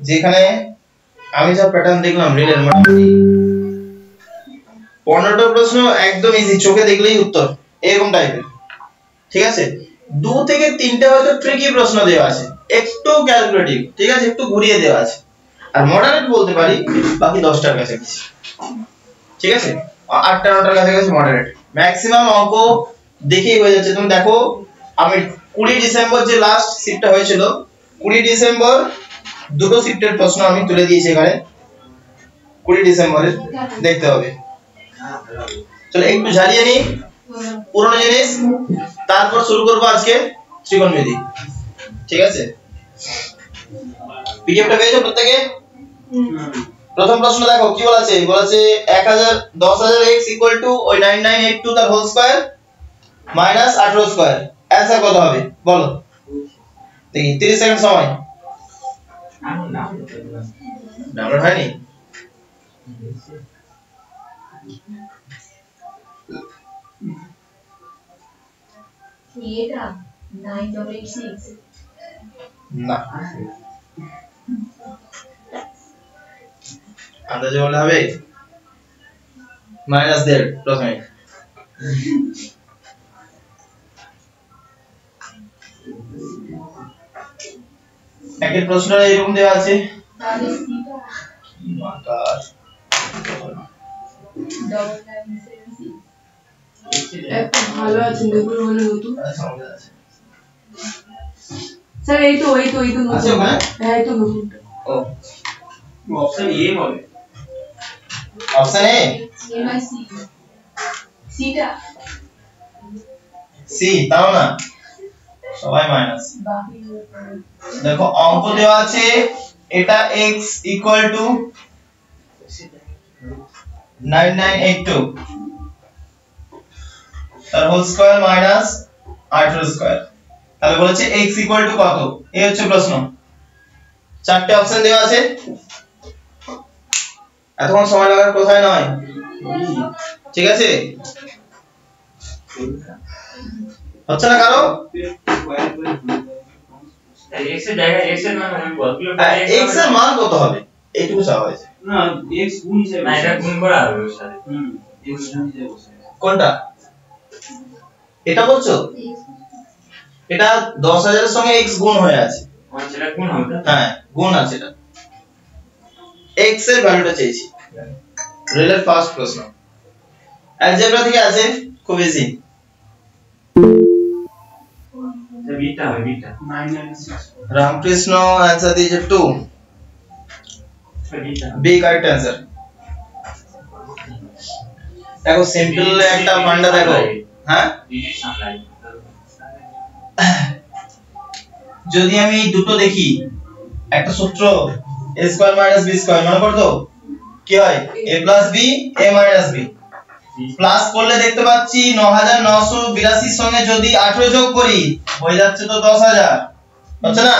যেখানে আমি যা প্যাটার্ন দেখলাম রিলের মোটামুটি 15টা প্রশ্ন একদম ইজি, চোখে দেখলেই উত্তর এরকম টাইপের। ঠিক আছে, 2 থেকে 3টে হয়তো ট্রিকি প্রশ্ন দেওয়া আছে, একটু ক্যালকুলেটিভ, ঠিক আছে, একটু ঘুরিয়ে দেওয়া আছে। আর মডারেট বলতে পারি বাকি 10টার কাছাকাছি। ঠিক আছে, 8টা 9টার কাছাকাছি মডারেট। ম্যাক্সিমাম অঙ্ক দেখেই হয়ে যাচ্ছে। তুমি দেখো আমি 20 ডিসেম্বর যে লাস্ট শিফটটা হয়েছিল, 20 ডিসেম্বর দুটো শিফটের প্রশ্ন আমি তুলে দিয়েছি এখানে। 20 ডিসেম্বরের দেখতে হবে। চলো একটু ঝালিয়ে নি পুরনো জিনিস, তারপর শুরু করব আজকে ত্রিকোণমিতি। ঠিক আছে, পিডিএফটা পেয়েছো প্রত্যেকে? প্রথম প্রশ্ন দেখো কি বলেছে, বলেছে 10000 ওই 9982 তার whole square minus 18 square. Answer কত হবে বলো দেখি, 30 সেকেন্ড সময়। ডাউনলোড হয়নি? এটা 9886 না, আন্দাজে বলে হবে মাইনাস 1.5 প্রথমে। একটা প্রশ্ন এরকম দেওয়া আছে, তাহলে সিটা মাকার 9976 একটা ভালো আছে দেখুন মানে নতুন সমস্যা আছে স্যার। এই তো নতুন আছে ওখানে। হ্যাঁ এই তো নতুন। ও অপশন এ হবে, অপশন এ এমআইসি সিটা সি, তাও না সবাই মাইনাস। বাকি দেখো অঙ্ক দেওয়া আছে, এটা x ইকুয়াল টু 9982 তার হোল স্কয়ার মাইনাস 18 স্কয়ার। তাহলে বলেছে x ইকুয়াল টু কত, এই হচ্ছে প্রশ্ন। চারটে অপশন দেওয়া আছে, এতক্ষণ সময় লাগার কোথায় নয়। ঠিক আছে, হচ্ছে না কারো? x এর জায়গায় x এর মান আমি বলগুলো x এর মান কত হবে এইটুকু চাওয়া হয়েছে। না x গুণ হিসেবে, না এটা গুণ করা হবে ওর সাথে। x গুণ হিসেবে বসে কোনটা এটা বলছো? এটা 10000 এর সঙ্গে x গুণ হয়ে আছে। আচ্ছা এটা গুণ হবে, হ্যাঁ গুণ আছে, এটা x এর ভ্যালুটা চাইছি। রিলের ফার্স্ট প্রশ্ন অ্যালজেব্রা থেকে আছে, খুব ইজি। এটা বিটা হবে, বিটা 996 রামকৃষ্ণ आंसर দিয়েছে 2, বিটা বি কারেক্ট आंसर। দেখো সিম্পল একটা ফান্ডা দেখো, হ্যাঁ ডিজিট সামলাই। যদি আমি দুটো দেখি, একটা সূত্র a square minus b square, মনে করতো কি হয় a plus b a minus b। Plus করলে দেখতে পাচ্ছি 9982 এর সঙ্গে যদি 18 যোগ করি হয়ে যাচ্ছে তো 10000, হচ্ছে না?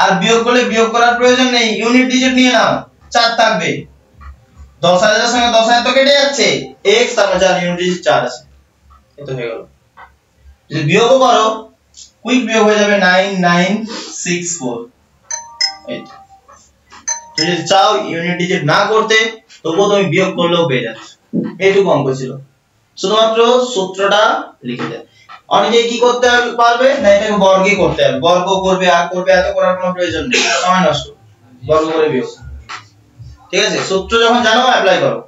আর বিয়োগ করলে বিয়োগ করার প্রয়োজন নেই, ইউনিট ডিজিট নিয়ে নাও, 4 থাকবে। 10000 এর সঙ্গে 10000 তো কেটে যাচ্ছে, x তার মানে 4 ইউনিট ডিজিট 4 আছে, এটা হয়ে গেল। যদি বিয়োগ করো কুইক বিয়োগ হয়ে যাবে 9964। এই তো, যদি চাও ইউনিট ডিজিট না করতে তবুও তুমি বিয়োগ করলেও পেয়ে যাচ্ছ। এইটুকু অঙ্ক ছিল, শুধুমাত্র সূত্রটা লিখে দেয়। অনেকে কি করতে পারবে না, এটাকে বর্গে করতে হবে, বর্গ করবে আর করবে, এত করার কোনো প্রয়োজন নেই, সময় নষ্ট, বর্গ করে বিয়োগ। ঠিক আছে, সূত্র যখন জানো অ্যাপ্লাই করো,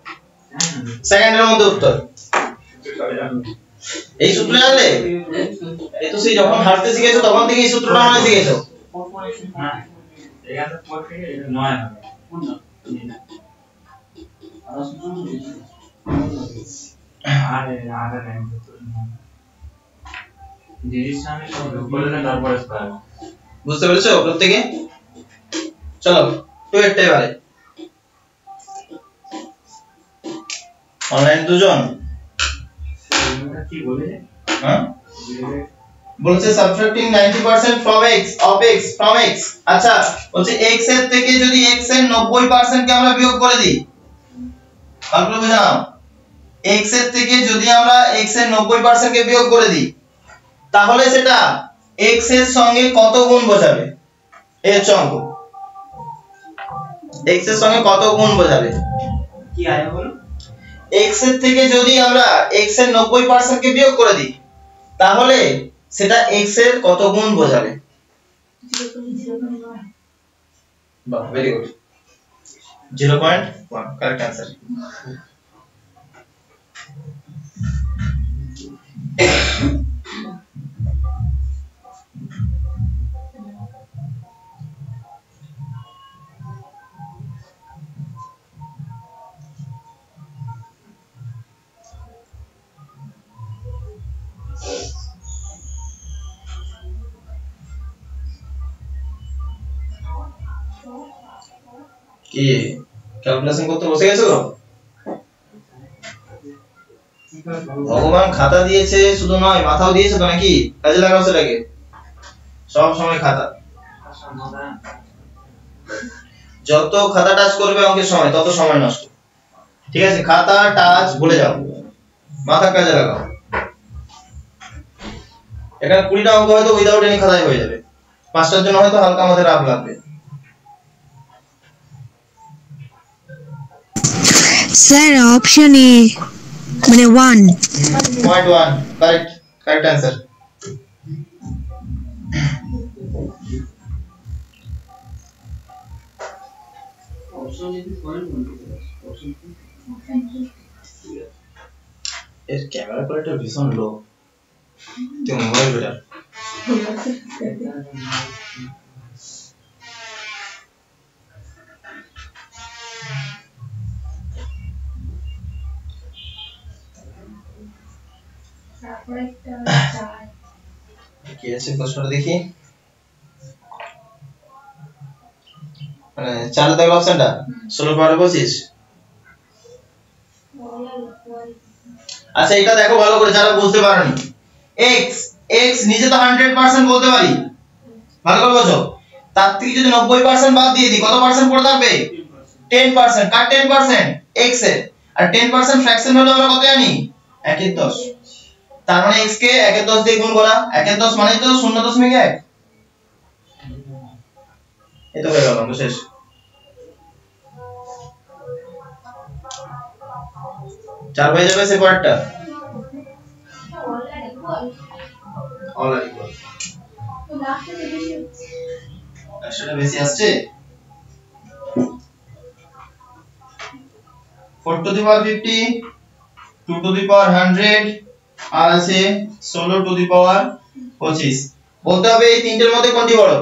সেকেন্ডের মধ্যে উত্তর। এই সূত্র জানলে এই তো সেই যখন হাঁটতে শিখেছো তখন থেকে এই সূত্রটা মনে শিখেছো। না এখানে পর থেকে 9 হবে কোনটা? আরে আরে নাই ডিজিট সামনে সব যোগ করলে তারপরে স্কয়ার। বুঝতে পেরেছো প্রত্যেকে? চলো 2 এরটা এবারে অনলাইন দুজন, এটা কি বলে? হ্যাঁ বলছে সাবট্রাক্টিং 90% from x of x from x। আচ্ছা বলছে x এর থেকে যদি x এর 90% কে আমরা বিয়োগ করে দিই, তাহলে বুঝাও x এর থেকে যদি আমরা x এর 90% কে বিয়োগ করে দিই তাহলে সেটা x এর সঙ্গে কত গুণ বোঝাবে, এই হচ্ছে অঙ্ক। x এর সঙ্গে কত গুণ বোঝাবে? কি আয়া বলো? x এর থেকে যদি আমরা x এর 90% কে বিয়োগ করে দিই তাহলে সেটা x এর কত গুণ বোঝাবে? 0.1 বাহ, ভেরি গুড। 0.1 correct answer. কি ক্যালকুলেশন করতে বসে গেছো? ভগবান খাতা দিয়েছে শুধু নয় মাথাও দিয়েছে তো নাকি? কাজে লাগাও সেটাকে, সব সময় খাতা। যত খাতা টাচ করবে অঙ্কের সময় তত সময় নষ্ট, ঠিক আছে? খাতা টাচ ভুলে যাও, মাথা কাজে লাগাও। এখানে 20টা অঙ্ক হয়তো উইদাউট এনি খাতায় হয়ে যাবে, 5টার জন্য হয়তো হালকা আমাদের রাফ লাগবে। স্যার অপশন এ মানে 1 0.1 কারেক্ট आंसर। অপশন যদি পয়েন্ট বলতে অপশন এর ক্যামেরা কোয়ালিটি ভীষণ লো, তো মোবাইল বেটার। তারপরে একটা 4 কি আছে প্রশ্নটা দেখি, মানে 4 দাগ অপশনটা 16/25। আচ্ছা এটা দেখো ভালো করে যারা বুঝতে পারোনি, x নিজে তো 100% বলতে পারি, ভালো করে বোঝো। তার থেকে যদি 90% বাদ দিয়ে দিই কত পার্সেন্ট পড়ে থাকবে? 10%। কার 10%? x এর। আর 10% ফ্র্যাকশন হলো আমরা কত জানি? 1/10। তার মানে x কে 1/10 দিয়ে গুণ করা, 1/10 মানে তো 0.1। এই তো হয়ে গেল অঙ্ক শেষ। চার হয়ে যাবে সে পরেরটা। All are equal. তো লাস্টে বেশি হচ্ছে। সেটা বেশি আসছে। 4 to the power 50, 2 to the পাওয়ার 100 আর আছে 16 টু দি পাওয়ার 25। বলতে হবে এই তিনটের মধ্যে কোনটি বড়?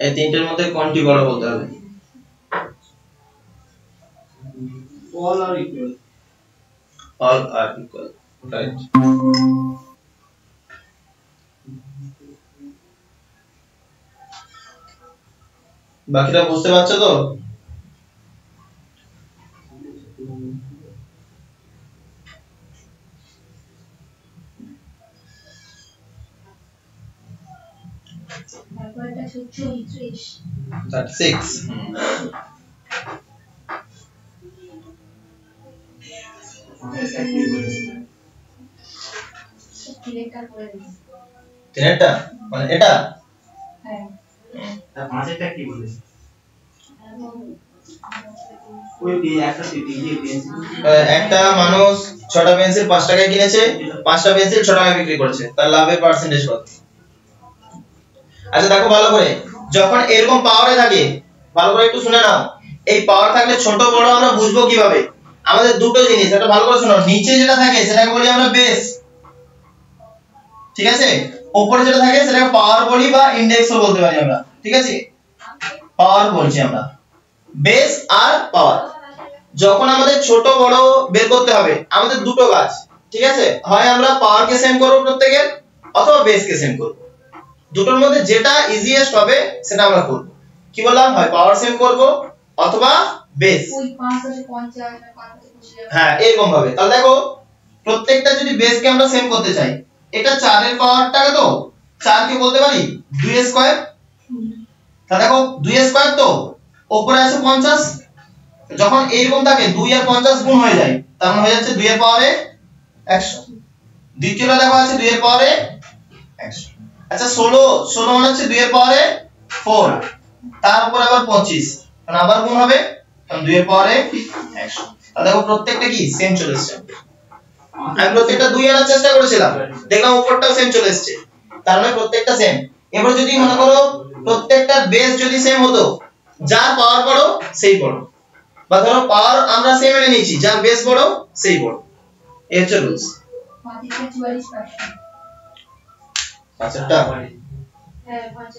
এই তিনটের মধ্যে কোনটি বড় বলতে হবে। All are equal. All are equal, right? বাকিটা বুঝতে পারছো তো? তারপরে একটা 34 36। ডিরেক্টর করে দিই। তিনটা মানে এটা হ্যাঁ তার পাঁচেরটা কি বলে? এবং ওই একটা দিয়ে পেন্সিল একটা মানুষ 6টা পেন্সিল 5 টাকায় কিনেছে, 5টা পেন্সিল 6 টাকায় বিক্রি করেছে, তার লাভের পার্সেন্টেজ কত? আচ্ছা দেখো ভালো করে, যখন এরকম পাওয়ারে থাকে, ভালো করে একটু শুনে নাও, এই পাওয়ার থাকলে ছোট বড় আমরা বুঝবো কিভাবে? আমাদের দুটো জিনিস, এটা ভালো করে শোনো, নিচে যেটা থাকে সেটাকে বলি আমরা বেস, ঠিক আছে? উপরে যেটা থাকে সেটাকে পাওয়ার বলি বা ইনডেক্সও বলতে পারি আমরা, ঠিক আছে? পাওয়ার বলছি আমরা, বেস আর পাওয়ার। যখন আমাদের ছোট বড় বের করতে হবে, আমাদের দুটো কাজ, ঠিক আছে? হয় আমরা পাওয়ার কে সেম করব প্রত্যেকের, অথবা বেস কে সেম করব। দুটোর মধ্যে যেটা ইজিয়েস্ট হবে সেটা আমরা করব। কি বললাম? হয় পাওয়ার সেম করব অথবা বেস। ওই 5 আছে 50 না 5 আছে 25। হ্যাঁ এরকম ভাবে। তাহলে দেখো প্রত্যেকটা যদি বেস কে আমরা সেম করতে চাই, এটা 4 এর পাওয়ারটাকে তো 4 কে বলতে পারি 2 এর স্কয়ার। তাহলে দেখো 2 এর স্কয়ার তো উপরে আছে 50, যখন এইরকম থাকে 2 আর 50 গুণ হয়ে যায়, তার মানে হয়ে যাচ্ছে 2 এর পাওয়ারে 100। দ্বিতীয়টা দেখো আছে 2 এর পাওয়ারে 100। আচ্ছা 16 মানে হচ্ছে 2 এর পাওয়ারে 4, তার উপর আবার 25, কারণ আবার গুণ হবে, কারণ 2 এর পাওয়ারে 100। তাহলে দেখো প্রত্যেকটা কি সেম চলে এসেছে। আমি প্রত্যেকটা 2 আনার চেষ্টা করেছিলাম, দেখলাম উপরটাও সেম চলে এসেছে, তার মানে প্রত্যেকটা সেম। এবার যদি মনে করো প্রত্যেকটা বেস যদি সেম হতো, যার পাওয়ার বড় সেই বড়, বা ধরো পাওয়ার আমরা সেম এনে নিয়েছি, যার বেস বড় সেই বড়, এই হচ্ছে রুলস। 44%। আচ্ছা হ্যাঁ 5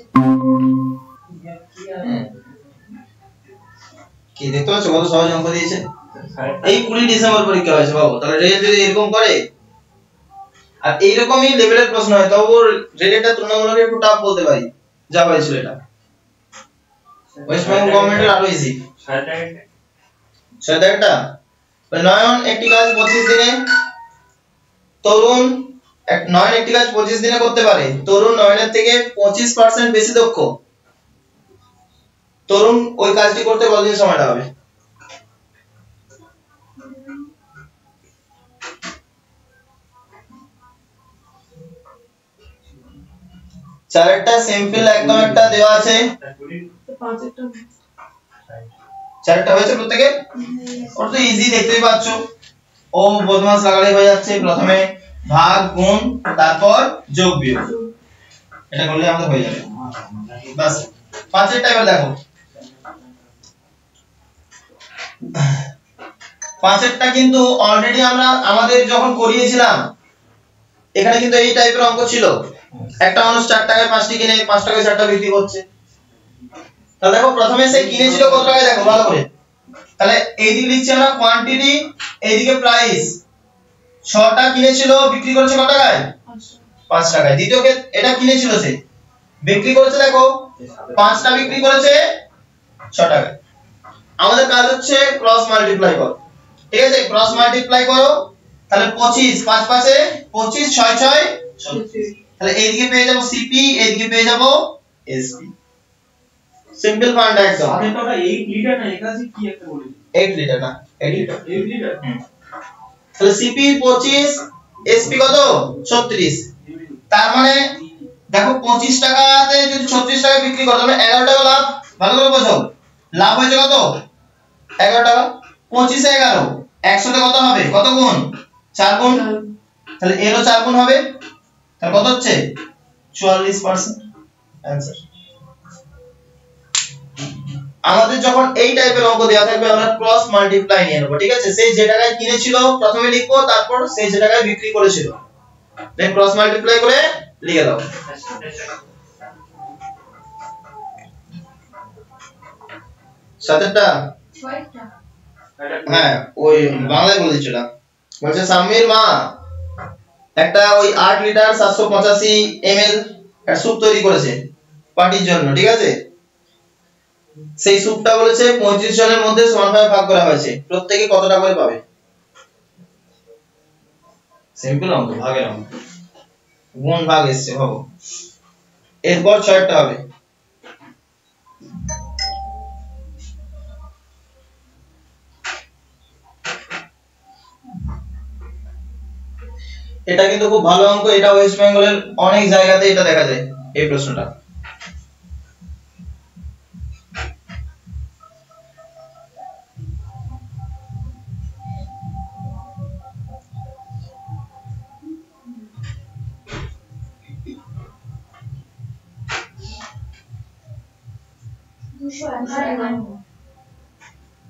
কি দেখতে পাচ্ছ কত সহজ অঙ্ক দিয়েছে। এই 20 ডিসেম্বর পরীক্ষা হয়েছে বাবু, তাহলে রেজাল্ট যদি এরকম করে আর এইরকমই লেভেলের প্রশ্ন হয়, তবু রেজাল্টটা তুলনামূলক একটু টাফ বলতে পারি, যা হয়েছিল এটা ওয়েস্ট বেঙ্গল গভর্নমেন্টের আরো ইজি। সেটা একটা নয়ন একটি কাজ 25 দিনে, তরুণ নয়ন একটি কাজ 25 দিনে করতে পারে, তরুণ নয়নের থেকে 25% বেশি দক্ষ, তরুণ ওই কাজটি করতে কতদিন সময় লাগাবে? চারটা সিম্পল একদম একটা দেওয়া আছে, চারটা হয়েছে প্রত্যেকে, ওটা তো ইজি দেখতেই পাচ্ছ, ও বদমাস লাগালেই হয়ে যাচ্ছে, প্রথমে ভাগ গুণ তারপর যোগ বিয়োগ, এটা করলে আমাদের হয়ে যাবে বাস। পাঁচেরটা এবার দেখো, পাঁচেরটা কিন্তু অলরেডি আমরা আমাদের যখন করিয়েছিলাম এখানে কিন্তু এই টাইপের অঙ্ক ছিল, একটা মানুষ 4 টাকায় 5টি কিনে 5 টাকায় 4টা বিক্রি করছে। তাহলে দেখো প্রথমে সে কিনেছিল কত টাকায়, দেখো ভালো করে, তাহলে এই দিকে লিখছি আমরা কোয়ান্টিটি, এইদিকে প্রাইস, 6টা কিনেছিল বিক্রি করেছে কত টাকায় 5 টাকায়। দ্বিতীয়কে এটা কিনেছিল সে বিক্রি করেছে, দেখো 5টা বিক্রি করেছে 6 টাকায়। আমাদের কাজ হচ্ছে ক্রস মাল্টিপ্লাই করো, ঠিক আছে, ক্রস মাল্টিপ্লাই করো, তাহলে 25 5 5 এ 25 6 6 36, তাহলে এইদিকে পেয়ে যাব সিপি, এইদিকে পেয়ে যাব এসপি, সিম্পল ফান্ডা একদম। আগে তো ওটা 8 লিটার না 81 কি একটা বলেছি, 8 লিটার না 8 লিটার 8 লিটার। তাহলে সিপি 25, এসপি কত 36, তার মানে দেখো 25 টাকাতে যদি 36 টাকা বিক্রি করো তাহলে 11 টাকা লাভ, ভালো করে বোঝো, লাভ হয়েছে কত 11 টাকা, 25 এ 11, 100 তে কত হবে, কত গুণ 4 গুণ, তাহলে এরও 4 গুণ হবে, তাহলে কত হচ্ছে 44% आंसर। আমাদের যখন এই টাইপের অঙ্ক দেওয়া থাকবে আমরা ক্রস মাল্টিপ্লাই নিয়ে নেব, ঠিক আছে, সে যে টাকায় কিনেছিল প্রথমে লিখবো, তারপর সে যে টাকায় বিক্রি করেছিল, দেন ক্রস মাল্টিপ্লাই করে লিখে দাও। সাতটা 6টা, হ্যাঁ ওই বাংলায় বলে দিচ্ছিল, বলছে সাম্মির মা একটা ওই 8 লিটার 785 ml এর স্যুপ তৈরি করেছে পার্টির জন্য, ঠিক আছে, সেই স্যুপটা বলেছে 35 জনের মধ্যে সমানভাবে ভাগ করা হয়েছে, প্রত্যেকে কত টাকা করে পাবে? সিম্পল অঙ্ক, ভাগের অঙ্ক, গুণ ভাগ এসছে ভাবো, এরপর 6টা হবে। এটা কিন্তু খুব ভালো অঙ্ক, এটা ওয়েস্ট বেঙ্গলের অনেক জায়গাতে এটা দেখা যায় এই প্রশ্নটা।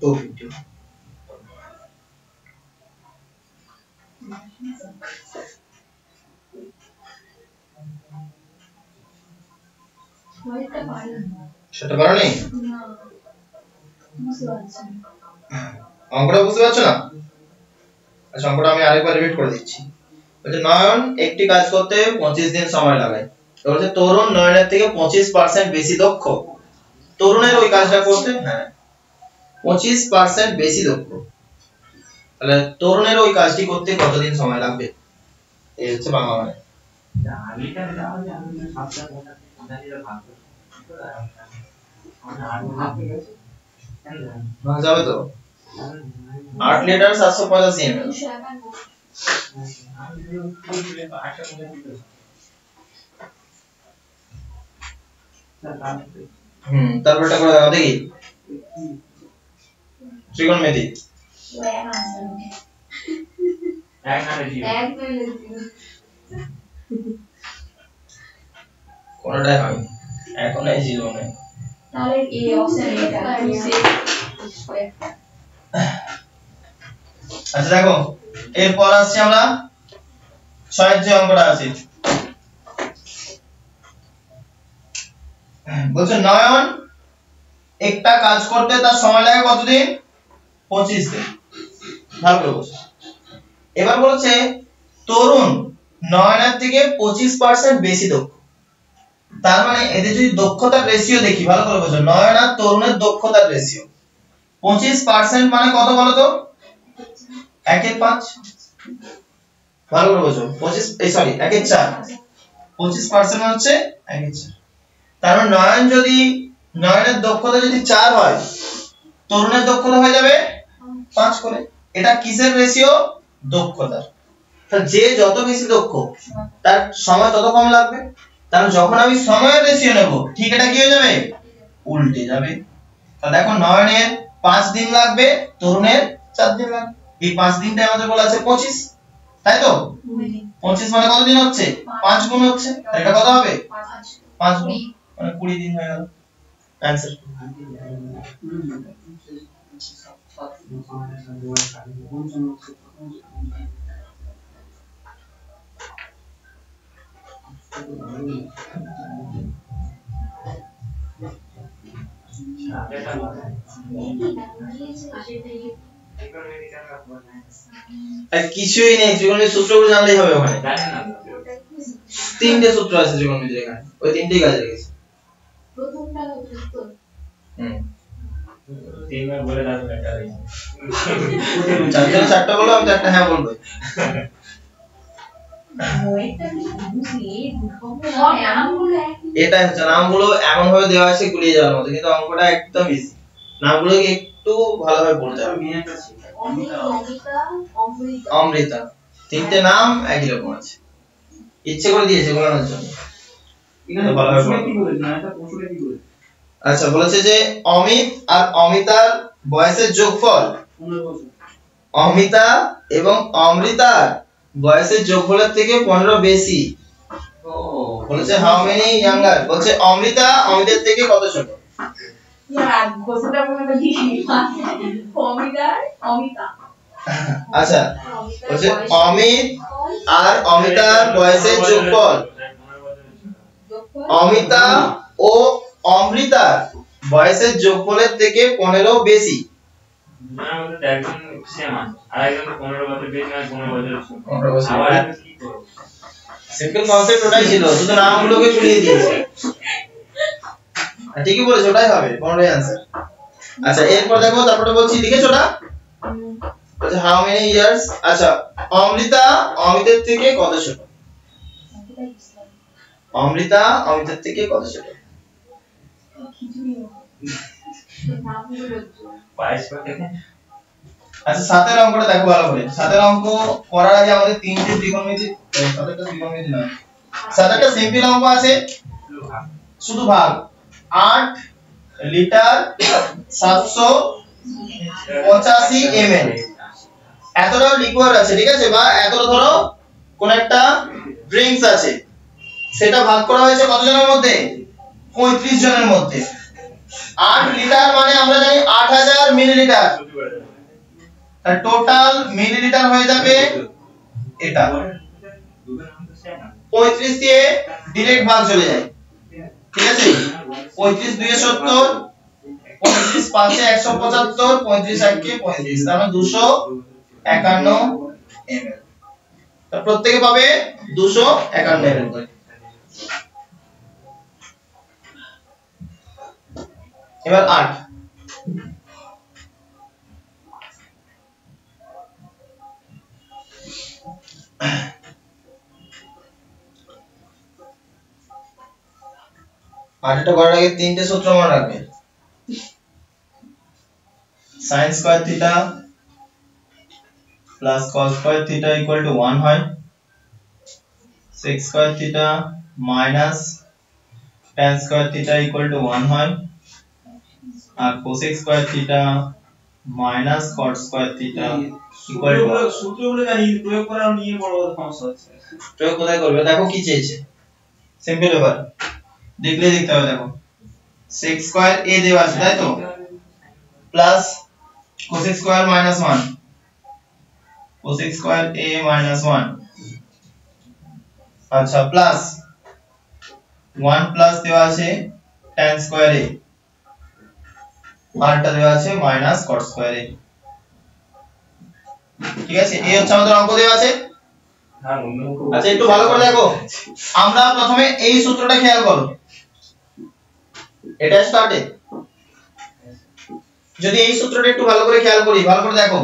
তো সেটা পারো নি, অঙ্কটা বুঝতে পারছো না? আচ্ছা অঙ্কটা আমি আরেকবার রিপিট করে দিচ্ছি। বলছে নয়ন একটি কাজ করতে 25 দিন সময় লাগায়, বলছে তরুণ নয়নের থেকে 25% বেশি দক্ষ, তরুণের ওই কাজটা করতে হ্যাঁ 25% বেশি দক্ষ, তাহলে তরুণের ওই কাজটি করতে কতদিন সময় লাগবে? এই হচ্ছে বাংলা মানে। লিটার দাও যে আমি 7টা লিটার ভাগ করব, ভাগ যাবে তো 8 লিটার 785 ml, তারপরটা করে দাও দেখি ত্রিকোণমিতি কোনটাই হয় এখন এই ছিল না তাহলে এই অপশন এটা আচ্ছা দেখো এরপর আসছে আমরা 6 এর যে অঙ্কটা আছে বলছে নয়ন একটা কাজ করতে তার সময় লাগে কতদিন 25 দিন ভালো করে বুঝো এবার বলছে তরুণ নয়নের থেকে 25% বেশি দক্ষ তার মানে এদের যদি দক্ষতার রেশিও দেখি ভালো করে বুঝো নয়ন আর তরুণের দক্ষতার রেশিও 25% মানে কত বলো তো 1/5 ভালো করে বুঝো 25 সরি 1/4 25% হচ্ছে 1/4 তার মানে নয়নের দক্ষতা যদি 4 হয় তরুণের দক্ষতা হয়ে যাবে 5 করে এটা কিসের রেশিও দক্ষতার তাহলে যে যত বেশি দক্ষ তার সময় তত কম লাগবে তাহলে যখন আমি সময়ের রেশিও নেব ঠিক এটা কি হয়ে যাবে উল্টে যাবে তাহলে দেখো নয়নের 5 দিন লাগবে তরুণের 4 দিন লাগবে এই 5 দিনটা আমাদের বলা আছে 25 তাই তো 25 মানে কত দিন হচ্ছে 5 গুণ হচ্ছে এটা কত হবে 5 গুণ মানে 20 দিন হয়ে গেল आंसर কিছুই নেই ত্রিকোণমিতির সূত্রগুলো জানলেই হবে ওখানে তিনটে সূত্র আছে ত্রিকোণমিতির এখানে ওই তিনটেই কাজে লেগেছে প্রথমটা হচ্ছে তিনবার বলে দাও একটা দিন চারটা বলো আমি চারটা হ্যাঁ বলবো এটা হচ্ছে নামগুলো এমন ভাবে দেওয়া আছে গুলিয়ে যাওয়ার মতো কিন্তু অঙ্কটা একদম ইজি নামগুলোকে একটু ভালোভাবে পড়তে হবে অমৃতা তিনটে নাম একই রকম আছে ইচ্ছে করে দিয়েছে বলানোর জন্য আচ্ছা বলেছে যে অমিত আর অমিতার বয়সের যোগফল অমিতা এবং অমৃতার বয়সের যোগফলের থেকে 15 বেশি বলেছে হাউ মেনি ইয়াঙ্গার বলছে অমৃতা অমিতের থেকে কত ছোট আচ্ছা বলছে অমিত আর অমিতার বয়সের যোগফল অমিতা ও অমৃতার বয়সের যোগফলের থেকে 15 বেশি একজন সেম আছে আর একজন 15 বছর বেশি মানে 15 বছর আবার এত কি করব সিম্পল কনসেপ্ট ওটাই ছিল শুধু নামগুলোকে গুলিয়ে দিয়েছে ঠিকই বলেছো ওটাই হবে 15 आंसर আচ্ছা এরপর দেখো তারপরে বলছি লিখেছো না বলছে হাউ মেনি ইয়ার্স আচ্ছা অমৃতা অমিতের থেকে কত ছোট অমৃতা অমিতের থেকে কত ছোট আচ্ছা সাতের অঙ্কটা দেখো ভালো করে সাতের অঙ্ক করার আগে আমাদের তিনটে ত্রিকোণমিতি সাতেরটা ত্রিকোণমিতি না সাতেরটা সিম্পল অঙ্ক আছে শুধু ভাগ 8 লিটার 785 ml এতটাও লিকুইড আছে ঠিক আছে বা এতটা ধরো কোন একটা ড্রিঙ্কস আছে সেটা ভাগ করা হয়েছে কতজনের মধ্যে 35 জনের মধ্যে 8 লিটার মানে আমরা জানি 8000 মিলিলিটার তার টোটাল মিলিলিটার হয়ে যাবে এটা 35 দিয়ে ডাইরেক্ট ভাগ চলে যায় ঠিক আছে 35 2 70 35 5 175 35 1 35 তার মানে 251 ml তো প্রত্যেককে পাবে 251 ml করে এবার 8 8টা করার আগে তিনটে সূত্র মনে রাখবে sin square theta plus cos square theta equal to 1 হয়, sec square theta minus tan square theta equal to 1 হয়, আর cosec square theta minus cot square theta equal to সূত্রগুলো জানি প্রয়োগ করা নিয়ে বড় বড় সমস্যা হচ্ছে। প্রয়োগ কোথায় করবে দেখো কি চেয়েছে, সিম্পল ব্যাপার, দেখলে দেখতে হবে। দেখো sec স্কয়ার a দেওয়া আছে তাই তো, plus cosec square minus 1, cosec square a minus 1, আচ্ছা প্লাস 1 প্লাস দেওয়া আছে tan স্কয়ার a, আরটা দেওয়া আছে মাইনাস cot স্কয়ার a। ঠিক আছে, এই হচ্ছে আমাদের অঙ্ক দেওয়া আছে। আচ্ছা একটু ভালো করে দেখো, আমরা প্রথমে এই সূত্রটা খেয়াল করো, এটা স্টার্টে যদি এই সূত্রটা একটু ভালো করে খেয়াল করি, ভালো করে দেখো,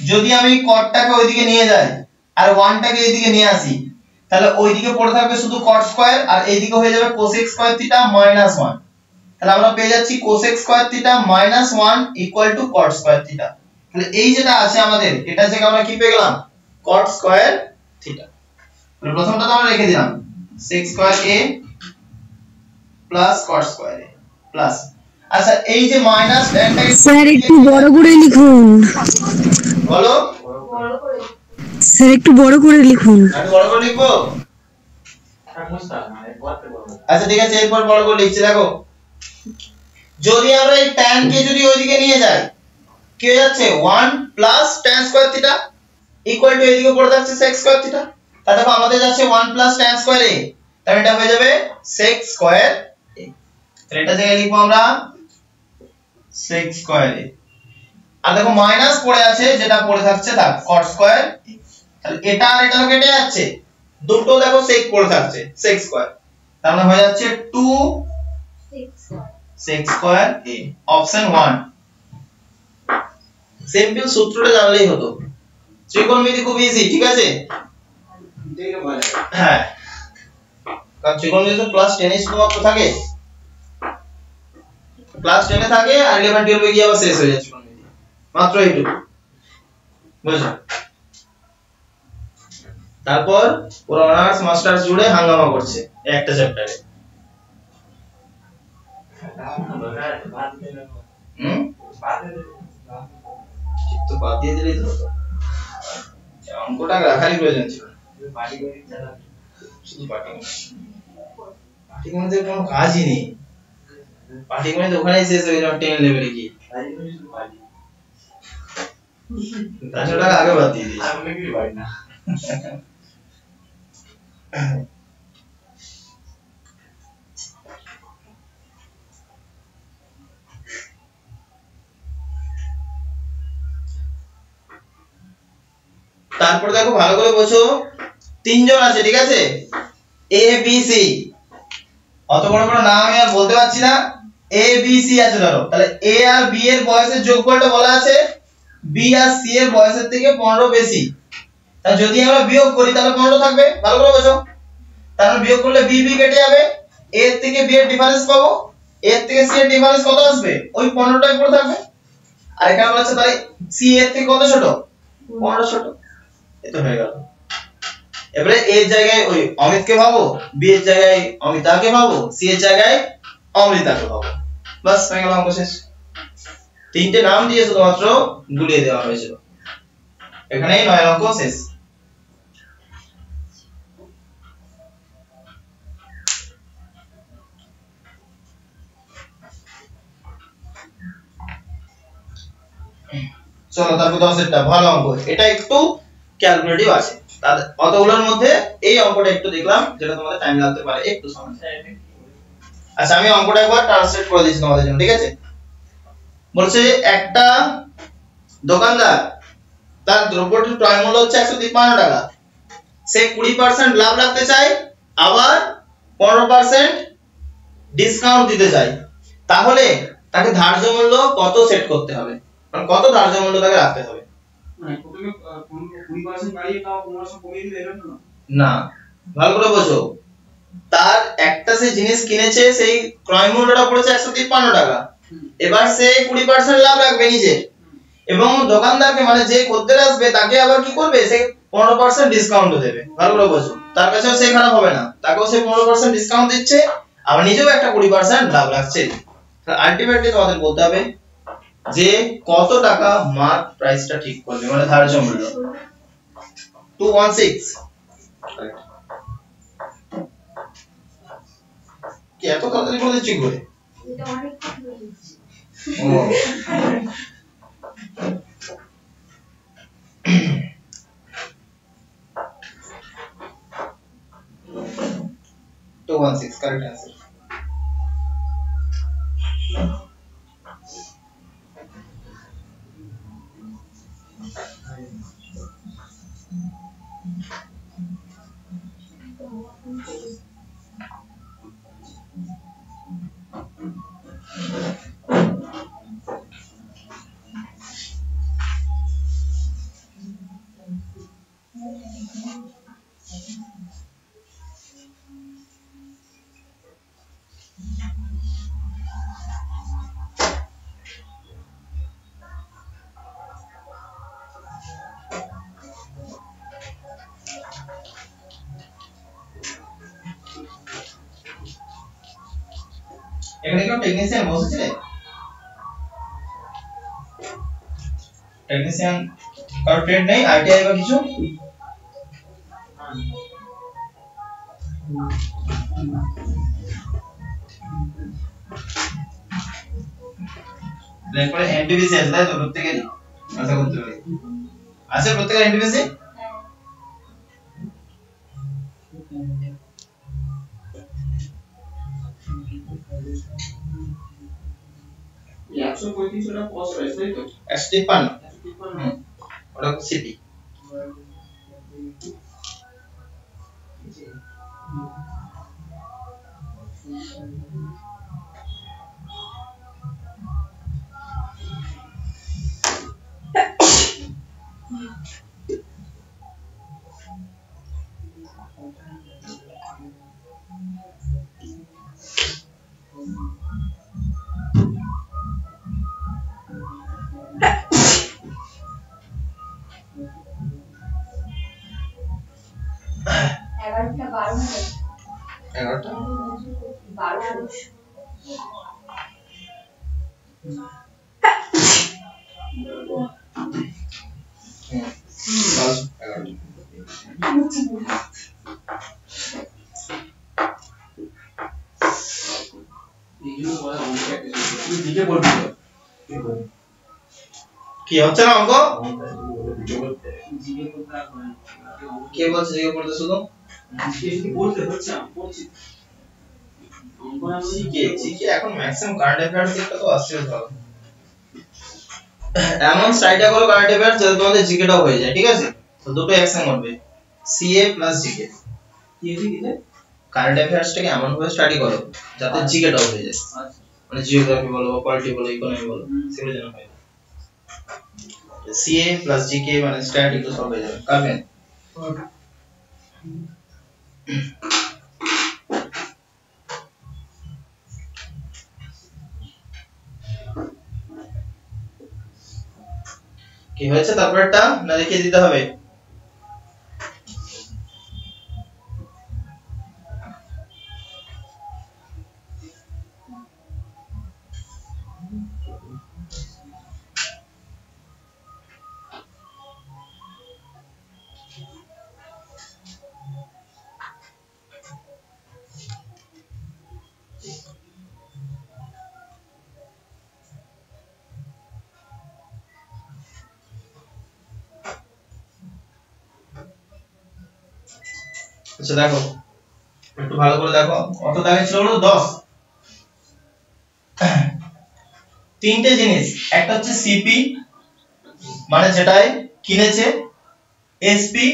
যদি আমি cotটাকে ওইদিকে নিয়ে যাই আর 1টাকে এইদিকে নিয়ে আসি, তাহলে ওইদিকে পড়ে থাকবে শুধু cot স্কয়ার আর এইদিকে হয়ে যাবে cosec স্কয়ার থিটা মাইনাস 1। তাহলে আমরা পেয়ে যাচ্ছি cosec square theta minus 1 equal to cot square theta. তাহলে এই যেটা আছে আমাদের, এটা থেকে আমরা কি পেয়ে গেলাম, cot স্কয়ার থিটা। তাহলে প্রথমটা তো আমরা রেখে দিলাম sec square a plus cot square a plus, আচ্ছা এই যে মাইনাস tanটাকে স্যার একটু বড় করে লিখুন, বলো বড় করে স্যার একটু বড় করে লিখুন। আমি বড় করে লিখবো, আচ্ছা ঠিক আছে এরপর বড় করে লিখছি। দেখো যদি আমরা এই tan কে যদি ওইদিকে নিয়ে যাই, কি হয়ে যাচ্ছে 1 plus tan square theta equal to এইদিকে পড়ে যাচ্ছে sec স্কয়ার থিটা। তাহলে দেখো আমাদের যাচ্ছে 1 প্লাস tan স্কয়ার a, তাহলে এটা হয়ে যাবে sec স্কয়ার a। তাহলে এটা জায়গায় লিখবো আমরা sec স্কয়ার a, আর দেখো মাইনাস পড়ে আছে, যেটা পড়ে থাকছে তা cot স্কয়ার a। তাহলে এটা আর এটা কেটে যাচ্ছে, দুটো দেখো sec পড়ে থাকছে sec স্কয়ার, তার মানে হয়ে যাচ্ছে 2 sec square a, option 1। Simple সূত্রটা জানলেই হতো, ত্রিকোণমিতি খুব ইজি। ঠিক আছে, হ্যাঁ কারণ ত্রিকোণমিতি তো ক্লাস 10 এ শুধুমাত্র থাকে, ক্লাস 10 এ থাকে আর 11 12 এ গিয়ে আবার শেষ হয়ে যাচ্ছে ত্রিকোণমিতি, মাত্র এইটুকু বুঝছো। তারপর পুরো অনার্স মাস্টার্স জুড়ে হাঙ্গামা করছে একটা চ্যাপ্টারে। তো বাদ দিয়ে দিলেই তো হতো, অঙ্কটা রাখারই প্রয়োজন ছিল। শুধু পাটিগণিতের কোনো কাজই নেই, পাটিগণিত ওখানেই শেষ হয়ে গেল 10 লেভেলে গিয়ে, 1000 টাকা আগে বাদ দিয়ে দিয়েছি। তারপর দেখো ভালো করে বোঝো, তিনজন আছে ঠিক আছে, এ বি সি, অত বড় বড় নাম আমি আর বলতে পারছি না, এ বি সি আছে ধরো, তাহলে এ আর বি এর বয়সের যোগফলটা বলা আছে বি আর সি এর বয়সের থেকে 15 বেশি। তাহলে যদি আমরা বিয়োগ করি তাহলে 15 থাকবে, ভালো করে বোঝো। তাহলে বিয়োগ করলে বি বি কেটে যাবে, এ এর থেকে বি এর ডিফারেন্স পাবো, এ এর থেকে সি এর ডিফারেন্স কত আসবে, ওই 15টাই পড়ে থাকবে। আর এখানে বলছে তাহলে সি এর থেকে কত ছোট, 15 ছোট, এই তো হয়ে গেল। এবারে এ এর জায়গায় ওই অমিতকে ভাবো, বি এর জায়গায় অমিতাকে ভাবো, সি এর জায়গায় অমৃতাকে ভাবো, বাস হয়ে গেল অঙ্ক শেষ। তিনটে নাম দিয়ে শুধুমাত্র গুলিয়ে দেওয়া হয়েছিল, এখানেই 9 অঙ্ক শেষ। চলো তারপর 10 এরটা ভালো অঙ্ক, এটা একটু ক্যালকুলেটিভ আছে, তাহলে অতগুলোর মধ্যে এই অঙ্কটা একটু দেখলাম যেটা তোমাদের টাইম লাগতে পারে একটু সময়। আচ্ছা আমি অঙ্কটা একবার ট্রান্সলেট করে দিচ্ছি তোমাদের জন্য, ঠিক আছে। বলছে একটা দোকানদার তার দ্রব্যটির ক্রয় মূল্য হচ্ছে 153 টাকা, সে 20% লাভ রাখতে চায়, আবার 15% ডিসকাউন্ট দিতে চায়, তাহলে তাকে ধার্য মূল্য কত সেট করতে হবে, মানে কত ধার্য মূল্য তাকে রাখতে হবে। মানে প্রথমে 20% বাড়িয়ে তাও 15% কমিয়ে দিলে এরকম না? না, ভালো করে বোঝো, তার একটা সে জিনিস কিনেছে, সেই ক্রয় মূল্যটা পড়েছে 153 টাকা, এবার সে 20% লাভ রাখবে নিজে, এবং দোকানদারকে মানে যে খদ্দের আসবে তাকে আবার কি করবে, সে 15% ডিসকাউন্ট দেবে। ভালো করে বোঝো, তার কাছেও সে খারাপ হবে না, তাকেও সে 15% ডিসকাউন্ট দিচ্ছে, আবার নিজেও একটা 20% লাভ রাখছে। তাহলে আলটিমেটলি তোমাদের বলতে হবে যে কত টাকা মার্ক প্রাইসটা ঠিক করবে, মানে ধার্য মূল্য 216। কি এত তাড়াতাড়ি বলে দিচ্ছি করে? এটা অনেক কিছু বলছি। ও 216 correct answer. এখানে কেউ টেকনিশিয়ান বসেছে? টেকনিশিয়ান কারো ট্রেড নেই, আইটিআই বা কিছু? এরপরে এনটিপিসি আছে তাই তো প্রত্যেকেরই? আশা করতে পারি আছে প্রত্যেকের এনটিপিসি? ওটা কস্ট প্রাইস তাই তো? 153 ওটা সিটি। এগারোটা 12 মিনিট 11টা 12 এইগুলো বলা অনেক প্র্যাকটিস করতে তুমি দিকে বলবি তো কি হচ্ছে না অঙ্ক? জিকে করতে রাখবেন কে বলছে জিকে পড়তে শুধু? জিকে যদি বলতে হচ্ছে আমি বলছি অঙ্ক না বলি জিকে এখন ম্যাক্সিমাম কারেন্ট অ্যাফেয়ার্স দিকটা তো আসছে ভালো। এমন স্টাডিটা করো কারেন্ট অ্যাফেয়ার্স যাতে তোমাদের জিকেটাও হয়ে যায়, ঠিক আছে? তো দুটো অ্যাকশন করবে, সিএ প্লাস জিকে। কি দিলে কারেন্ট অ্যাফেয়ার্সটাকে এমন ভাবে স্টাডি করো যাতে জিকেটাও হয়ে যায়, আচ্ছা মানে জিওগ্রাফি বলো, পলিটি বলো, ইকোনমি বলো, সেগুলো যেন হয়। সিএ প্লাস জিকে মানে স্ট্যাটিক তো সব হয়ে যাবে। কারণ কি হয়েছে তারপরটা না লিখে দিতে হবে? আচ্ছা দেখো একটু ভালো করে দেখো, কত দাগে ছিল বলো? 10। তিনটে জিনিস, একটা হচ্ছে সিপি মানে যেটাই কিনেছে, এসপি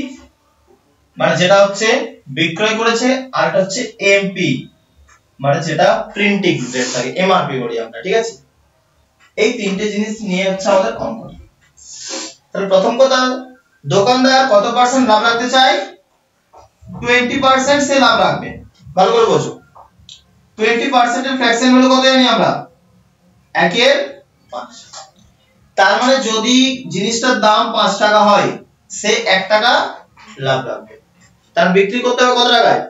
মানে যেটা হচ্ছে বিক্রয় করেছে, আর একটা হচ্ছে এমপি মানে যেটা প্রিন্টিং রেট থাকে, এমআরপি বলি আমরা, ঠিক আছে? এই তিনটে জিনিস নিয়ে হচ্ছে আমাদের অঙ্ক। তাহলে প্রথম কথা, দোকানদার কত পার্সেন্ট লাভ রাখতে চায়? 20% সে লাভ রাখবে। ভালো করে বোঝো, 20% এর ফ্র্যাকশন হলো কত জানি আমরা? 1/5। তার মানে যদি জিনিসটার দাম 5 টাকা হয় সে 1 টাকা লাভ রাখবে, তার বিক্রি করতে হবে কত টাকায়?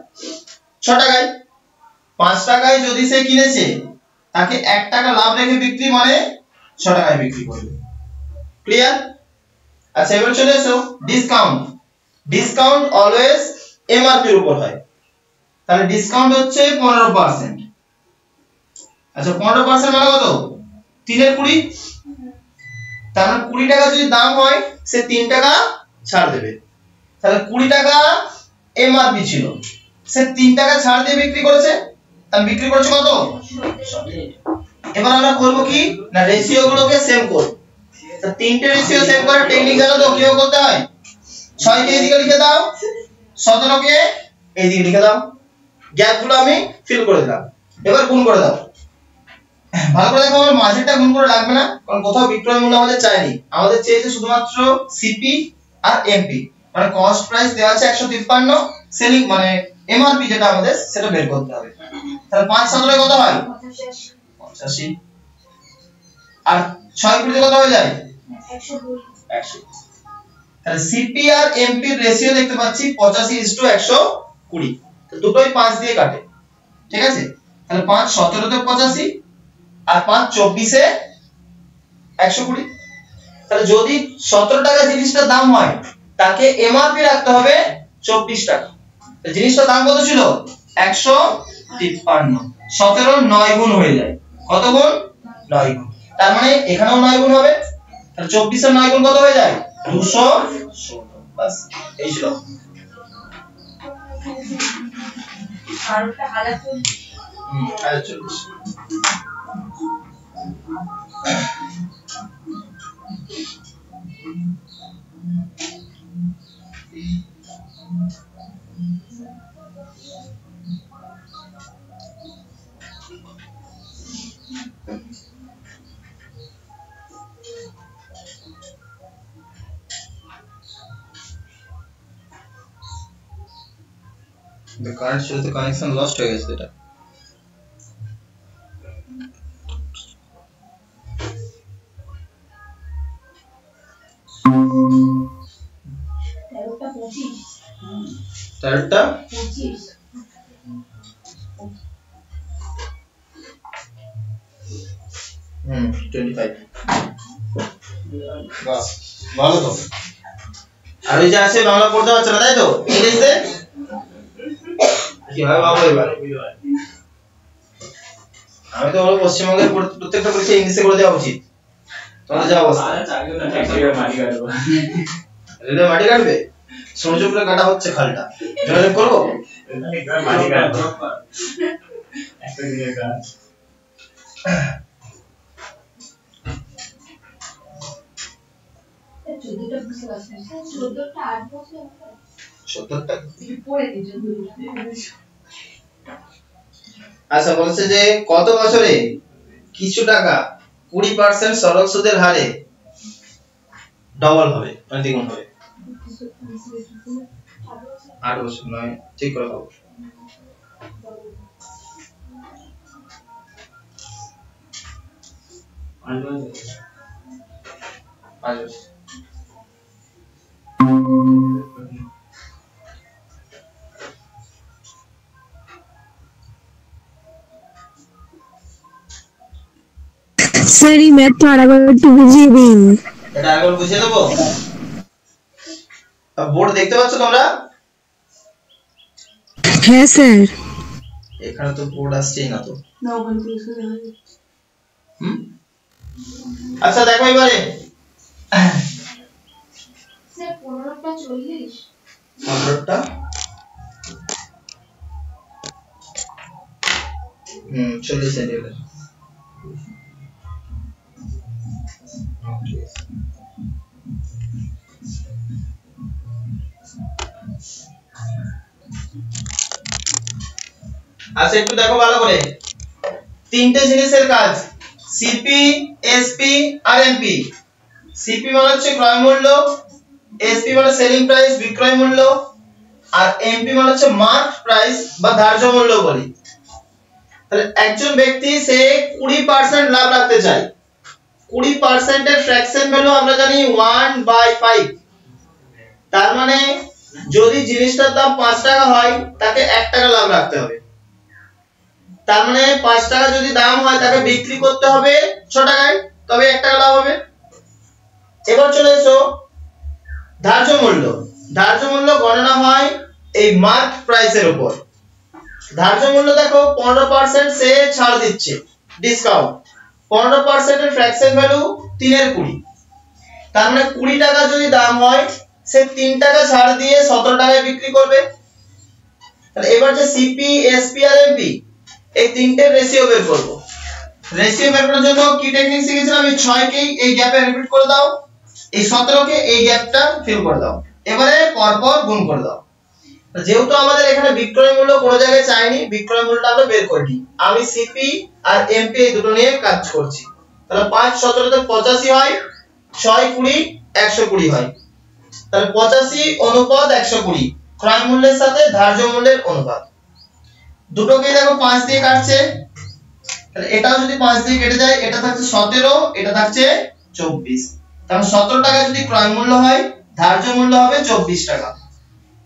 6 টাকায়। 5 টাকায় যদি সে কিনেছে তাকে 1 টাকা লাভ রেখে বিক্রি মানে 6 টাকায় বিক্রি করবে। ক্লিয়ার? আচ্ছা এবার চলে এসো ডিসকাউন্ট। ডিসকাউন্ট অলওয়েজ এমআরপি এর উপর হয়, তাহলে ডিসকাউন্ট হচ্ছে 15%। আচ্ছা 15% মানে কত? 3 এর 20, তার মানে 20 টাকা যদি দাম হয় সে 3 টাকা ছাড় দেবে, তাহলে 20 টাকা এমআরপি ছিল, সে 3 টাকা ছাড় দিয়ে বিক্রি করেছে, তার বিক্রি করেছে কত? এবার আমরা করব কি না রেশিও গুলোকে সেম করব। তো তিনটে রেশিও সেম করার টেকনিক জানো তো কিভাবে করতে হয়? 6 কে এদিকে লিখে দাও, 17 কে এইদিকে লিখে দাও, গ্যাপ গুলো আমি ফিল করে দিলাম। এবার গুণ করে দাও, ভালো করে দেখো আমার মাঝেরটা গুণ করে লাগবে না, কারণ কোথাও বিক্রয় মূল্য আমাদের চাইনি, আমাদের চেয়েছে শুধুমাত্র সিপি আর এমপি, মানে কস্ট প্রাইস দেওয়া আছে 153, সেলিং মানে এমআরপি যেটা আমাদের সেটা বের করতে হবে। তাহলে 5 17 কত হয়? 85। আর 6 20 কত হয়ে যায়? 100। তাহলে সিপি আর এমপি এর রেশিও দেখতে পাচ্ছি 85:120, তো দুটোই 5 দিয়ে কাটে, ঠিক আছে? তাহলে 5 17 তে 85 আর 5 24 এ 120। তাহলে যদি 17 টাকা জিনিসটার দাম হয় তাকে এমআরপি রাখতে হবে 24 টাকা। তো জিনিসটার দাম কত ছিল? 153। 17 9 গুণ হয়ে যায়, কত গুণ? 9 গুণ। তার মানে এখানেও 9 গুণ হবে, তাহলে 24 এর 9 গুণ কত হয়ে যায়? 216। বাস এই ছিল। আরটা 1040। The current shows the connection lost হয়ে গেছে এটা। তেরোটা 25। তারটা 25। হুম 25। বাহ ভালো তো। আর ওই যে আছে বাংলা পড়তে পারছ না তাই তো? ইংলিশে কি হয় বাবা এবার? আমি তো বলবো পশ্চিমবঙ্গের প্রত্যেকটা পরীক্ষা ইংলিশে করে দেওয়া উচিত। তোমাদের যা অবস্থা রেলে মাটি কাটবে, সূর্য পুরো কাটা হচ্ছে খালটা, জয়েন করবো মাটি কাটবো একটা দিনের কাজ। চোদ্দটা বুঝতে পারছি না, 14টা 8 বছর 70টা। পড়ে দিয়েছে। আচ্ছা বলছে যে কত বছরে কিছু টাকা 20% সরল সুদের হারে ডবল হবে, মানে দ্বিগুণ হবে? 8 বছর নয়, ঠিক করে দাও। স্যার এই ম্যাথটা আরেকবার একটু বুঝিয়ে দিন। এটা আরেকবার বুঝিয়ে দেবো। বোর্ড দেখতে পাচ্ছ তোমরা? হ্যাঁ স্যার। এখানে তো বোর্ড আসছেই না তো। না ওখান থেকে শুনে হয়। আচ্ছা দেখো এবারে স্যার 15টা 40। 15টা 40 সেন্টিমিটার। আচ্ছা একটু দেখো ভালো করে, তিনটে জিনিসের কাজ, সিপি এসপি আর এমপি। সিপি মানে হচ্ছে ক্রয় মূল্য, এসপি মানে সেলিং প্রাইস বিক্রয় মূল্য, আর এমপি মানে হচ্ছে মার্ক প্রাইস বা ধার্য মূল্য বলি। তাহলে একজন ব্যক্তি সে 20% লাভ রাখতে চায়, 20% এর ফ্র্যাকশন ভ্যালু আমরা জানি 1/5। তার মানে যদি জিনিসটার দাম 5 টাকা হয় তাকে 1 টাকা লাভ রাখতে হবে। তার মানে 5 টাকা যদি দাম হয় তাকে বিক্রি করতে হবে 6 টাকায়, তবে 1 টাকা লাভ হবে। এবার চলে এসো ধার্য মূল্য। ধার্য মূল্য গণনা হয় এই মার্ক প্রাইসের উপর। ধার্য মূল্য দেখো 15% সে ছাড় দিচ্ছে, ডিসকাউন্ট। 15% এর ফ্র্যাকশন ভ্যালু 3 এর 20। তার মানে 20 টাকা যদি দাম হয় সে 3 টাকা ছাড় দিয়ে 17 টাকায় বিক্রি করবে। তাহলে এবার যে সিপি, এসপি আর এমপি এই তিনটের রেশিও বের করব। রেশিও বের করার জন্য কি টেকনিক শিখেছিলাম? এই 6 কে এই গ্যাপে রিপিট করে দাও, এই 17 কে এই গ্যাপটা ফিল করে দাও, এবারে পরপর গুণ করে দাও। যেহেতু আমাদের এখানে বিক্রয় মূল্য কোনো জায়গায় চাইনি, বিক্রয় মূল্যটা আমরা বের করি। আমি সিপি আর এমপি এই দুটো নিয়ে কাজ করছি। তাহলে 5 17 তে 85 হয়, 6 20 120 হয়। তাহলে 85 অনুপাত 120 ক্রয় মূল্যের সাথে ধার্য মূল্যের অনুপাত। দুটোকেই দেখো 5 দিয়ে কাটছে, তাহলে এটাও যদি 5 দিয়ে কেটে যায় এটা থাকছে 17, এটা থাকছে 24। তাহলে 17 টাকা যদি ক্রয় মূল্য হয়, ধার্য মূল্য হবে 24 টাকা।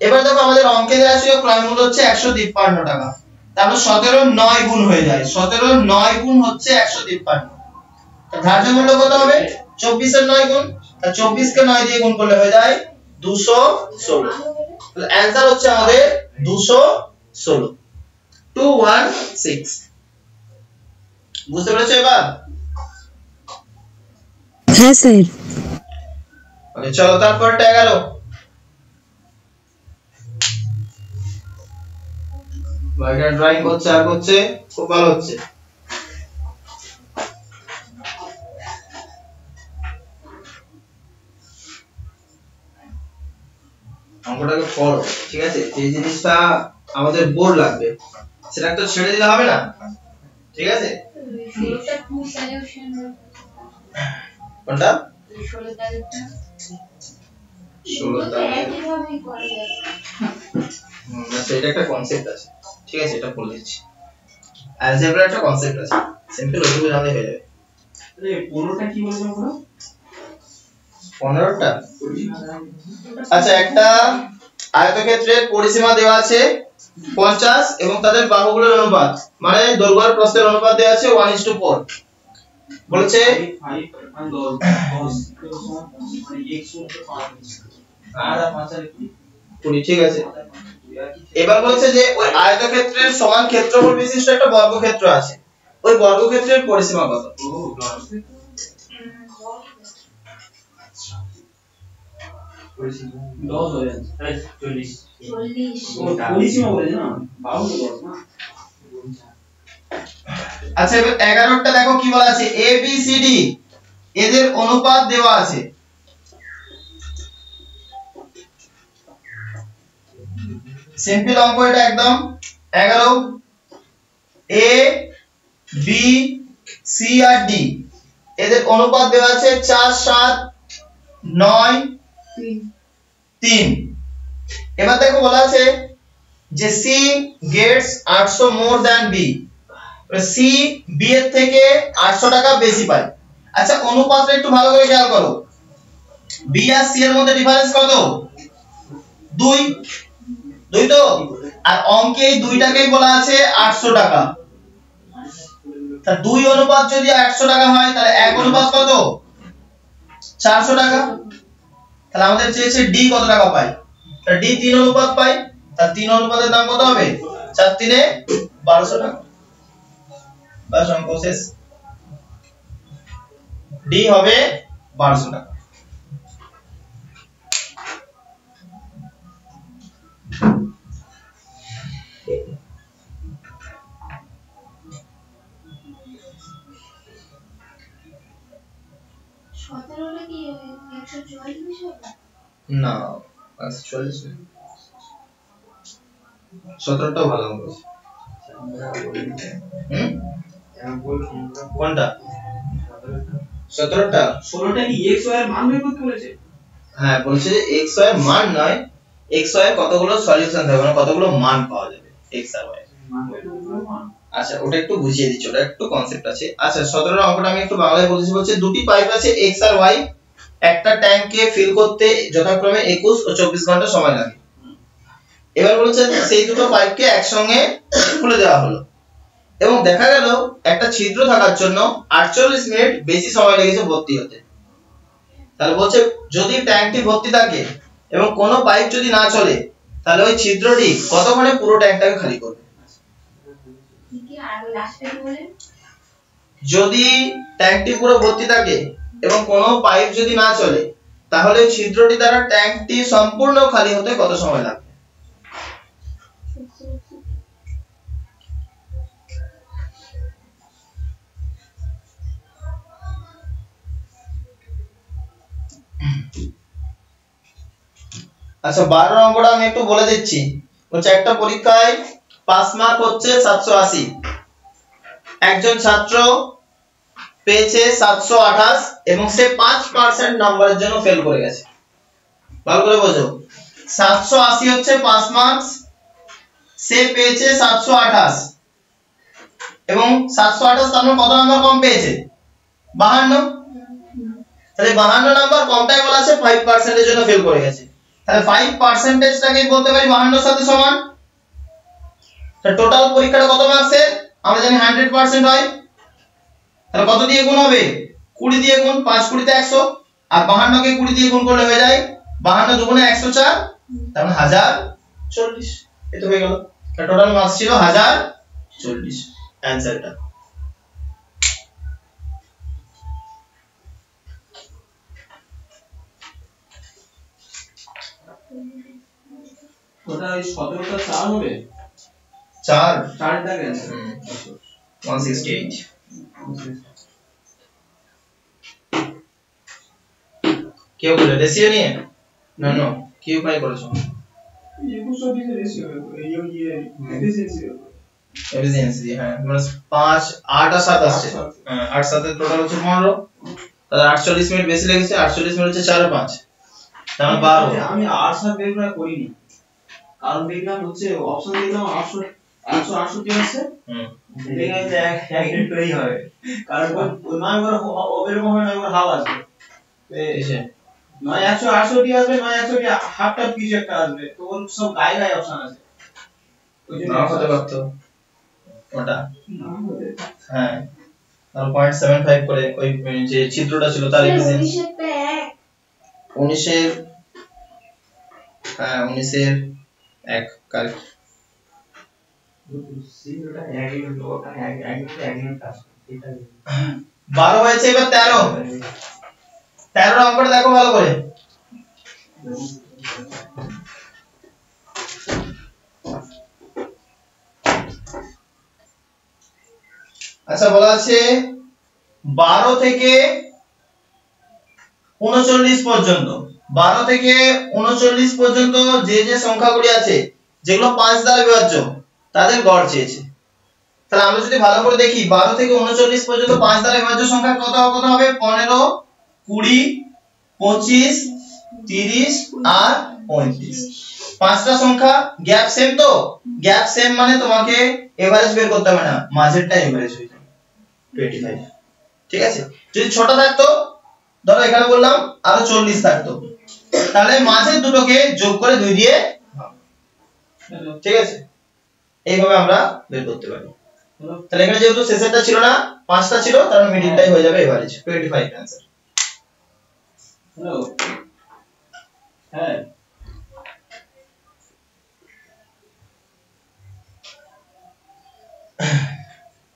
এবার দেখো আমাদের অঙ্কে দেওয়া ছিল ক্রয় মূল্য হচ্ছে 153 টাকা। তাহলে 17 9 গুণ হয়ে যায়, 17 9 গুণ হচ্ছে 153। তাহলে ধার্য মূল্য কত হবে? 24 এর 9 গুণ। তাহলে 24 কে 9 দিয়ে গুণ করলে হয়ে যায় 216। তাহলে অ্যানসার হচ্ছে আমাদের 216, 216। বুঝতে পেরেছো এবার? হ্যাঁ স্যার। ওকে চলো তারপরটা 11। ভাইরা ড্রয়িং করছে আর করছে, খুব ভালো হচ্ছে। অঙ্কটাকে পড়ো, ঠিক আছে? যে জিনিসটা আমাদের বোর লাগবে সেটা তো ছেড়ে দিলে হবে না, ঠিক আছে? ষোলোটা টু সলিউশন কোনটা? 16 তারিখটা 16 তারিখ। একইভাবেই করা যাবে। আচ্ছা এটা একটা কনসেপ্ট আছে, ঠিক আছে? এটা বলে দিচ্ছি। অ্যালজেব্রা একটা কনসেপ্ট আছে, সিম্পল ওইটুকু জানলে হয়ে যাবে। তাহলে 15টা কি বলবো আমরা? 15টা আচ্ছা, একটা আয়তক্ষেত্রের পরিসীমা দেওয়া আছে 50 এবং তাদের বাহুগুলোর অনুপাত মানে দৈর্ঘ্য আর প্রস্থের অনুপাত দেওয়া আছে 1:4। বলেছে 5 আর 10 মানে x হচ্ছে 5 আর 5 আর 20, ঠিক আছে? এবার বলছে যে ওই আয়তক্ষেত্রের সমান ক্ষেত্রফল বিশিষ্ট একটা বর্গক্ষেত্র আছে, ওই বর্গক্ষেত্রের পরিসীমা কত? দশ হয়ে যাচ্ছে। 40। 40 ও পরিসীমা বলে না, বাহু তো 10 না। আচ্ছা এবার 11টা দেখো কি বলা আছে, এ বি সি ডি এদের অনুপাত দেওয়া আছে। সিম্পল অঙ্ক এটা একদম। 11 A B C R D এদের অনুপাত দেওয়া আছে 4 7 9 3। এবার দেখো বলা আছে যে C gets 800 more than B, C B এর থেকে 800 টাকা বেশি পায়। আচ্ছা অনুপাতটা একটু ভালো করে খেয়াল করো, বি আর সি এর মধ্যে ডিফারেন্স কত? 2 2 তো, আর অঙ্কে এই দুইটাকেই বলা আছে 800 টাকা। তা 2 অনুপাত যদি 800 টাকা হয় তাহলে 1 অনুপাত কত? 400 টাকা। তাহলে আমাদের চেয়েছে ডি কত টাকা পায়, তা ডি 3 অনুপাত পায়। তার 3 অনুপাতের দাম কত হবে? 4 3 এ 1200 টাকা। বাস অঙ্ক শেষ। ডি হবে 1200 টাকা। সতেরোটা কি 144 হবে? না 40 না, 17টাও ভালো অঙ্ক আছে। কোনটা? 17টা 16টা কি x y এর মান বের করতে বলেছে? হ্যাঁ বলছে যে x y এর মান নয়, x y এর কতগুলো সলিউশন থাকবে মানে কতগুলো মান পাওয়া যাবে x আর y। মান বের করতে বলেছে। আচ্ছা ওটা একটু বুঝিয়ে দিচ্ছি, ওটা একটু কনসেপ্ট আছে। আচ্ছা 17 অঙ্কটা আমি একটু বাংলায় বলছি। বলছে দুটি পাইপ আছে x আর y, একটা ট্যাঙ্কে ফিল করতে যথাক্রমে 21 ও 24 ঘন্টা সময় লাগে। এবার বলছে সেই দুটো পাইপকে একসঙ্গে খুলে দেওয়া হলো এবং দেখা গেল একটা ছিদ্র থাকার জন্য 48 মিনিট বেশি সময় লেগেছে ভর্তি হতে। তাহলে বলছে যদি ট্যাঙ্কটি ভর্তি থাকে এবং কোনো পাইপ যদি না চলে তাহলে ওই ছিদ্রটি কতক্ষণে পুরো ট্যাঙ্কটাকে খালি করবে। কি আর লাস্টে কি বলেন? যদি ট্যাঙ্কটি পুরো ভর্তি থাকে এবং কোনো পাইপ যদি না চলে তাহলে ওই ছিদ্রটি দ্বারা ট্যাঙ্কটি সম্পূর্ণ খালি হতে কত সময় লাগবে। আচ্ছা 12 অঙ্কটা আমি একটু বলে দিচ্ছি। হচ্ছে একটা পরীক্ষায় পাস মার্ক হচ্ছে 780, একজন ছাত্র পেয়েছে 728 এবং সে 5% নাম্বারের জন্য ফেল করে গেছে। ভালো করে বোঝো, 780 হচ্ছে পাস মার্কস, সে পেয়েছে 728 এবং 728 তার মানে কত নাম্বার কম পেয়েছে? 52। তাহলে 52 নাম্বার কমটাই বলা আছে 5% এর জন্য ফেল করে গেছে। তাহলে 5%টাকে বলতে পারি 52 এর সাথে সমান। তাহলে টোটাল পরীক্ষাটা কত মার্কসের? আমরা জানি 100% হয়। তাহলে কত দিয়ে গুণ হবে? 20 দিয়ে গুণ, 5 20 তে 100, আর 52 কে 20 দিয়ে গুণ করলে হয়ে যায় 52 দুগুণে 104, তার মানে 1040। এই তো হয়ে গেল। তাহলে টোটাল মার্কস ছিল 1040 অ্যানসারটা। ওটা ওই 17টা 4 হবে, 4টা গেছে 168। কেউ বলে রেশিও নিয়ে? না না, কি উপায় করেছো? এফিসিয়েন্সি, হ্যাঁ মানে 5 8 আর 7 আসছে। হ্যাঁ 8 7 এর টোটাল হচ্ছে 15, তাহলে 48 মিনিট বেশি লেগেছে। 48 মিনিট হচ্ছে 4 আর 5, তাহলে 12। আমি 8 7 বের করে করিনি, কারণ দেখলাম হচ্ছে অপশন দেখলাম 168 আছে। দেখলাম যে এক মিনিট করেই হবে, কারণ ওই নয় করে ওরকম হয়, নয় করে হাফ আসবে, এসে নয় 168 আসবে, নয় 168 হাফটা কিছু একটা আসবে, তো ওর সব গায়ে গায়ে অপশন আছে। ওই জন্য না হতে পারতো ওটা। না হতে, হ্যাঁ আর 0.75 করে ওই যে চিত্রটা ছিল তার এফিসিয়েন্সি 19 এর, হ্যাঁ 19 এর 1 কারেক্ট। সিনটা এক ওটা এক মিনিট কাজ এটা 12 হয়েছে, এবার 13 অঙ্কটা দেখো ভালো করে। আচ্ছা বলা আছে 12 থেকে 39 পর্যন্ত, 12 থেকে 39 পর্যন্ত যে যে সংখ্যাগুলি আছে যেগুলো 5 দ্বারা বিভাজ্য তাদের গড় চেয়েছে। তাহলে আমরা যদি ভালো করে দেখি 12 থেকে 39 পর্যন্ত 5 দ্বারা বিভাজ্য সংখ্যা কত কত হবে? 15 20 25 30 আর 35। পাঁচটা সংখ্যা গ্যাপ সেম, তো গ্যাপ সেম মানে তোমাকে এভারেজ বের করতে হবে না, মাঝেরটা এভারেজ হয়ে যাবে 25। ঠিক আছে, যদি ছোট থাকতো ধরো এখানে বললাম আরো 40 থাকতো, তাহলে মাঝের দুটোকে যোগ করে 2 দিয়ে ভাগ। ঠিক আছে, এইভাবে আমরা বের করতে পারি। তাহলে এখানে যেহেতু শেষেরটা ছিল না, 5টা ছিল, তার মানে মিডলটাই হয়ে যাবে এভারেজ 25 आंसर। হ্যালো, হ্যাঁ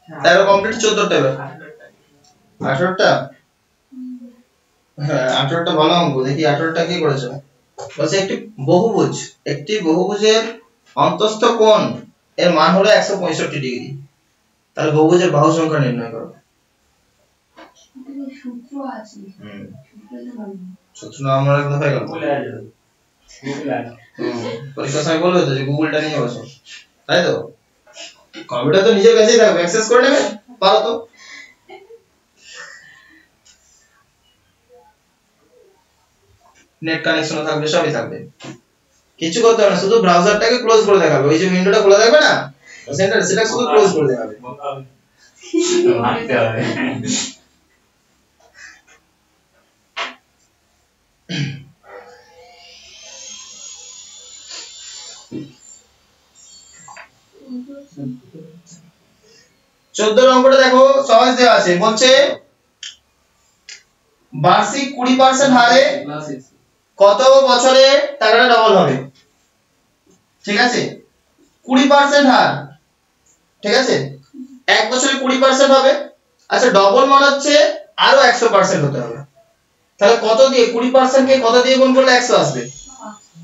তার কমপ্লিট 14টা এবার 18টা। হ্যাঁ 18টা ভালো অঙ্ক, দেখি 18টা কি করেছে। বলছে একটি বহুভুজের অন্তস্থ কোণ এর মান হলো 165 ডিগ্রি, তাহলে বহুভুজের বাহু সংখ্যা নির্ণয় করো। সূত্র আছে, সূত্র নাম আমরা একদম হয়ে গেল। পরীক্ষার সময় বলবে তো যে গুগলটা নিয়ে বসো, তাই তো? কম্পিউটার তো নিজের কাছেই থাকবে, অ্যাক্সেস করে নেবে, পারো তো। নেট কানেকশন থাকবে, সবই থাকবে, কিছু করতে হবে না, শুধু ব্রাউজারটাকে ক্লোজ করে দেখাবে। ওই যে উইন্ডোটা খোলা থাকবে না, সেন্টার সেটা শুধু ক্লোজ করে দেওয়া হবে। মারতে হবে। 14 নম্বরে দেখো সহজ দেওয়া আছে, বলছে বার্ষিক 20% হারে কত বছরে টাকাটা ডবল হবে। ঠিক আছে, 20% হার, ঠিক আছে, এক বছরে 20% হবে। আচ্ছা ডবল মানে হচ্ছে আরো 100% হতে হবে। তাহলে কত দিয়ে 20% কে কত দিয়ে গুণ করলে 100 আসবে?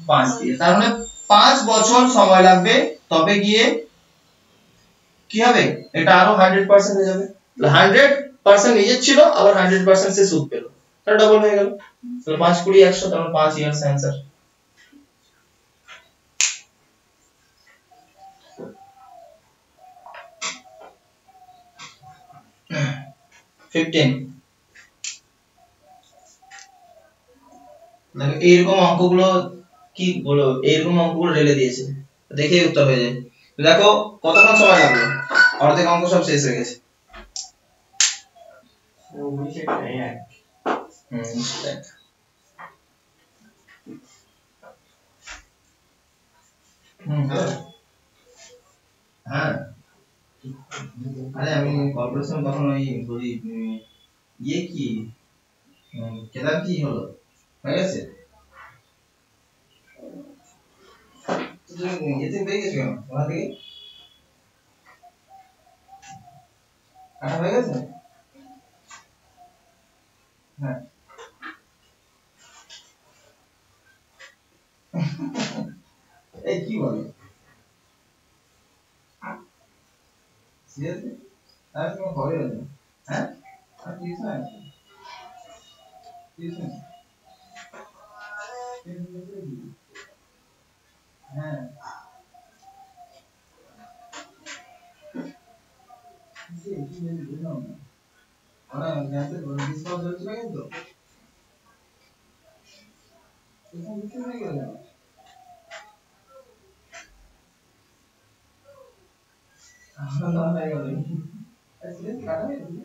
5 দিয়ে। তার মানে 5 বছর সময় লাগবে, তবে গিয়ে কি হবে, এটা আরো 100% হয়ে যাবে। 100% নিজের ছিল, আবার 100% সে সুদ পেল, তাহলে ডবল হয়ে গেল। তাহলে 5 20 100, তাহলে 5 ইয়ার্স आंसर। 15 দেখো এইরকম অঙ্কগুলো কি বলো, এইরকম অঙ্কগুলো রেলে দিয়েছে, দেখেই উত্তর হয়ে যায়। দেখো কতক্ষণ সময় লাগলো, অর্ধেক অঙ্ক সব শেষ হয়ে গেছে। হ্যাঁ আরে আমি কল করেছিলাম তখন ওই বলি ইয়ে কি কেদার কি হলো, হয়ে গেছে? এতে পেয়ে গেছো কেন ওখান থেকে? কাটা হয়ে গেছে? হ্যাঁ এই কি বলে সিরিয়াসলি? আর তুমি হবে না? হ্যাঁ আর কিছু না, কিছু না। হ্যাঁ কি জানি বুঝলাম না, ওরা গ্যাসে ডিসকাউন্ট চলছিল কিন্তু এটা কিছু হয়ে গেল। আমরা তো হয়ে গেল আসলে কাটা হয়ে গেল।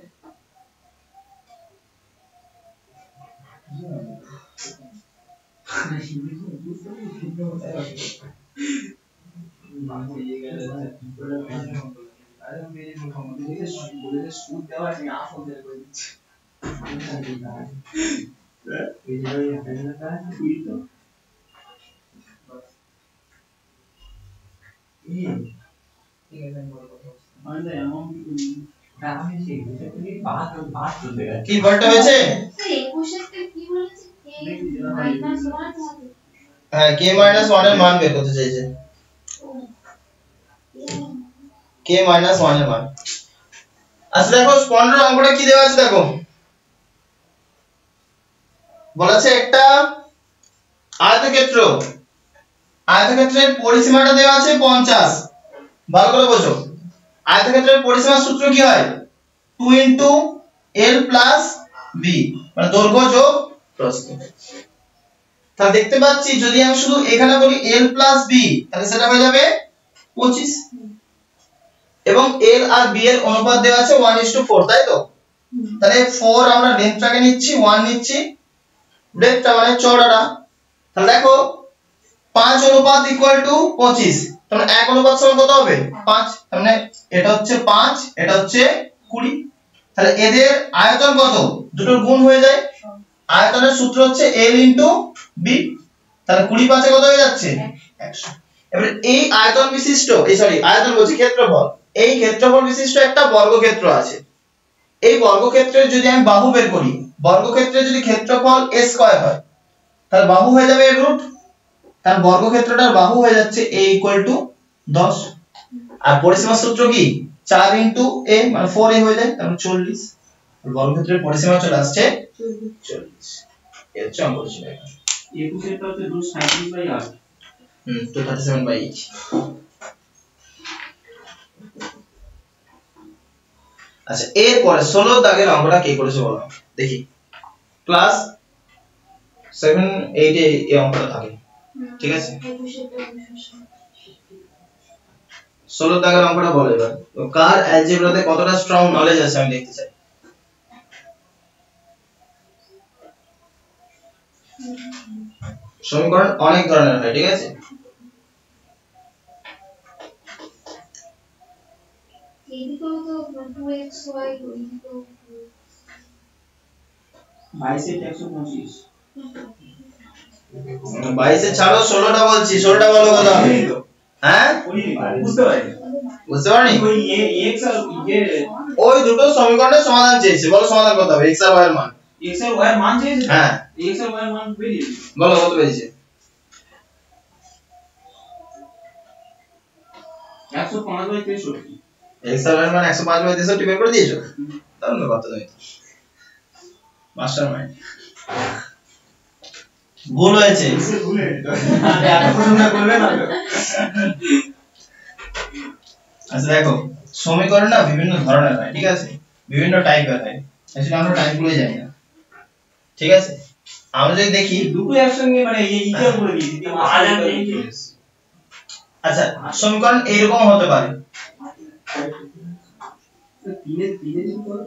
কি বলতে হয়েছে? হ্যাঁ k - 1 এর মান বের করতে চাইছে, k - 1 এর মান। আচ্ছা দেখো 15 অঙ্কটা কি দেওয়া আছে দেখো, বলেছে একটা আয়তক্ষেত্র, আয়তক্ষেত্রের পরিসীমাটা দেওয়া আছে 50। ভালো করে বোঝো, আয়তক্ষেত্রের পরিসীমার সূত্র কি হয়? 2 l + b, মানে দৈর্ঘ্য যোগ প্রস্থ। তাহলে দেখতে পাচ্ছি যদি আমি শুধু এখানে বলি l + b, তাহলে সেটা হয়ে যাবে 25, এবং l আর b এর অনুপাত দেওয়া আছে 1:4, তাই তো? তাহলে 4 আমরা লেন্থটাকে নিচ্ছি, 1 নিচ্ছি ব্রেডথটা মানে চওড়াটা। তাহলে দেখো 5 অনুপাত = 25, তাহলে 1 অনুপাত সমান কত হবে? 5। তার মানে এটা হচ্ছে 5, এটা হচ্ছে 20। তাহলে এদের আয়তন কত? দুটোর গুণ হয়ে যায়। আয়তনের সূত্র হচ্ছে l * b, তাহলে 20 5 কত হয়ে যাচ্ছে? 100। এবারে এই আয়তন বিশিষ্ট, এই সরি আয়তন বলছি ক্ষেত্রফল, এই ক্ষেত্রফল বিশিষ্ট একটা বর্গক্ষেত্র আছে। এই বর্গক্ষেত্রের যদি আমি বাহু বের করি, বর্গক্ষেত্রের যদি ক্ষেত্রফল a স্কয়ার হয়, তাহলে বাহু হয়ে যাবে √, তার বর্গক্ষেত্রটার বাহু হয়ে যাচ্ছে a = 10। আর পরিসীমার সূত্র কি? 4 * a মানে 4a হয়ে যায়, তাহলে 40। বর্গক্ষেত্রের পরিসীমা চলে আসছে 40। এর অঙ্ক ছিল এটা। 21 এটা হচ্ছে 237/8। 237/8। আচ্ছা এরপরে 16 দাগের অঙ্কটা কে করেছে বলো দেখি। ক্লাস 7 8 এ এই অঙ্কটা থাকে, ঠিক আছে? 16 দাগের অঙ্কটা বলো এবার। তো কার অ্যালজেব্রাতে কতটা স্ট্রং নলেজ আছে আমি দেখতে চাই। সমীকরণ অনেক ধরনের হয়, ঠিক আছে? এইদিকেও তো 2xy, ওইদিকেও 22 এর 125 22 এ ছাড়ো, 16টা বলছি, 16টা বলো কত হবে? হ্যাঁ বুঝতে পারি বুঝতে পারনি? ওই x আর ওই দুটো সমীকরণের সমাধান চেয়েছে, বলো সমাধান কত হবে? x আর y এর মান। x আর y এর মান চেয়েছে। হ্যাঁ x আর y এর মান বেরিয়ে বলো কত পেয়েছে? 105/63। x আর y এর মান 105/63 বের করে দিয়েছো? দারুণ ব্যাপার তো, তুমি মাস্টারমাইন্ড। ভুল হয়েছে। ভুলে আরে এত প্রশ্নটা করবে না তো। আচ্ছা দেখো, সমীকরণ না বিভিন্ন ধরনের হয়, ঠিক আছে? বিভিন্ন টাইপের হয়। আসলে আমরা টাইপগুলো জানি না, ঠিক আছে? আমরা যদি দেখি দুটো একসঙ্গে মানে এইটা করে দিয়েছি দিয়ে আচ্ছা সমীকরণ এরকম হতে পারে।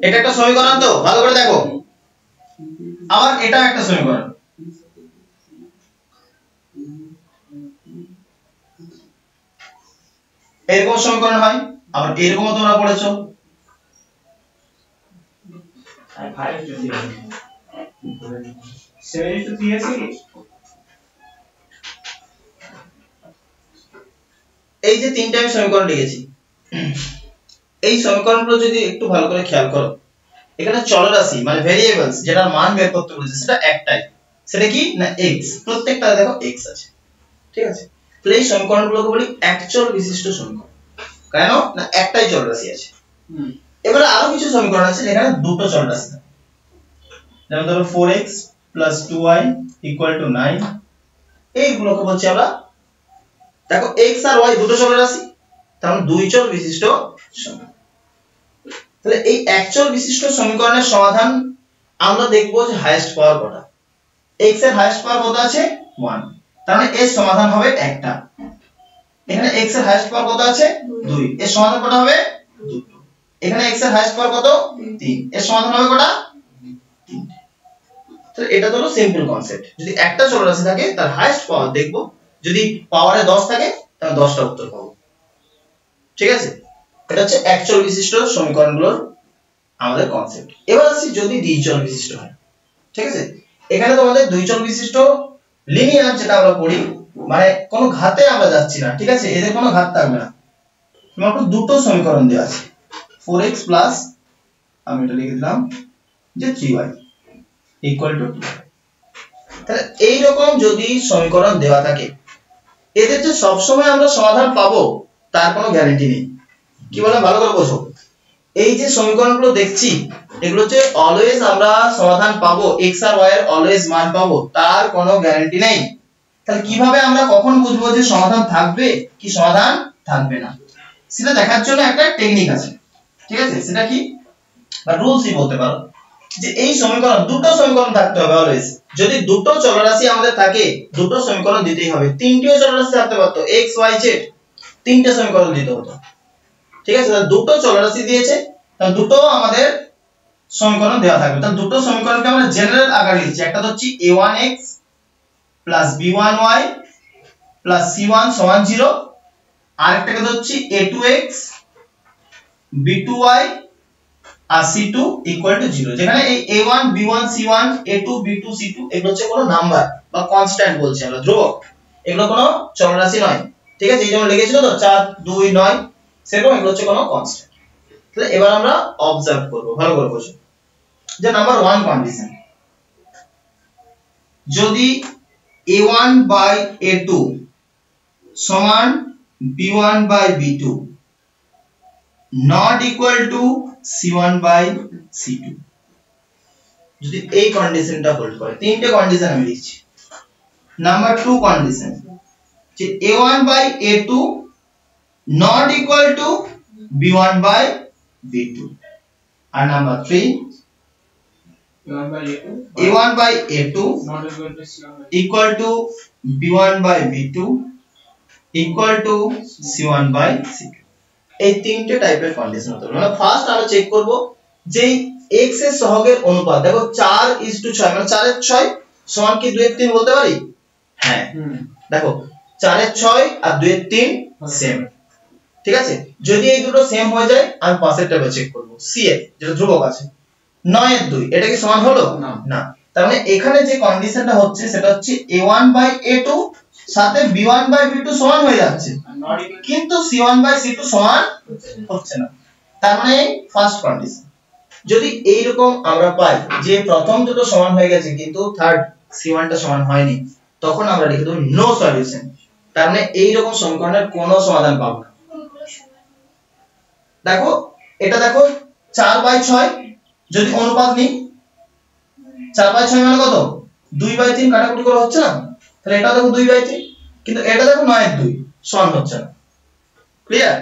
এটা একটা সমীকরণ, তো ভালো করে দেখো। আবার এটা একটা সমীকরণ। এরকম সমীকরণ হয়, আবার এরকমও তোমরা পড়েছো। আর 5:3 7:3 আছে কি? এই যে তিনটা আমি সমীকরণ লিখেছি, এই সমীকরণগুলো যদি একটু ভালো করে খেয়াল করো, এখানে চলরাশি মানে ভেরিয়েবলস যেটার মান বের করতে বলেছে সেটা একটাই। সেটা কি না x। প্রত্যেকটা দেখো x আছে, ঠিক আছে? তাহলে এই সমীকরণগুলোকে বলি একচল বিশিষ্ট সমীকরণ। কেন না একটাই চলরাশি আছে। এবারে আরো কিছু সমীকরণ আছে যেখানে দুটো চলরাশি থাকে। যেমন ধরো 4x + 2y = 9। এইগুলোকে বলছি আমরা, দেখো x আর y দুটো চলরাশি, তার মানে দুই চল বিশিষ্ট সমীকরণ। তাহলে এই একচল বিশিষ্ট সমীকরণের সমাধান আমরা দেখব যে হাইয়েস্ট পাওয়ার কত। x এর হাইয়েস্ট পাওয়ার কত আছে? 1। তার মানে এর সমাধান হবে একটা। এখানে x এর হাইয়েস্ট পাওয়ার কত আছে? 2। এর সমাধান কত হবে? 2। এখানে x এর হাইয়েস্ট পাওয়ার কত? 3। এর সমাধান হবে কত? 3। তো এটা হলো সিম্পল কনসেপ্ট। যদি একটা চলরাশি থাকে তার হাইয়েস্ট পাওয়ার দেখব, যদি পাওয়ারে 10 থাকে তাহলে 10টা উত্তর পাবো, ঠিক আছে? এটা হচ্ছে একচল বিশিষ্ট সমীকরণগুলোর আমাদের কনসেপ্ট। এবার আসি যদি দ্বিচল বিশিষ্ট হয়, ঠিক আছে? এখানে তোমাদের দুইচল বিশিষ্ট লিনিয়ার যেটা আমরা পড়ি, মানে কোনো ঘাতে আমরা যাচ্ছি না, ঠিক আছে? এদের কোনো ঘাত থাকবে না। মাত্র দুটো সমীকরণ দেওয়া আছে, 4x প্লাস আমি এটা লিখে দিলাম যে 3y = 2। তাহলে এই রকম যদি সমীকরণ দেওয়া থাকে, এদের যে সব সময় আমরা সমাধান পাবো তার কোনো গ্যারান্টি নেই। কি বলে ভালো করে বোঝো। এই যে সমীকরণগুলো দেখছি, এগুলো হচ্ছে অলওয়েজ আমরা সমাধান পাবো, x আর y এর অলওয়েজ মান পাবো, তার কোনো গ্যারান্টি নেই। তাহলে কিভাবে আমরা কখন বুঝবো যে সমাধান থাকবে কি সমাধান থাকবে না, সেটা দেখার জন্য একটা টেকনিক আছে, ঠিক আছে? সেটা কি বা রুলসই বলতে পারো, যে এই সমীকরণ দুটো সমীকরণ থাকতে হবে অলওয়েজ। যদি দুটো চলরাশি আমাদের থাকে, দুটো সমীকরণ দিতেই হবে। তিনটিও চলরাশি থাকতে পারতো, x y z, তিনটে সমীকরণ দিতে হতো, ঠিক আছে? তাহলে দুটো চলরাশি দিয়েছে, তাহলে দুটো আমাদের সমীকরণ দেওয়া থাকবে। তাহলে দুটো সমীকরণকে আমরা জেনারেল আকারে লিখছি। একটা হচ্ছে a1x + b1y + c1 = 0, আরেকটাকে হচ্ছে a2x b2y আর c2 = 0। যেখানে এই a1 b1 c1 a2 b2 c2 এগুলো হচ্ছে কোনো নাম্বার বা কনস্ট্যান্ট বলছি আমরা, ধ্রুবক। এগুলো কোনো চলরাশি নয়, ঠিক আছে? এই যেমন লিখেছিল তো 4 2 9, সেরকম এগুলো হচ্ছে কোনো কনস্ট্যান্ট। তাহলে এবার আমরা অবজার্ভ করব, ভালো করে বুঝো। যে নাম্বার 1 কন্ডিশন, যদি a1/a2 = b1/b2 not equal to c1/c2, যদি এই কন্ডিশনটা হোল্ড করে, তিনটে কন্ডিশন আমি লিখছি। নাম্বার 2 কন্ডিশন, যে a1/a2 not equal to b1/b2, আর number 3 a1/a2 equal to b1/b2 equal to c1/c2। এই তিনটে টাইপের কন্ডিশন হতে পারে। মানে ফার্স্ট আমরা চেক করব যে x এর সহগের অনুপাত, দেখো 4:6 মানে 4 এর 6 সমান কি 2 এর 3 বলতে পারি? হ্যাঁ দেখো 4 এর 6 আর 2 এর 3 সেম, ঠিক আছে। যদি এই দুটো সেম হয়ে যায় আমি পাশের টেবিল চেক করব c এর যেটা ধ্রুবক আছে 9 এর 2 এটা কি সমান হলো? না। তার মানে এখানে যে কন্ডিশনটা হচ্ছে সেটা হচ্ছে a1/a2 সাথে b1/b2 সমান হয়ে যাচ্ছে, কিন্তু c1/c2 সমান হচ্ছে না। তার মানে ফার্স্ট কন্ডিশন। যদি এই রকম আমরা পাই যে প্রথম দুটো সমান হয়ে গেছে কিন্তু থার্ড c1 টা সমান হয়নি, তখন আমরা লিখে দেব নো সলিউশন। তার মানে এই রকম সমীকরণের কোনো সমাধান পাবো না। দেখো এটা দেখো 4/6 যদি অনুপাত নিই 4/6 মানে কত? 2/3 কাটাকুটি করে হচ্ছে না, তাহলে এটা দেখো 2/3, কিন্তু এটা দেখো 9 এর 2 সমান হচ্ছে না। ক্লিয়ার?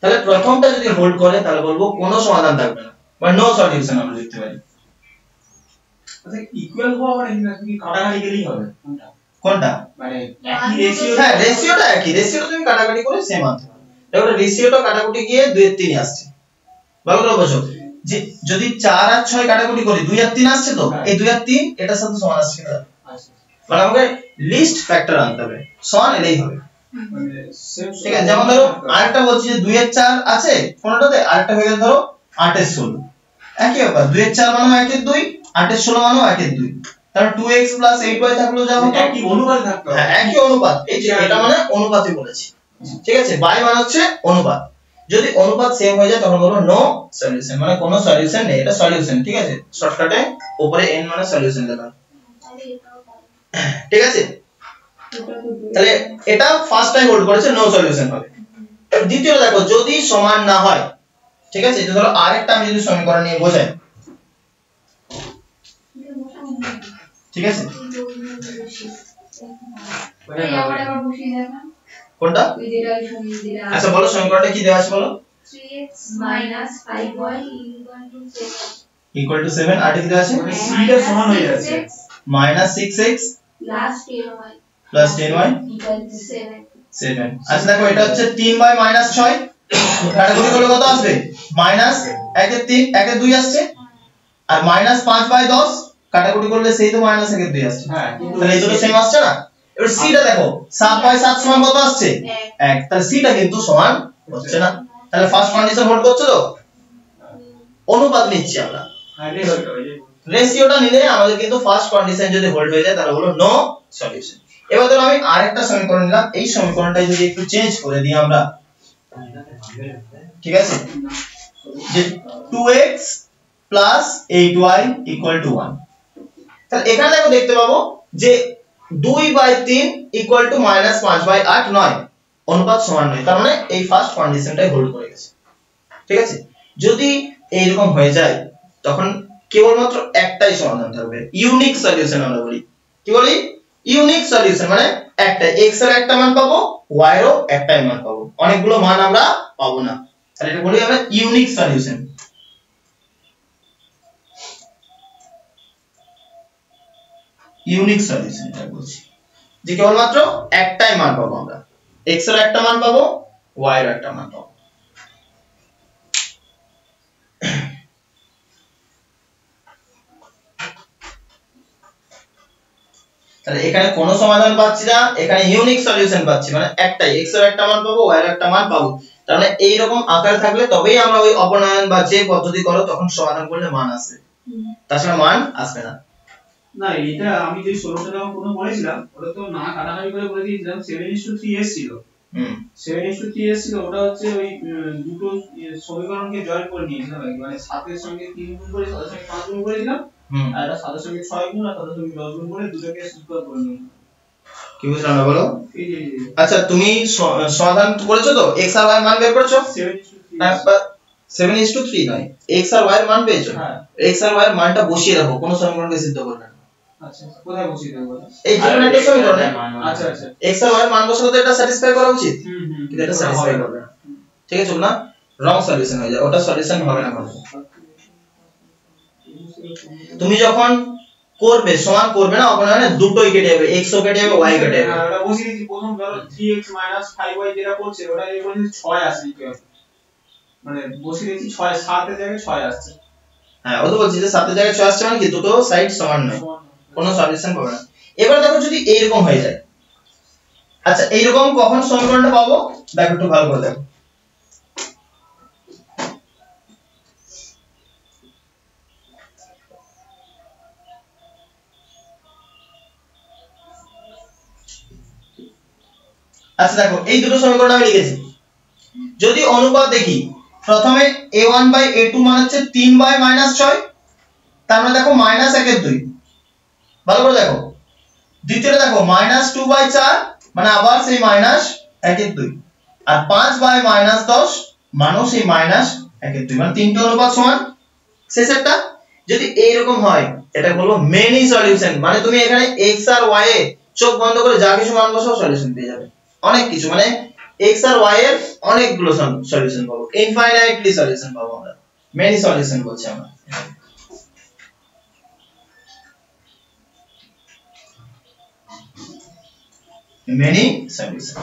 তাহলে প্রথমটা যদি হোল্ড করে তাহলে বলবো কোনো সমাধান থাকবে না বা নো সলিউশন আমরা লিখতে পারি। আচ্ছা ইকুয়াল হওয়া মানে কি কাটাকাটি গেলেই হবে কোনটা? কোনটা? মানে একই রেশিও। হ্যাঁ রেশিওটা একই, রেশিওটা তুমি কাটাকাটি করে সেম আনতে পারো। দেখো রেশিওটা কাটাকুটি গিয়ে 2 এর 3 আসছে, ভালো করে বোঝো যে যদি 4 আর 6 কাটাকুটি করি 2 আর 3 আসছে, তো এই 2 আর 3 এটার সাথে সমান আসছে না, মানে আমাকে লিস্ট ফ্যাক্টর আনতে হবে, সমান এলেই হবে। ঠিক আছে, যেমন ধরো আরেকটা বলছি যে 2 এর 4 আছে কোনটাতে, আরেকটা হয়ে গেল ধরো 8 এর 16, একই ব্যাপার 2 এর 4 মানে 1 এর 2, 8 এর 16 মানে 1 এর 2, তাহলে 2x 8y থাকলো যা হতো একই অনুপাত থাকতো। হ্যাঁ একই অনুপাত, এই যে এটা মানে অনুপাতই বলেছি, ঠিক আছে। y মানে হচ্ছে অনুপাত, যদি অনুপাত সেম হয়ে যায় তখন বলবো নো সলিউশন, মানে কোনো সলিউশন নেই, এটা সলিউশন, ঠিক আছে। শর্টকাটে উপরে n মানে সলিউশন লেখা, ঠিক আছে। তাহলে এটা ফার্স্ট টাইম হোল্ড করেছে নো সলিউশন হবে। দ্বিতীয় দেখো যদি সমান না হয়, ঠিক আছে, যে ধরো আরেকটা আমি যদি সমীকরণ নিয়ে বোঝাই, ঠিক আছে, কোনটা? আচ্ছা বলো সমীকরণটা কি দেওয়া আছে বলো। 3x - 5y ইকুয়াল টু 7 আর কি দেওয়া আছে? মানে c টা সমান হয়ে যাচ্ছে -6x plus 10y + 10y = 7 আচ্ছা দেখো এটা হচ্ছে 3/-6 কাটাকুটি করলে কত আসবে? -1 এর 3 1 এর 2 আসছে, আর -5/10 কাটাকুটি করলে সেই তো -1 এর 2 আসছে। হ্যাঁ কিন্তু তাহলে এই দুটো সেম আসছে না। এবার c টা দেখো 7/7 সমান কত আসছে? 1, তাহলে c টা কিন্তু সমান হচ্ছে না। তাহলে ফার্স্ট কন্ডিশন হোল্ড করছে তো, অনুপাত নিচ্ছি আমরা, রেশিওটা নিলে আমাদের কিন্তু ফার্স্ট কন্ডিশন যদি হোল্ড হয়ে যায় তাহলে হলো নো সলিউশন। এবার ধরো আমি আরেকটা সমীকরণ নিলাম, এই সমীকরণটাই যদি একটু চেঞ্জ করে দিই আমরা, ঠিক আছে, যে 2x + 8y = 1, তাহলে এখানে দেখো দেখতে পাবো যে 2/3 = -5/8 নয়, অনুপাত সমান নয়, তার মানে এই ফার্স্ট কন্ডিশনটাই হোল্ড করে গেছে, ঠিক আছে। যদি এইরকম হয়ে যায় তখন কেবলমাত্র একটাই সমাধান থাকবে, ইউনিক সলিউশন আমরা বলি। কি বলি? ইউনিক সলিউশন, মানে একটা x এর একটা মান পাবো, y এরও একটাই মান পাবো, অনেকগুলো মান আমরা পাবো না, তাহলে এটা বলি আমরা ইউনিক সলিউশন। ইউনিক সলিউশন এটা বলছি যে কেবলমাত্র একটাই মান পাবো আমরা, x এর একটা মান পাবো, y এর একটা মান পাবো। তাহলে এখানে কোনো সমাধান পাচ্ছি না, এখানে ইউনিক সলিউশন পাচ্ছি, মানে একটাই x এর একটা মান পাবো, y এর একটা মান পাবো। তাহলে এই রকম আকার থাকলে তবেই আমরা ওই অপনয়ন বা যে পদ্ধতি করো তখন সমাধান করলে মান আসবে, তাছাড়া মান আসবে না। না এটা আমি যে 16টা যখন কোনো বলেছিলাম ওটা তো না কাটাকাটি করে বলে দিয়েছিলাম 7:3 ছিল। 7:3 ছিল, ওটা হচ্ছে ওই দুটো সমীকরণকে জয়েন করে নিয়েছিলাম, মানে 7 এর সঙ্গে 3 গুণ করে 7 এর সঙ্গে 5 গুণ করেছিলাম, আর এটা 7 এর সঙ্গে 6 গুণ আর 7 এর সঙ্গে 10 গুণ করে দুটোকে সূত্র করে নিয়েছিলাম। কি বুঝলাম না বলো? এই যে আচ্ছা তুমি সমাধান করেছো তো, x আর y মান বের করেছো? 7:3 নয়, x আর y এর মান পেয়েছো। হ্যাঁ x আর y এর মানটা বসিয়ে রাখো, কোনো সমীকরণকে সিদ্ধ করবে না। আচ্ছা কোথায় বসিয়ে দেব বলো? এই যে একটা সমীকরণ, আচ্ছা আচ্ছা x আর y এর মান বসালে তো এটা স্যাটিসফাই করা উচিত, কিন্তু এটা স্যাটিসফাই করবে না, ঠিক আছে না, রং সলিউশন হয়ে যায়, ওটা সলিউশন হবে না। তুমি যখন করবে সমান করবে না, ওখানে মানে দুটোই কেটে যাবে, x ও কেটে যাবে y কেটে যাবে। ওটা বসিয়ে দিয়েছি, প্রথম ধরো 3x - 5y যেটা করছে ওটা এই বলছে 6 আসে কি হবে, মানে বসে দিয়েছি 6 7 এর জায়গায় 6 আসছে। হ্যাঁ ও তো বলছি যে 7 এর জায়গায় 6 আসছে মানে কি দুটো সাইড সমান নয়, কোনো সলিউশন পাবে না। এবার দেখো যদি এইরকম হয়ে যায়, আচ্ছা এইরকম কখন সমীকরণটা পাবো দেখো একটু ভালো করে দেখো। আচ্ছা দেখো এই দুটো সমীকরণ আমি লিখেছি, যদি অনুপাত দেখি প্রথমে a1/a2 মানে হচ্ছে 3/-6, তার মানে দেখো -1/2, ভালো করে দেখো। দ্বিতীয়টা দেখো -2/4 মানে আবার সেই -1/2, আর 5/-10 মানেও সেই -1/2, মানে তিনটে অনুপাত সমান। শেষেরটা যদি এইরকম হয় এটা বলবো মেনি সলিউশন, মানে তুমি এখানে x আর y এ চোখ বন্ধ করে যা কিছু মান বসাও সলিউশন পেয়ে যাবে, অনেক কিছু, মানে x আর y এর অনেকগুলো সলিউশন পাবো, ইনফাইনাইটলি সলিউশন পাবো আমরা, মেনি সলিউশন বলছি আমরা। মেনি সলিউশন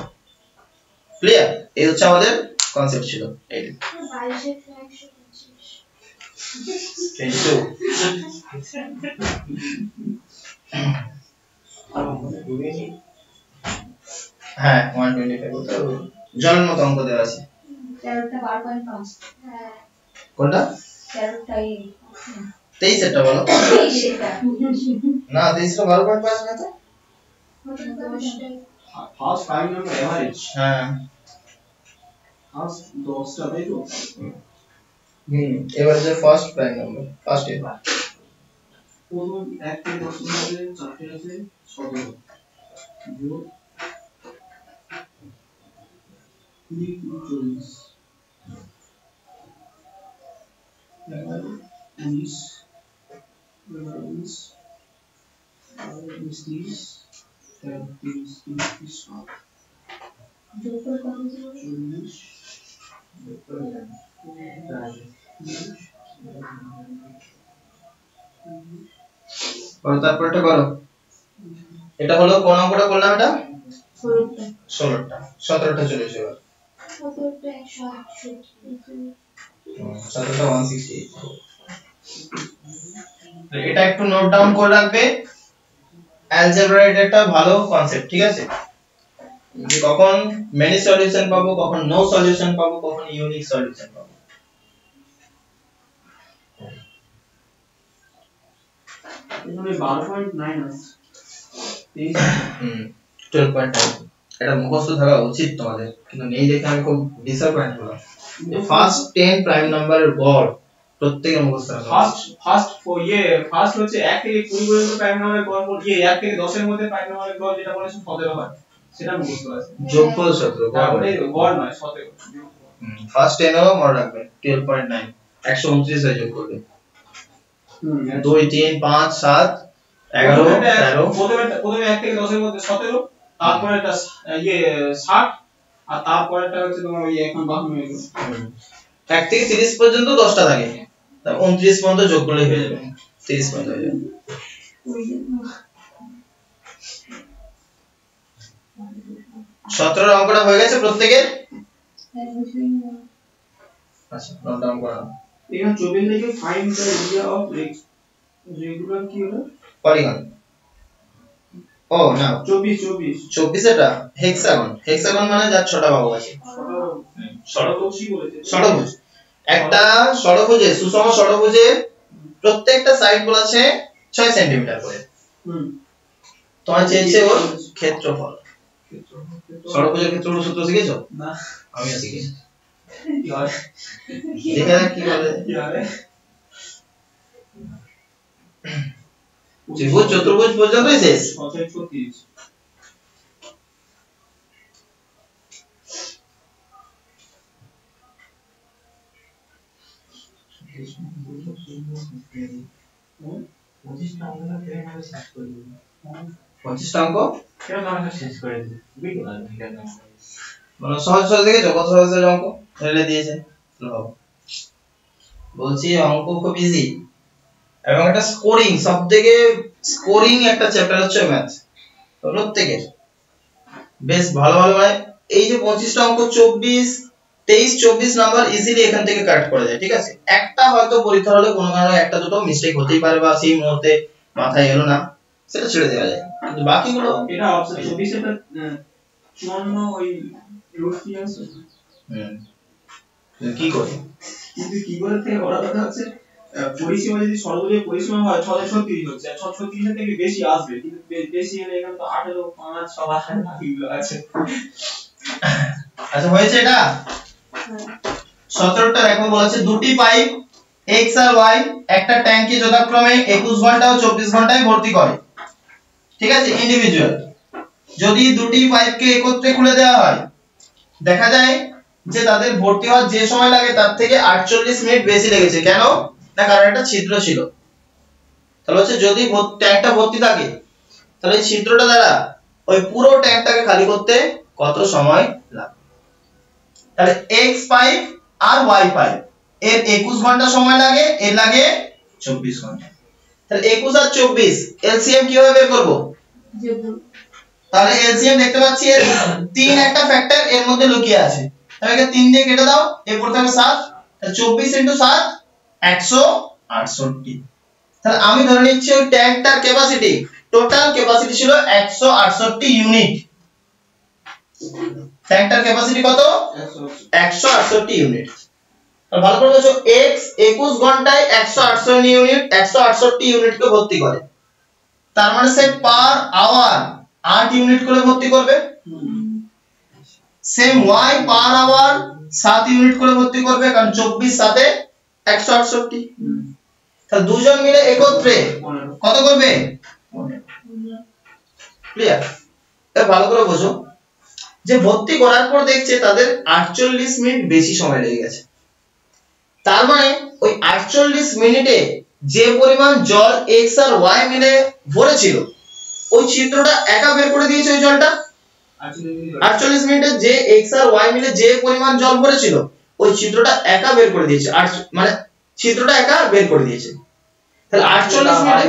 ক্লিয়ার, এই হচ্ছে আমাদের কনসেপ্ট ছিল এইটা 22। হ্যাঁ 125 তো জনের মতো অঙ্ক দেওয়া আছে। 12.5 হ্যাঁ কোনটা 23 এটা বলো না 23 টা 12.5 না তো ফার্স্ট 5 নাম্বার এভারেজ। হ্যাঁ ফার্স্ট 10 টা তাই তো। এভারেজের first prime number first ever প্রথম 1 থেকে 10 এর মধ্যে 4টে আছে 17 যোগ 20 40 19 তারপরটা করো, এটা হলো কোন অঙ্কটা করলাম, এটা 16টা 17টা চলে এসে এবার 17টা 168। এটা একটু নোট ডাউন করে রাখবে, অ্যালজেব্রা এটা একটা ভালো কনসেপ্ট, ঠিক আছে, যে কখন মেনি সলিউশন পাবো, কখন নো সলিউশন পাবো, কখন ইউনিক সলিউশন পাবো। এখানে 12.9 আছে 12.9 এটা মুখস্থ থাকা উচিত তোমাদের, কিন্তু নেই দেখে আমি খুব ডিসঅ্যাপয়েন্ট হলাম। ফার্স্ট 10 প্রাইম নাম্বারের গড় প্রত্যেকের মুখস্থ রাখা। ফার্স্ট হচ্ছে 1 থেকে 20 পর্যন্ত প্রাইম নাম্বারের গড়, 1 থেকে 10 এর মধ্যে প্রাইম নাম্বারের গড় যেটা বলেছে 17 হয়, সেটা মুখস্থ আছে। যোগফল 17 তারপরে গড় নয় 17। ফার্স্ট 10 হলো মনে রাখবে 12.9 129 এ যোগ করবে 2 3 5 7 11 13। প্রথমে 1 থেকে 10 এর মধ্যে 17, তারপরে এটা 60, আর তারপরেটা হচ্ছে তোমার ওই এখন 52 হয়ে গেল। 1 থেকে 30 পর্যন্ত 10টা থাকে, তা 29 পর্যন্ত যোগ করলে হয়ে যাবে, 30 পর্যন্ত হয়ে যাবে। 17 অঙ্কটা হয়ে গেছে প্রত্যেকের। আচ্ছা নোট ডাউন করো। এখানে 24 থেকে find the area of regular কি হলো পলিগন। ও না 24 এটা হেক্সাগন। হেক্সাগন মানে যার 6টা বাহু আছে। ষড়ভুজই বলেছে। ষড়ভুজ, একটা ষড়ভুজে সুষম ষড়ভুজে প্রত্যেকটা সাইড বলেছে 6 সেন্টিমিটার করে। তোমার চেয়েছে ওর ক্ষেত্রফল। ষড়ভুজের ক্ষেত্রফল সূত্র শিখেছো? না আমিও শিখেছি। কি হয় দেখে না কি বলে, কি হবে ত্রিভুজ চতুর্ভুজ পর্যন্তই শেষ। 36 25টা অঙ্ক কেন আমি শেষ করে দিই, 25টা অঙ্ক কেন আমি শেষ করে দিই বুঝতে পারলাম কেন। মানে সহজ সহজ দেখেছো, কত সহজ সহজ অঙ্ক রেলে দিয়েছে। বলছি অঙ্ক খুব ইজি, এবং একটা স্কোরিং, সবথেকে স্কোরিং একটা চ্যাপ্টার হচ্ছে ম্যাথ প্রত্যেকের, বেশ ভালো ভালো, মানে এই যে 25টা অঙ্ক 24 23 24 নাম্বার ইজিলি এখান থেকে কাট করা যায়, ঠিক আছে। একটা হয়তো পরীক্ষা হলে কোনো কারণে একটা দুটো মিস্টেক হতেই পারে বা সেই মুহূর্তে মাথায় এলো না, সেটা ছেড়ে দেওয়া যায়, কিন্তু বাকিগুলো এটা অপশন 24 এর 54 ওই রুট কি আছে কি করে, কিন্তু কি করে থেকে বড় কথা হচ্ছে পরিসীমা যদি সর্বোচ্চ পরিসীমা হয় 636 হচ্ছে, আর 636 এর থেকে বেশি আসবে, কিন্তু বেশি হলে এখানে তো 18 5 6 8 বাকিগুলো আছে। আচ্ছা হয়েছে এটা 17টা দেখো বলেছে দুটি পাইপ x আর y একটা ট্যাঙ্কে যথাক্রমে 21 ঘন্টা ও 24 ঘন্টায় ভর্তি করে, ঠিক আছে, ইন্ডিভিজুয়াল। যদি দুটি পাইপকে একত্রে খুলে দেওয়া হয় দেখা যায় যে তাদের ভর্তি হওয়ার যে সময় লাগে তার থেকে 48 মিনিট বেশি লেগেছে। কেন না, কারণ একটা ছিদ্র ছিল। তাহলে হচ্ছে যদি ট্যাঙ্কটা ভর্তি থাকে তাহলে এই ছিদ্রটা দ্বারা ওই পুরো ট্যাঙ্কটাকে খালি করতে কত সময় লাগে। তাহলে x পাইপ আর y পাইপ এর 21 ঘন্টা সময় লাগে, এর লাগে 24 ঘন্টা। তাহলে 21 আর 24 এলসিএম কিভাবে বের করব? তাহলে এলসিএম দেখতে পাচ্ছি এর 3 একটা ফ্যাক্টর এর মধ্যে লুকিয়ে আছে, তাহলে 3 দিয়ে কেটে দাও, এরপর থাকবে 7, তাহলে 24 * 7 168। তাহলে আমি ধরে নিচ্ছি ওই ট্যাঙ্কটার ক্যাপাসিটি, টোটাল ক্যাপাসিটি ছিল 168 ইউনিট। ট্যাঙ্কটার ক্যাপাসিটি কত? 168 ইউনিট। আর ভালো করে বুঝো x 21 ঘন্টায় 168 ইউনিটকে ভর্তি করে, তার মানে সে পার আওয়ার 8 ইউনিট করে ভর্তি করবে। Same y per hour 7 unit করে ভর্তি করবে, কারণ 24 7 168। তাহলে দুজন মিলে একত্রে কত করবে? 15। ক্লিয়ার? এটা ভালো করে বুঝো যে ভর্তি করার পর দেখছে তাদের 48 মিনিট বেশি সময় লেগে গেছে। তার মানে ওই 48 মিনিটে যে পরিমাণ জল x আর y মিলে ভরেছিল ওই ছিদ্রটা একা বের করে দিয়েছে ওই জলটা। 48 মিনিটে যে x আর y মিলে যে পরিমাণ জল ভরেছিল ওই ছিদ্রটা একা বের করে দিয়েছে, মানে ছিদ্রটা একা বের করে দিয়েছে। তাহলে 48 মিনিটে,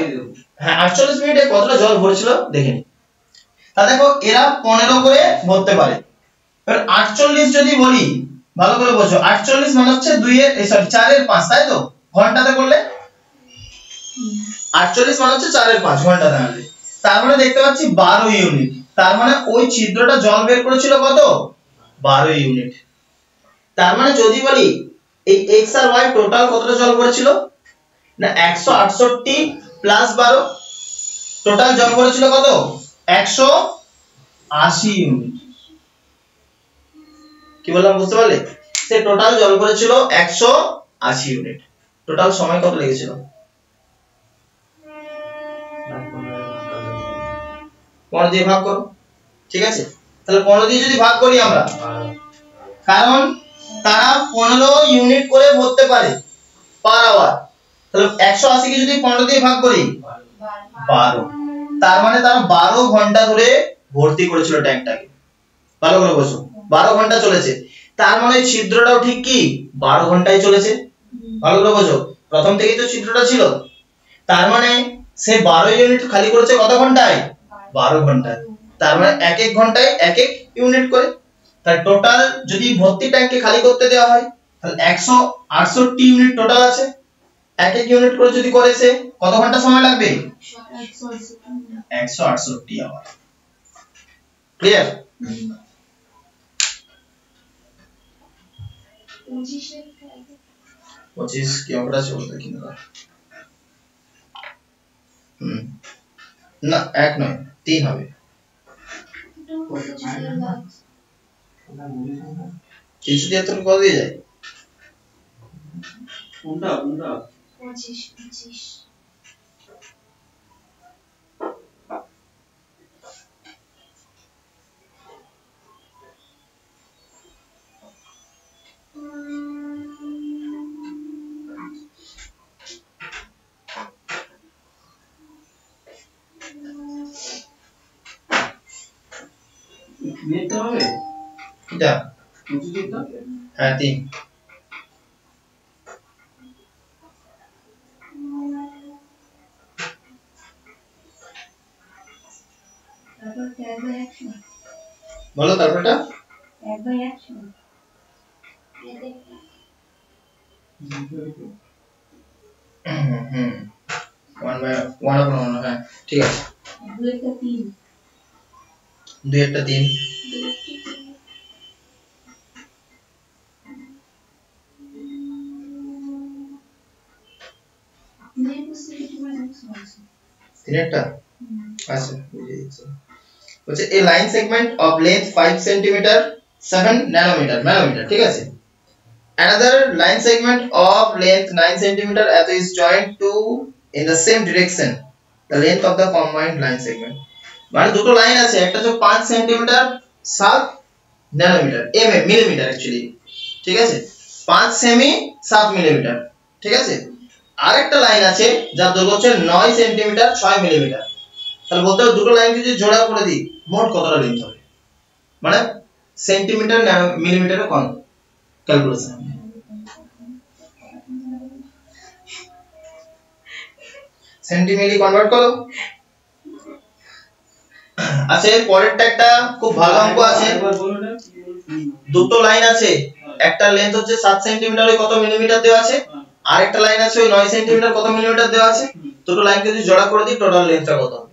হ্যাঁ 48 মিনিটে কতটা জল ভরেছিল দেখে নি। তাহলে দেখো এরা 15 করে ভরতে পারে। এবার 48 যদি বলি ভালো করে বোঝো, 48 মানে হচ্ছে 4 এর 5, তাই তো? ঘন্টাতে করলে 48 মানে হচ্ছে 4 এর 5 ঘন্টাতে আনলে, তার মানে দেখতে পাচ্ছি 12 ইউনিট। তার মানে ওই ছিদ্রটা জল বের করেছিল কত? 12 ইউনিট। তার মানে যদি বলি এই x আর y টোটাল কতটা জল ভরেছিল না 168 প্লাস 12, টোটাল জল ভরেছিল কত? 180 ইউনিট। কি বললাম বুঝতে পারলে? সে টোটাল জল ভরেছিল 180 ইউনিট। টোটাল সময় কত লেগেছিল? 15 দিয়ে ভাগ করো, ঠিক আছে? তাহলে 15 দিয়ে যদি ভাগ করি আমরা, কারণ তারা 15 ইউনিট করে ভরতে পারে পার আওয়ার, তাহলে 180 কে যদি 15 দিয়ে ভাগ করি 12, তার মানে তারা 12 ঘন্টা ধরে ভর্তি করেছিল ট্যাঙ্কটাকে। ভালো করে বুঝো 12 ঘন্টা চলেছে, তার মানে ছিদ্রটাও ঠিক কি 12 ঘন্টায় চলেছে। ভালো করে বুঝো প্রথম থেকেই তো ছিদ্রটা ছিল, তার মানে সে 12 ইউনিট খালি করেছে কত ঘন্টায়? 12 ঘন্টায়। তার মানে এক এক ঘন্টায় এক এক ইউনিট করে। তার টোটাল যদি ভর্তি ট্যাঙ্কে খালি করতে দেওয়া হয় তাহলে 168 ইউনিট টোটাল আছে। এক এক ইউনিট করে যদি করে সে কত ঘন্টা সময় লাগবে? 168 আওয়ার। ক্লিয়ার? 25 কি অঙ্কটা আছে বলতে কি না? না 1 নয় 3 হবে। 373 কত দিয়ে যায়? কোনটা 25 নিতে হবে এটা 25 টা? হ্যাঁ 3। তারপর 1/100 বলো তারপরটা 1/100 হ্যাঁ ঠিক আছে 2 একটা 3 2 একটা 3 नहीं मुझसे कितनी बार समझ 3 একটা আচ্ছা বুঝে দিচ্ছি বলছে a line segment of length 5 cm 7 nanometer ঠিক আছে another line segment of length 9 cm as is joined to in the same direction the length of the combined line segment মানে দুটো লাইন আছে একটা হচ্ছে 5 cm 7 nanometer millimeter actually ঠিক আছে 5 semi 7 millimetre ঠিক আছে আরেকটা লাইন আছে যার দৈর্ঘ্য হচ্ছে 9 সেমি 6 মিলিমিটার তাহলে বলতে হবে দুটো লাইন যদি জোড়া করে দিই মোট কতটা লেন্থ হবে মানে সেন্টিমিটার মিলিমিটারে কোন ক্যালকুলেশন সেন্টিমিলি কনভার্ট করো আচ্ছা এর পরেরটা একটা খুব ভালো অঙ্ক আছে দুটো লাইন আছে একটা লেন্থ হচ্ছে 7 সেন্টিমিটারে কত মিলিমিটার দেওয়া আছে আরেকটা লাইন আছে ওই 9 সেন্টিমিটার কত মিলিমিটার দেওয়া আছে দুটো লাইনকে যদি জোড়া করে দিই টোটাল লেন্থটা কত হবে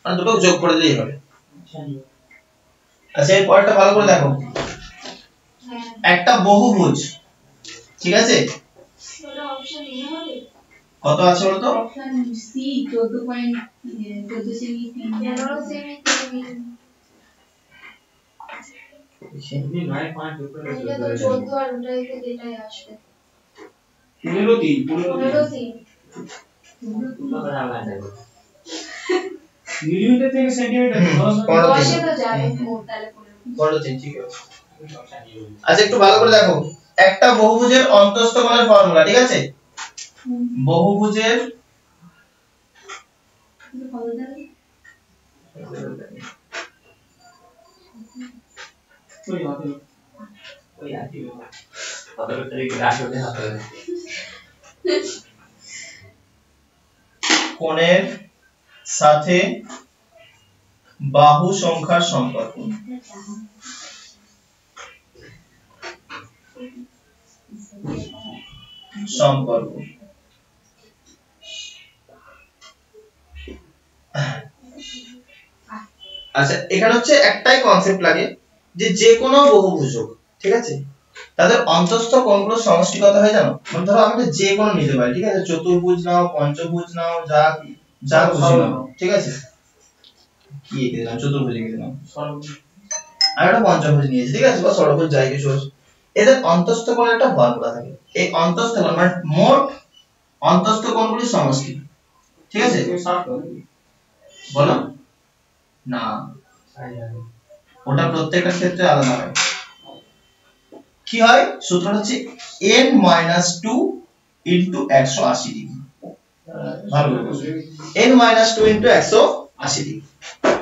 মানে দুটো যোগ করে দিলেই হবে আচ্ছা এর পরেরটা ভালো করে দেখো একটা বহুভুজ ঠিক আছে ওটা অপশন এ হবে কত আছে বলো তো অপশন সি 14 সেমি 3 সেমি 3 9 5 উপরে এটা তো 14 আর ওটাই এটাই আসবে 15 মিলিমিটার থেকে সেন্টিমিটার 10 এ তো যাবে মোট তাহলে 15 ঠিক আছে আচ্ছা একটু ভালো করে দেখো একটা বহুভুজের অন্তঃস্থ কোণের ফর্মুলা ঠিক আছে বহুভুজের কোণের সাথে বাহু সংখ্যার সম্পর্ক আচ্ছা এখানে হচ্ছে একটাই কনসেপ্ট লাগে যে কোনো বহুভুজ ঠিক আছে তাদের অন্তঃস্থ কোণগুলোর সমষ্টি কত হয় জানো মানে ধরো আমরা যে কোনো নিতে পারি ঠিক আছে চতুর্ভুজ নাও পঞ্চভুজ নাও যা খুশি নাও ঠিক আছে কি এঁকে দিলাম চতুর্ভুজ এঁকে দিলাম আমি একটা পঞ্চভুজ নিয়েছি ঠিক আছে বা ষড়ভুজ যাই কিছু এদের অন্তঃস্থ কোণের একটা ফর্মুলা থাকে এই অন্তঃস্থ কোণ মানে মোট অন্তঃস্থ কোণগুলির সমষ্টি ঠিক আছে বলো না ওটা প্রত্যেকটা ক্ষেত্রে আলাদা হয় কি হয় সূত্রটা হচ্ছে n - 2 * 180 ডিগ্রি ভালো করে বুঝো n - 2 * 180 ডিগ্রি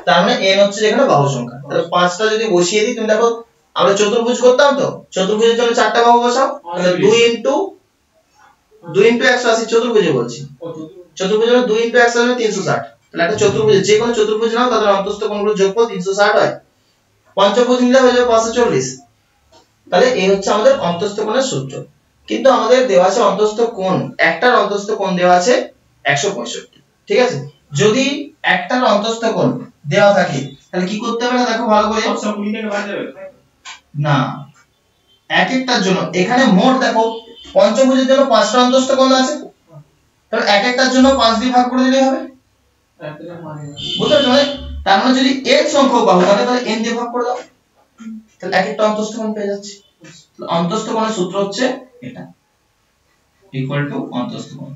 তার মানে n হচ্ছে যেখানে বাহু সংখ্যা তাহলে 5টা যদি বসিয়ে দিই তুমি দেখো আমরা চতুর্ভুজ করতাম তো চতুর্ভুজের জন্য 4টা বাহু বসাও তাহলে 2 * 180 চতুর্ভুজে বলছি চতুর্ভুজের জন্য 2 * 180 মানে 360 তাহলে একটা চতুর্ভুজ যে কোনো চতুর্ভুজ নাও তাদের অন্তঃস্থ কোণগুলোর যোগফল 360 হয় পঞ্চভুজ নিলে হয়ে যাবে 540 তাহলে এই হচ্ছে আমাদের অন্তঃস্থ কোণের সূত্র কিন্তু আমাদের দেওয়া আছে অন্তঃস্থ কোণ একটার অন্তঃস্থ কোণ দেওয়া আছে 165 ঠিক আছে যদি একটার অন্তঃস্থ কোণ দেওয়া থাকে তাহলে কি করতে হবে না দেখো ভালো করে সব গুলি থেকে বাদ যাবে না এক একটার জন্য এখানে মোট দেখো পঞ্চভুজের জন্য 5টা অন্তঃস্থ কোণ আছে তাহলে এক একটার জন্য 5 দিয়ে ভাগ করে দিলেই হবে বুঝতে পারছো মানে তার মানে যদি n সংখ্যক বাহু থাকে তাহলে n দিয়ে ভাগ করে দাও তাহলে এক একটা অন্তঃস্থ কোণ পেয়ে যাচ্ছে অন্তঃস্থ কোণের সূত্র হচ্ছে এটা ইকুয়াল টু অন্তঃস্থ কোণ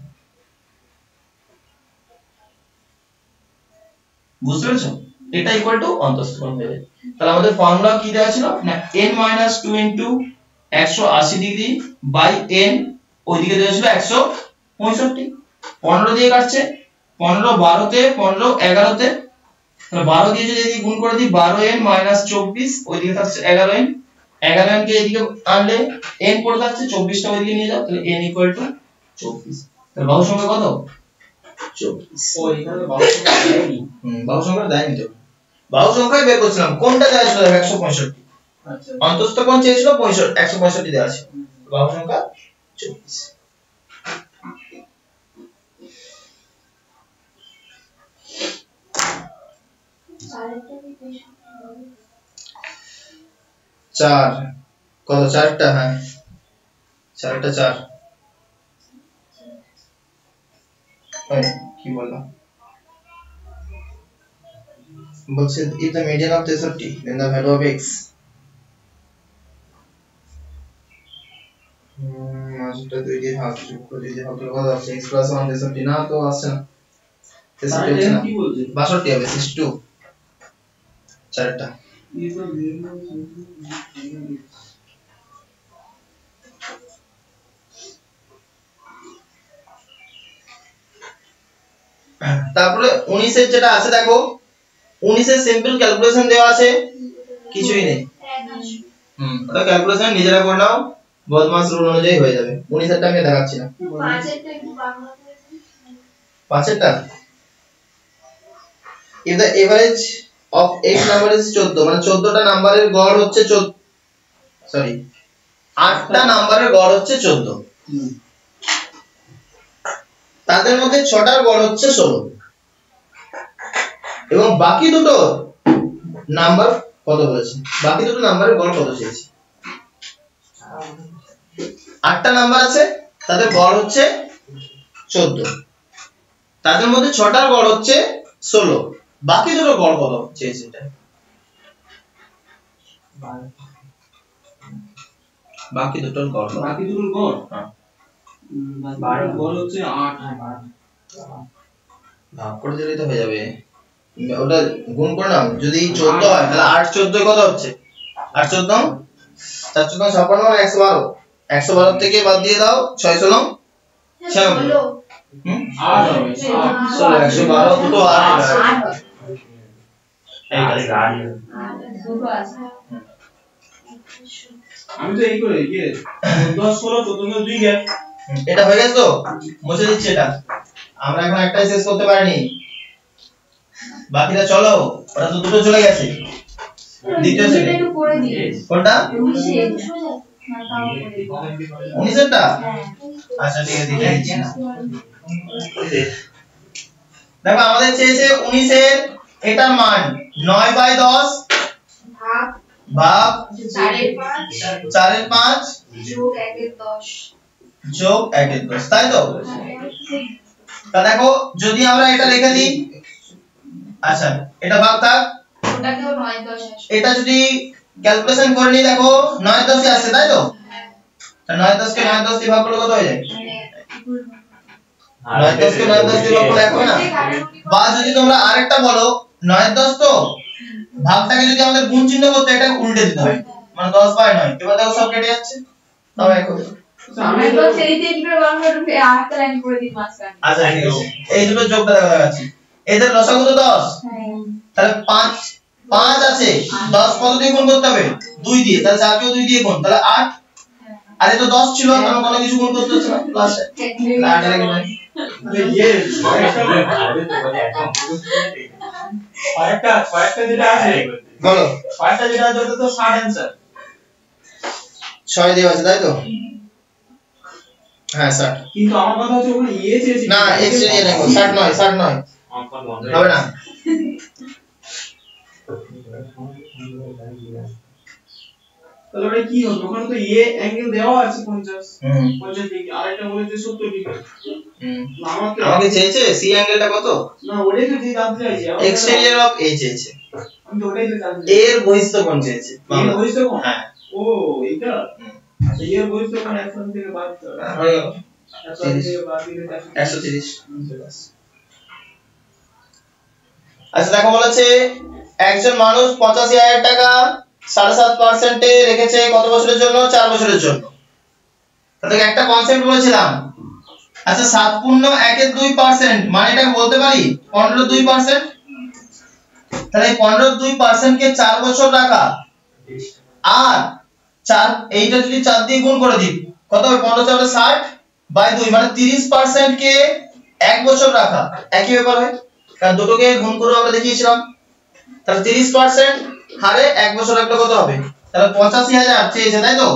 বুঝতে পেরেছো এটা ইকুয়াল টু অন্তঃস্থ কোণ হয়ে যায় তাহলে আমাদের ফর্মুলা কি দেওয়া ছিল না n - 2 * 180 ডিগ্রি বাই n ওইদিকে দেওয়া ছিল 165 15 দিয়ে কাটছে 15 12 তে 15 11 তে তাহলে 12 দিয়ে যদি এদিকে গুণ করে দিই 12n - 24 ওইদিকে থাকছে 11n 11n কে এদিকে আনলে n পড়ে যাচ্ছে 24টা ওইদিকে নিয়ে যাও তাহলে n = 24 তাহলে বাহু সংখ্যা কত 24 ও এখানে বাহু সংখ্যা দেয়নি বাহু সংখ্যা দেয়নি তো বাহু সংখ্যাই বের করছিলাম কোনটা দেওয়া ছিল 165 আচ্ছা অন্তঃস্থ কোণ চেয়েছিল 165 দেওয়া আছে বাহু সংখ্যা 24। চার কত চারটা হ্যাঁ চারটা চার কি বললাম বলছে if the median of 63 then the value of x মাঝটা দুই দিয়ে ভাগ যোগ করে দিয়ে ভাগ করলে কত আসছে x + 1 63 না তো আসছে না 63 হচ্ছে না কি বলছে 62 হবে 62 চারটা তারপরে 19 এর যেটা আছে দেখো 19 এর সিম্পল ক্যালকুলেশন দেওয়া আছে কিছুই নেই ওটা ক্যালকুলেশন নিজেরা করে নাও বদমাস রুল অনুযায়ী হয়ে যাবে 19 এরটা আমি দেখাচ্ছি না 5 এরটা একটু বাংলা করে দিন 5 এরটা if the average of x number is 14 মানে 14টা নাম্বারের গড় হচ্ছে 8টা নাম্বারের গড় হচ্ছে 14 তাদের মধ্যে 6টার গড় হচ্ছে 16 এবং বাকি দুটো নাম্বার কত বলেছে বাকি দুটো নাম্বারের গড় কত চেয়েছে 8টা নাম্বার আছে তাদের গড় হচ্ছে 14 তাদের মধ্যে 6টার গড় হচ্ছে 16 বাকি দুটো গড় কত চেয়েছে এটা বাকি দুটোর গড় হ্যাঁ 12 গড় হচ্ছে 8 ভাগ করে দিলেই তো হয়ে যাবে ওটা গুণ করে নাও যদি 14 হয় তাহলে 8 14 কত হচ্ছে 8 14 4 14 56 112 112 থেকে বাদ দিয়ে দাও 6 16 96 8 হবে 112 দুটো 8 এইটা গাড়ি দুটো আছে আমি তো এই করে 10 16 14 2 গ্যাপ এটা হয়ে গেছে তো মুছে দিচ্ছি এটা আমরা এখন একটাই শেষ করতে পারিনি বাকিটা চলো ওটা তো দুটো চলে গেছে দ্বিতীয় সেটে একটু করে দিন কোনটা 19 19এরটা আচ্ছা ঠিক আছে দেখে দিচ্ছি দেখো আমাদের চেয়েছে 19 এর এটার মান 9/10 ভাগ 4/5 যোগ 1/10 যোগ 1/10 তাই তো তা দেখো যদি আমরা এটা লিখে দিই আচ্ছা এটা ভাগ থাক ওটাকেও 9/10 আসবে এটা যদি ক্যালকুলেশন করে নি দেখো 9/10 এ আসছে তাই তো তা 9/10 কে 9/10 দিয়ে ভাগ করলে কত হয়ে যায় 9/10 কে 9/10 দিয়ে ভাগ করলে এক হয় না বা যদি তোমরা আরেকটা বলো 9/10 তো ভাগটাকে যদি আমাদের গুণ চিহ্ন করতে এটা উল্টে দিতে হয় মানে 10/9 এবার দেখো সব কেটে যাচ্ছে তাও এক হবে আমি তো সেরিতে কিভাবে বাংলা রূপে আরেকটা লাইন করে দিই মাঝখানে আচ্ছা ঠিক আছে এই দুটো যোগটা দেখাচ্ছি এদের লসাগু তো 10 তাহলে 5 আছে 10 কত দিয়ে গুণ করতে হবে 2 দিয়ে তাহলে 4 কেও 2 দিয়ে গুণ তাহলে 8 আর এটা 10 ছিল তখন কোনো কিছু গুণ করতে হচ্ছে না প্লাস 8 এর আগে কয়েকটা যেটা আছে বলো কয়েকটা যেটা আছে ওটা তো 60 অ্যানসার 6 দেওয়া আছে তাই তো হ্যাঁ 60 কিন্তু আমার কথা হচ্ছে ওখানে চেয়েছি না x এর নেই 60 নয় 60 নয় অঙ্কন বন্ধ হবে না তাহলে ওটা কি হবে ওখানে তো অ্যাঙ্গেল দেওয়া আছে 50 50 ডিগ্রি আরেকটা বলেছে 70 ডিগ্রি আমাকে চেয়েছে সি অ্যাঙ্গেলটা কত না ওটাই তো জানতে চাইছি এক্সটেরিয়র অফ a চেয়েছে আমি তো ওটাই তো জানতে a এর বহিস্থ কোণ চেয়েছে এর বহিস্থ কোণ হ্যাঁ ও এইটা আচ্ছা এর বহিস্থ কোণ 100 থেকে বাদ দাও হয়ে গেল 100 থেকে বাদ দিলে 130 আচ্ছা দেখো বলেছে একজন মানুষ ৮৫,০০০ টাকা ৭.৫% এ রেখেছে কত বছরের জন্য 4 বছরের জন্য তাহলে একটা কনসেপ্ট বলেছিলাম আচ্ছা 7.1/2% মানে এটাকে বলতে পারি 15.2% তাহলে 15.2% কে 4 বছর রাখা আর 4 এইটা যদি 4 দিয়ে গুণ করে দিই কত হবে 15 × 60/2 মানে 30% কে 1 বছর রাখা একই ব্যাপার হয় কারণ দুটোকে গুণ করে আমরা দেখিয়েছিলাম তাহলে 30% হারে 1 বছর রাখলে কত হবে তাহলে ৮৫,০০০ চেয়েছে তাই তো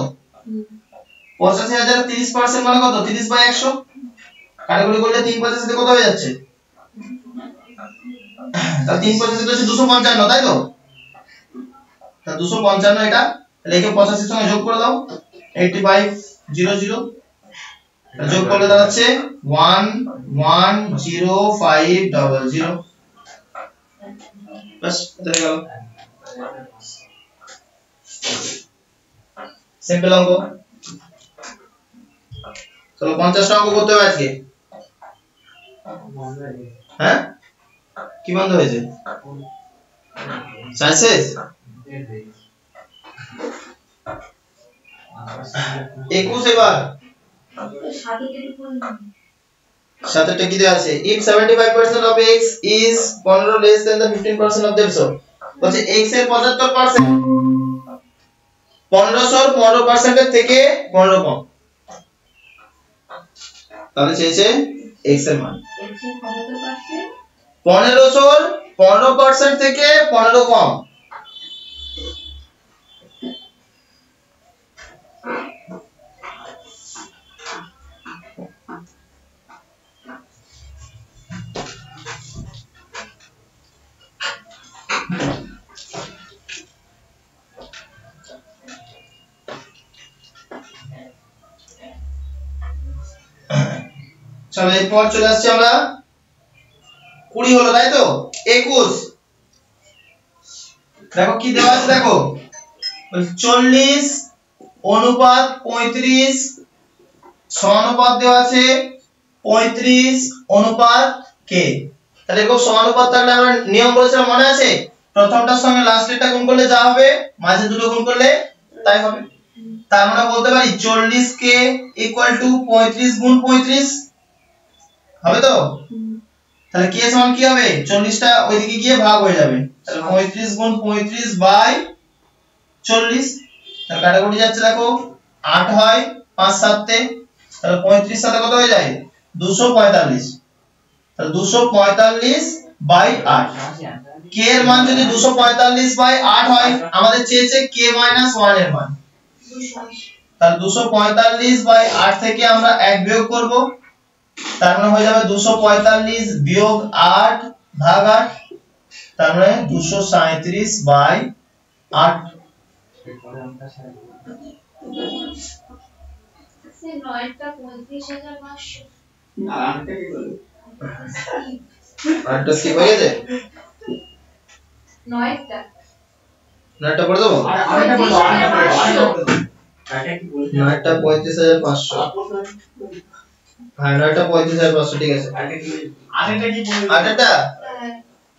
85,000 30% মানে কত 30/100 কাটাকুটি করলে 3 50 সাথে কত হয়ে যাচ্ছে তাহলে 3 50 সাথে হচ্ছে 255 তাই তো তাহলে 255 এটা তাহলে একে 85 এর সঙ্গে যোগ করে দাও 8500 যোগ করলে দাঁড়াচ্ছে 110500 বাস হয়ে গেল সিম্পল অঙ্ক চলো 50 টা অঙ্ক করতে হবে আজকে হ্যাঁ কি বন্ধ হয়েছে সাইন্সেস 21 এবার সাথেটা কি দেয়া আছে if 75% of x is 15 less than the 15% of that so বলছে x এর 75% 15% এর থেকে 15 কম তাহলে চেয়েছে x এর মান 15% থেকে 15 কম চলো এরপর চলে আসছি আমরা 20 হলো তাই তো 21 দেখো কি দেওয়া আছে দেখো 40 অনুপাত 35 সমানুপাত দেওয়া আছে 35 অনুপাত k তাহলে এরকম সমানুপাত থাকলে আমরা নিয়ম বলেছিলাম মনে আছে প্রথমটার সঙ্গে লাস্টেরটা গুণ করলে যা হবে মাঝে দুটো গুণ করলে তাই হবে তার মানে বলতে পারি 40k = 35 গুণ 35 হবে তো তাহলে k সমান কি হবে 40 টা ওইদিকে গিয়ে ভাগ হয়ে যাবে তাহলে 35 গুণ 35/40 তাহলে কাটাকুটি যাচ্ছে দেখো 8 হয় 5 7 তে তাহলে 35 সাথে কত হয়ে যায় 245 তাহলে 245/8 k এর মান যদি 245/8 হয় আমাদের চেয়েছে k - 1 এর মান তাহলে 245/8 থেকে আমরা 1 বিয়োগ করব তার মানে হয়ে যাবে 245 বিয়োগ 8 ভাগ 8 তার মানে 237/8 সে 9টা 35,500 আর আরেকটা কি করবে আরেকটা কি হয়ে গেছে 9টা করে দেবো আর আরেকটা বলো আরেকটা বলো এটা কি বলছো 9টা 35,500 হ্যাঁ 9টা 35,500 ঠিক আছে আরেকটা কি বলবে আরেকটা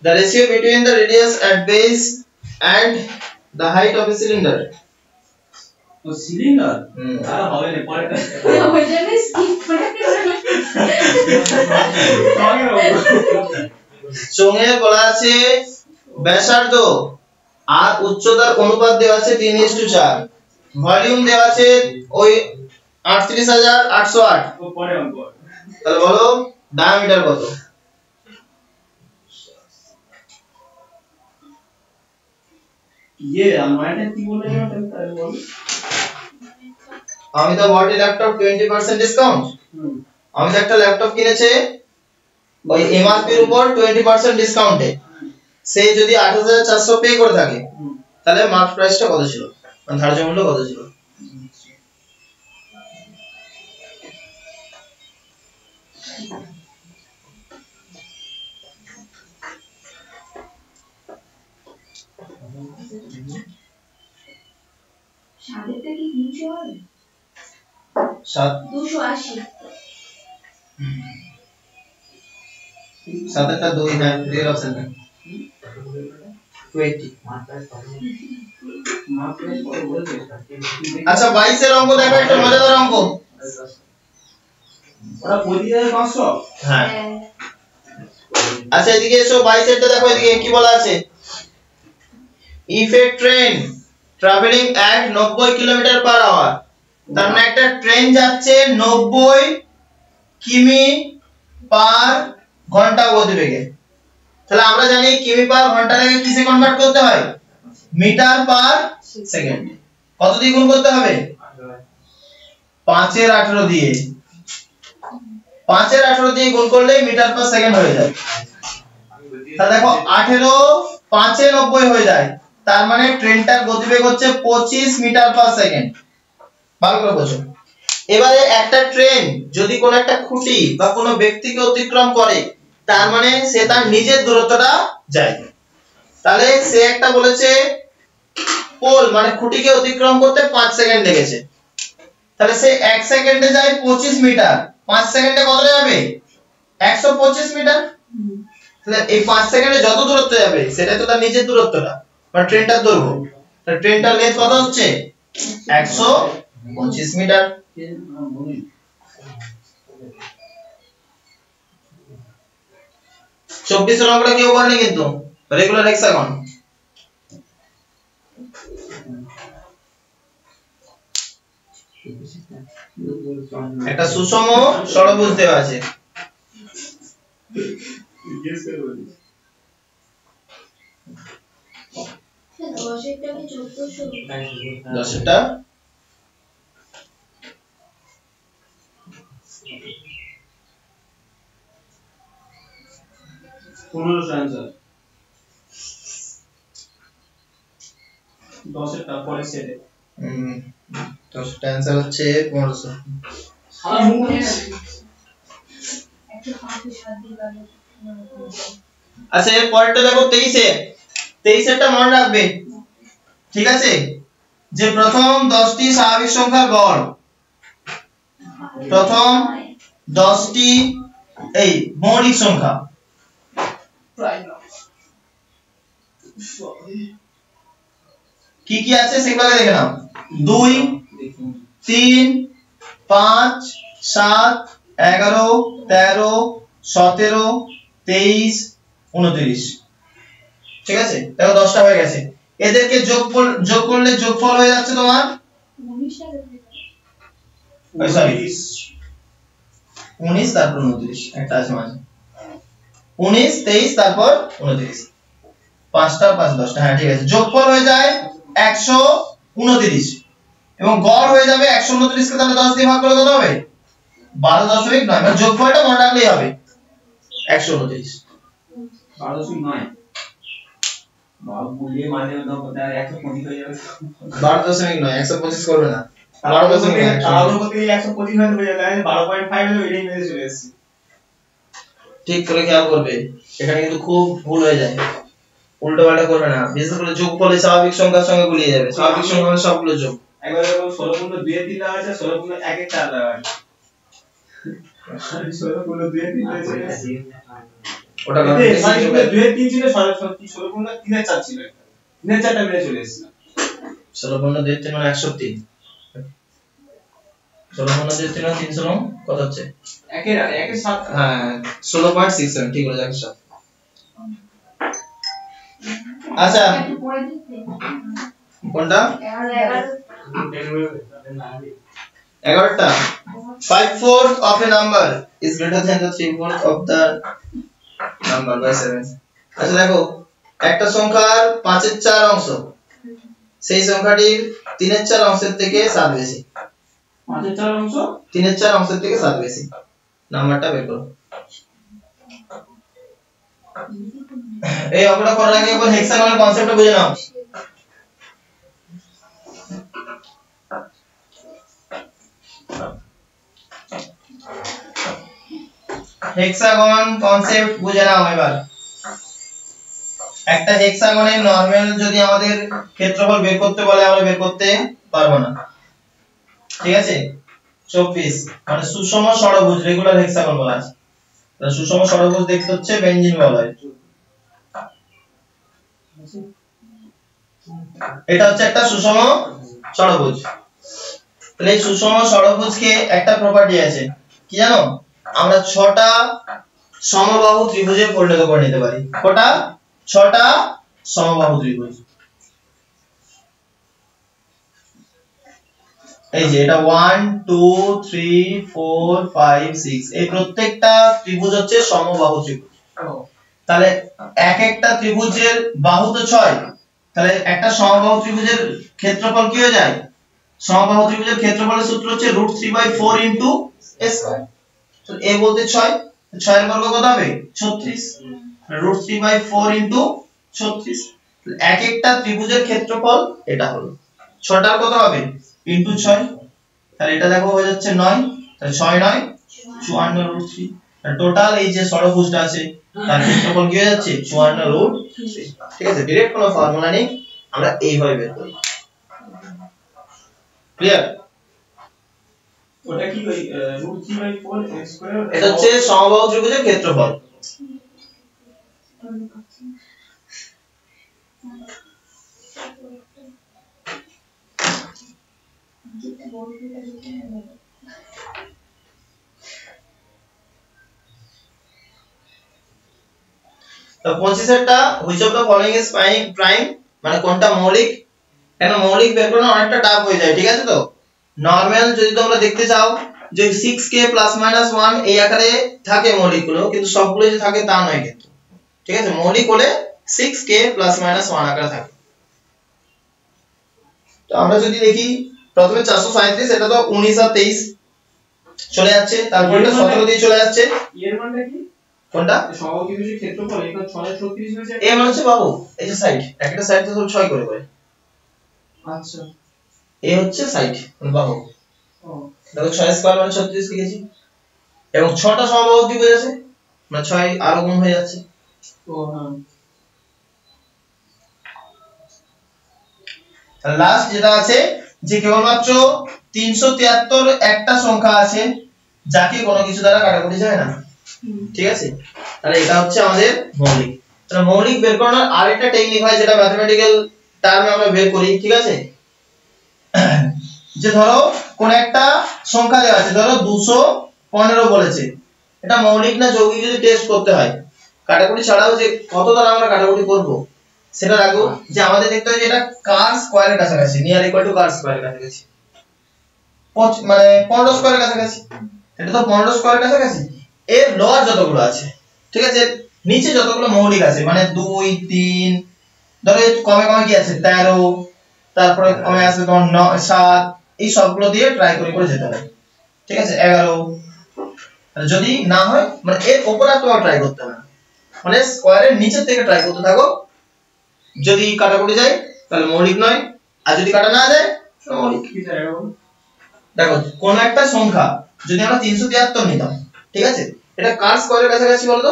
the ratio between the radius at base and the height of a cylinder ও সিলিন্ডার আর হবে না পরেটা ওই জন্য স্কিপ করে চোঙে বলা আছে ব্যাসার্ধ আর উচ্চতার অনুপাত দেওয়া আছে 3:4 ভলিউম দেওয়া আছে ওই 38,808 ও পরে অঙ্ক তাহলে বলো ডায়ামিটার কত ये हमारे কি বলে যেন তাহলে বল আমি তো বডি ল্যাপটপ 20% ডিসকাউন্ট আমি তো একটা ল্যাপটপ কিনেছে ওই এমআরপি এর উপর 20% ডিসকাউন্টে সে যদি 8,400 পে করে থাকে তাহলে মার্ক প্রাইসটা কত ছিল মানে ধার্য মূল্য কত ছিল সাদেরটা কি 300 হবে 280 সাতটা 2 হ্যাঁ এর অপশন না 20 আচ্ছা 22 এর অঙ্ক দেখো একটা মজাদার অঙ্ক ওরা 25,500 হ্যাঁ আচ্ছা এদিকে এসো 22 এরটা দেখো এদিকে কি বলা আছে if a train traveling at 90 km/h তার মানে একটা ট্রেন যাচ্ছে 90 কিমি পার ঘন্টা গতিবেগে তাহলে আমরা জানি কিমি পার ঘন্টাটাকে কিসে কনভার্ট করতে হয় মিটার পার সেকেন্ড কত দিয়ে গুণ করতে হবে 5 এর 18 দিয়ে 5 এর 18 দিয়ে গুণ করলে মিটার পার সেকেন্ড হয়ে যায়। তাহলে দেখো 18 5 এ 90 হয়ে যায়, তার মানে ট্রেনটার গতিবেগ হচ্ছে 25 মিটার পার সেকেন্ড। ভালো করে বোঝো। এবারে একটা ট্রেন যদি কোনো একটা খুঁটি বা কোনো ব্যক্তিকে অতিক্রম করে, তার মানে সে তার নিজের দূরত্বটা যায়। তাহলে সে একটা বলেছে পোল মানে খুঁটিকে অতিক্রম করতে 5 সেকেন্ড লেগেছে, তাহলে সে 1 সেকেন্ডে যায় 25 মিটার, 5 সেকেন্ডে কতটা যাবে 125 মিটার। তাহলে এই 5 সেকেন্ডে যত দূরত্ব যাবে সেটাই তো তার নিজের দূরত্বটা, মানে ট্রেনটার দৈর্ঘ্য। তাহলে ট্রেনটার লেন্থ কত হচ্ছে 125 মিটার। 24 এর অঙ্কটা কেউ করেনি কিন্তু, রেগুলার হেক্সাগন। একটা সুষম ষড়ভুজ দেওয়া আছে, দশেরটা 1500 आंसर 10 এর পরে সেটে 10টা आंसर হচ্ছে 1500। আচ্ছা এর পরেরটা দেখো 23 এ 23 এরটা মনে রাখবে, ঠিক আছে? যে প্রথম 10টি স্বাভাবিক সংখ্যার গড়, প্রথম 10টি এই মৌলিক সংখ্যা কি কি আছে সেগুলো দেখে নাও। 2 3 5 7 11 13 17 23 29, ঠিক আছে? দেখো 10টা হয়ে গেছে। এদেরকে যোগ করলে যোগফল হয়ে যাচ্ছে তোমার 19 তারপর 29, একটা আছে মাঝে 19 23 তারপর 29, 5টা 5 10টা, হ্যাঁ ঠিক আছে। যোগফল হয়ে যায় 129 এবং গড় হয়ে যাবে 129 কে তাহলে 10 দিয়ে ভাগ করলে কত হবে 12.9, মানে যোগফলটা মনে রাখলেই হবে 129। 12.9 বাবা বুলিয়ে মানে দাও কত 125 হয়ে যাবে। 12.9 125 করবে না, 12.9 তাহলে কত 125 হয়ে যাবে, 12.5 হলে এটাই মেরে চলে আসছে। ঠিক করে খেয়াল করবে, এখানে কিন্তু খুব ভুল হয়ে যায়, উল্টো পাল্টা করবে না। বিশেষ করে যোগফলে স্বাভাবিক সংখ্যার সঙ্গে গুলিয়ে যাবে, স্বাভাবিক সংখ্যা মানে সবগুলো যোগ। একবার এরকম 16.2 এর 3 দেওয়া আছে, 16.1 এর 4 দেওয়া আছে। 16.2 এর 3 আছে, ওটা না 2 এর 3 ছিল, 16.3 এর 4 ছিল, 3 এর 4টা মেরে চলে এসেছে। 16.2 মানে 103, 16.2 মানে 300 কত হচ্ছে 1 এর 7, হ্যাঁ 16.67, ঠিক হলো 107। আচ্ছা কোনটা 11টা 5/4 of a number is greater than the 3/4 of the number by 7। আচ্ছা দেখো একটা সংখ্যার 5 এর 4 অংশ, সেই সংখ্যাটির 3 এর 4 অংশের থেকে 7 বেশি। 5 এর 4 অংশ 3 এর 4 অংশের থেকে 7 বেশি, নাম্বারটা বের করো। এই অঙ্কটা করার আগে একবার হেক্সাগনের কনসেপ্টটা বুঝে নাও। হেক্সাগন কনসেপ্ট বুঝে নাও এবার। একটা হেক্সাগনের নরমাল যদি আমাদের ক্ষেত্রফল বের করতে বলে আমরা বের করতে পারবো না, ঠিক আছে? 24 মানে সুষম ষড়ভুজ, রেগুলার হেক্সাগন বলা আছে। তাহলে সুষম ষড়ভুজ দেখতে হচ্ছে বেঞ্জিন বলা হয়। এটা হচ্ছে একটা সুষম ষড়ভুজ। তাহলে এই সুষম ষড়ভুজকে একটা প্রপার্টি আছে কি জানো, আমরা 6টা সমবাহু ত্রিভুজে পরিণত করে নিতে পারি। কটা? 6টা সমবাহু ত্রিভুজ। এই যে এটা 1 2 3 4 5 6, এই প্রত্যেকটা ত্রিভুজ হচ্ছে সমবাহু ত্রিভুজ। তাহলে এক একটা ত্রিভুজের বাহু তো 6, তাহলে একটা সমবাহু ত্রিভুজের ক্ষেত্রফল কি হয়ে যায় সমবাহু ত্রিভুজের ক্ষেত্রফলের সূত্র হচ্ছে √3/4 ইনটু a স্কয়ার। তো a বলতে 6, 6 এর বর্গ কত হবে 36, √3/4 ইনটু 36। এক একটা ত্রিভুজের ক্ষেত্রফল এটা হলো। 6টার কত হবে ইনটু 6, তাহলে এটা দেখো হয়ে যাচ্ছে 9, তাহলে 6 9 54 √3। টোটাল এই যে ষড়ভুজটা আছে তার ক্ষেত্রফল কি হয়ে যাচ্ছে 54 √3। ঠিক আছে, ডাইরেক্ট কোনো ফর্মুলা নেই, আমরা এইভাবে বের করি। ক্লিয়ার? ওটা কি ওই √3/4 x স্কয়ার, এটা হচ্ছে সমবাহু ত্রিভুজের ক্ষেত্রফল। তো 25 এরটা which of the following is prime মানে কোনটা মৌলিক, কেন মৌলিক বের করানো অনেকটা টাফ হয়ে যায়। ঠিক আছে, তো নরমাল যদি তোমরা দেখতে চাও যে 6k ± 1 এই আকারে থাকে মৌলিকগুলো, কিন্তু সবগুলো যে থাকে তা নয় কিন্তু। ঠিক আছে, মৌলিক হলে 6k ± 1 আকারে থাকে। তো আমরা যদি দেখি প্রথমে 437, এটা তো 19 আর 23 চলে যাচ্ছে, তারপর এটা 17 দিয়ে চলে যাচ্ছে। এর মানটা কি কোনটা সমবাহু ত্রিভুজের ক্ষেত্রফল এখানে 636 হয়েছে। এ মানে হচ্ছে বাবু এই যে সাইড, একটা সাইড তো 6 করে করে। আচ্ছা, এ হচ্ছে সাইড বাহু। ও দেখো 6 স্কয়ার মানে 36 লিখেছি, এবং 6টা সমবাহু ত্রিভুজ আছে মানে 6 আরো গুণ হয়ে যাচ্ছে। ও হ্যাঁ, তাহলে লাস্ট যেটা আছে যে কেবলমাত্র 373 একটা সংখ্যা আছে যাকে কোনো কিছু দ্বারা কাটাকুটি যায় না। ঠিক আছে, তাহলে এটা হচ্ছে আমাদের মৌলিক। তাহলে মৌলিক বের করানোর আরেকটা টেকনিক হয় যেটা ম্যাথমেটিক্যাল টার্মে আমরা বের করি। ঠিক আছে, যে ধরো কোন একটা সংখ্যা দেওয়া আছে, ধরো 215 বলেছে, এটা মৌলিক না যৌগিক যদি টেস্ট করতে হয়, কাটাকুটি ছাড়াও যে কত দ্বারা আমরা কাটাকুটি করব সেটা রাখবো, যে আমাদের দেখতে হবে যে এটা কার স্কয়ারের কাছাকাছি, নিয়ার ইকুয়াল টু কার স্কয়ারের কাছাকাছি, মানে 15 স্কয়ারের কাছাকাছি। এটা তো 15 স্কয়ারের কাছাকাছি। এর লোয়ার যতগুলো আছে, ঠিক আছে, নিচে যতগুলো মৌলিক আছে মানে 2 3, ধরো কমে কমে কি আছে 13, তারপরে কমে আছে তোমার 9 7, এই সবগুলো দিয়ে ট্রাই করে যেতে হবে। ঠিক আছে, 11, যদি না হয় মানে এর উপর আর তোমার ট্রাই করতে হবে না, মানে স্কয়ারের নিচে থেকে ট্রাই করতে থাকো। যদি কাটাকুটি যায় তাহলে মৌলিক নয়, আর যদি কাটা না যায় তাহলে মৌলিক। কি স্যার এরকম? দেখো কোন একটা সংখ্যা যদি আমরা 373 নিতাম, ঠিক আছে, এটা কার স্কয়ারের কাছাকাছি বলতো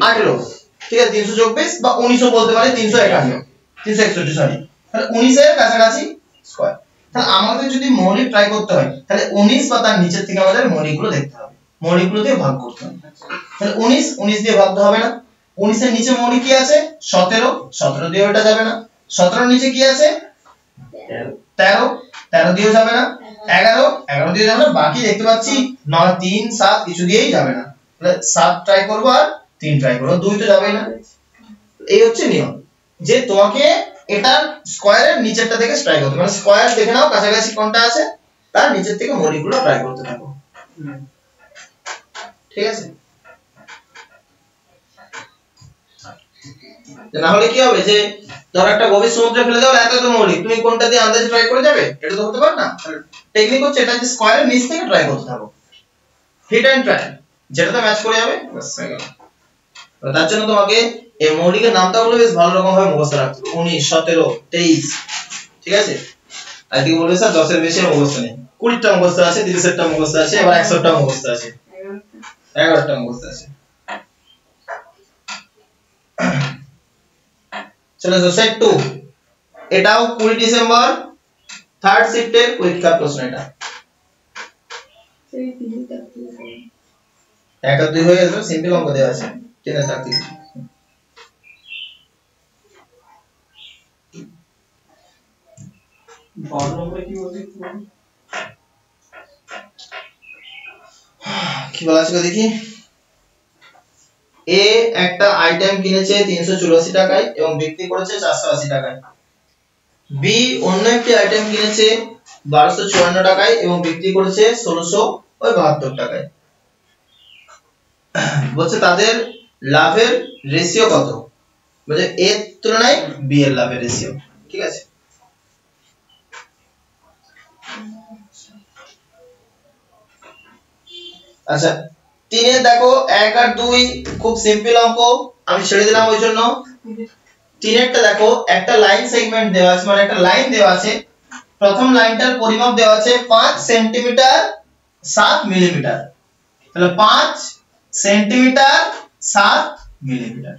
18, ঠিক আছে, 300 যোগ 20 বা 19ও বলতে পারে, 351 361 সরি, তাহলে 19 এর কাছাকাছি স্কয়ার। তাহলে আমাদের যদি মৌলিক ট্রাই করতে হয় তাহলে 19 বা তার নিচের থেকে আমাদের মৌলিকগুলো দেখতে হবে, মৌলিকগুলো দিয়ে ভাগ করতে হবে। তাহলে 19 দিয়ে ভাগ হবে না, 19 এর নিচে মৌলিক কি আছে 17 দিয়ে ওটা যাবে না, 17 এর নিচে কি আছে 13 দিয়েও যাবে না, 11 দিয়ে যাবে না, বাকি দেখতে পাচ্ছি 9 3 7 কিছু দিয়েই যাবে না। তাহলে 7 ট্রাই করব আর 3 ট্রাই করব, 2 তো যাবেই না। এই হচ্ছে নিয়ম যে তোমাকে এটা স্কয়ারের নিচেরটা থেকে ট্রাই করতে, মানে স্কয়ার দেখে নাও কাছাকাছি কোনটা আছে, তার নিচের থেকে মৌলিকগুলো ট্রাই করতে থাকো। ঠিক আছে, না হলে কি হবে যে ধর একটা গভীর সমুদ্রে ফেলে দাও এত তো মৌলিক, তুমি কোনটা দিয়ে আন্দাজে ট্রাই করে যাবে, এটা তো হতে পারে না। টেকনিক হচ্ছে এটা যে স্কয়ারের নিচ থেকে ট্রাই করতে থাকো, হিট এন্ড ট্রাই, যেটাতে ম্যাচ করে যাবে বাস হয়ে গেল। তার জন্য তোমাকে এই মৌলিকের নামটাগুলো বেশ ভালো রকম ভাবে মুখস্থ রাখতে হবে, 19 17 23। ঠিক আছে, আজকে বলবে স্যার 10 এর বেশি মুখস্থ নেই, 20টা মুখস্থ আছে, 30টা মুখস্থ আছে, এবার 100টা মুখস্থ আছে, 11টা মুখস্থ আছে। চলো সেট 2, এটাও 20 ডিসেম্বর 3rd শিফটের পরীক্ষার প্রশ্ন। এটা 1 আর 2 হয়ে গেল, সিম্পল অঙ্ক দেওয়া আছে, কেন থাকতে কি বলা আছে দেখি। এ একটা আইটেম কিনেছে 384 টাকায় এবং বিক্রি করেছে 480 টাকায়। বি অন্য একটি আইটেম কিনেছে 1254 টাকায় এবং বিক্রি করেছে 1672 টাকায়। বলছে তাদের লাভের রেশিও কত, বলছে এর তুলনায় বি এর লাভের রেশিও। ঠিক আছে, আচ্ছা 3 এর দেখো 1 আর 2 খুব সিম্পল অঙ্ক, আমি ছেড়ে দিলাম ওই জন্য। 3 এরটা দেখো একটা লাইন সেগমেন্ট দেওয়া আছে, মানে একটা লাইন দেওয়া আছে, প্রথম লাইনটার পরিমাপ দেওয়া আছে 5 সেন্টিমিটার 7 মিলিমিটার, তাহলে 5 সেন্টিমিটার 7 মিলিমিটার।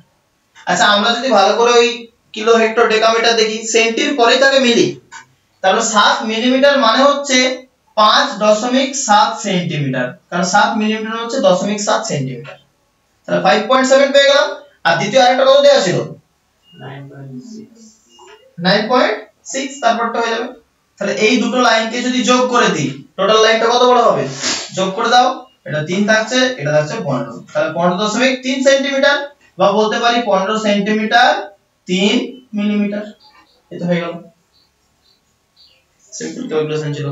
আচ্ছা আমরা যদি ভালো করে ওই কিলো হেক্টর ডেকামিটার দেখি, সেন্টির পরে থাকে মিলি, তাহলে 7 মিলিমিটার মানে হচ্ছে 5.7 সেন্টিমিটার, কারণ 7 মিলিমিটার হচ্ছে 0.7 সেন্টিমিটার, তাহলে 5.7 পেয়ে গেলাম। আর দ্বিতীয় আরেকটা কত দেওয়া ছিল 9.6, তারপরটা হয়ে যাবে। তাহলে এই দুটো লাইনকে যদি যোগ করে দিই, টোটাল লাইনটা কত বড় হবে, যোগ করে দাও, এটা 3 থাকছে, এটা থাকছে 15, তাহলে 15.3 সেন্টিমিটার, বা বলতে পারি 15 সেন্টিমিটার 3 মিলিমিটার। এটা হয়ে গেল, সিম্পল ক্যালকুলেশন ছিল।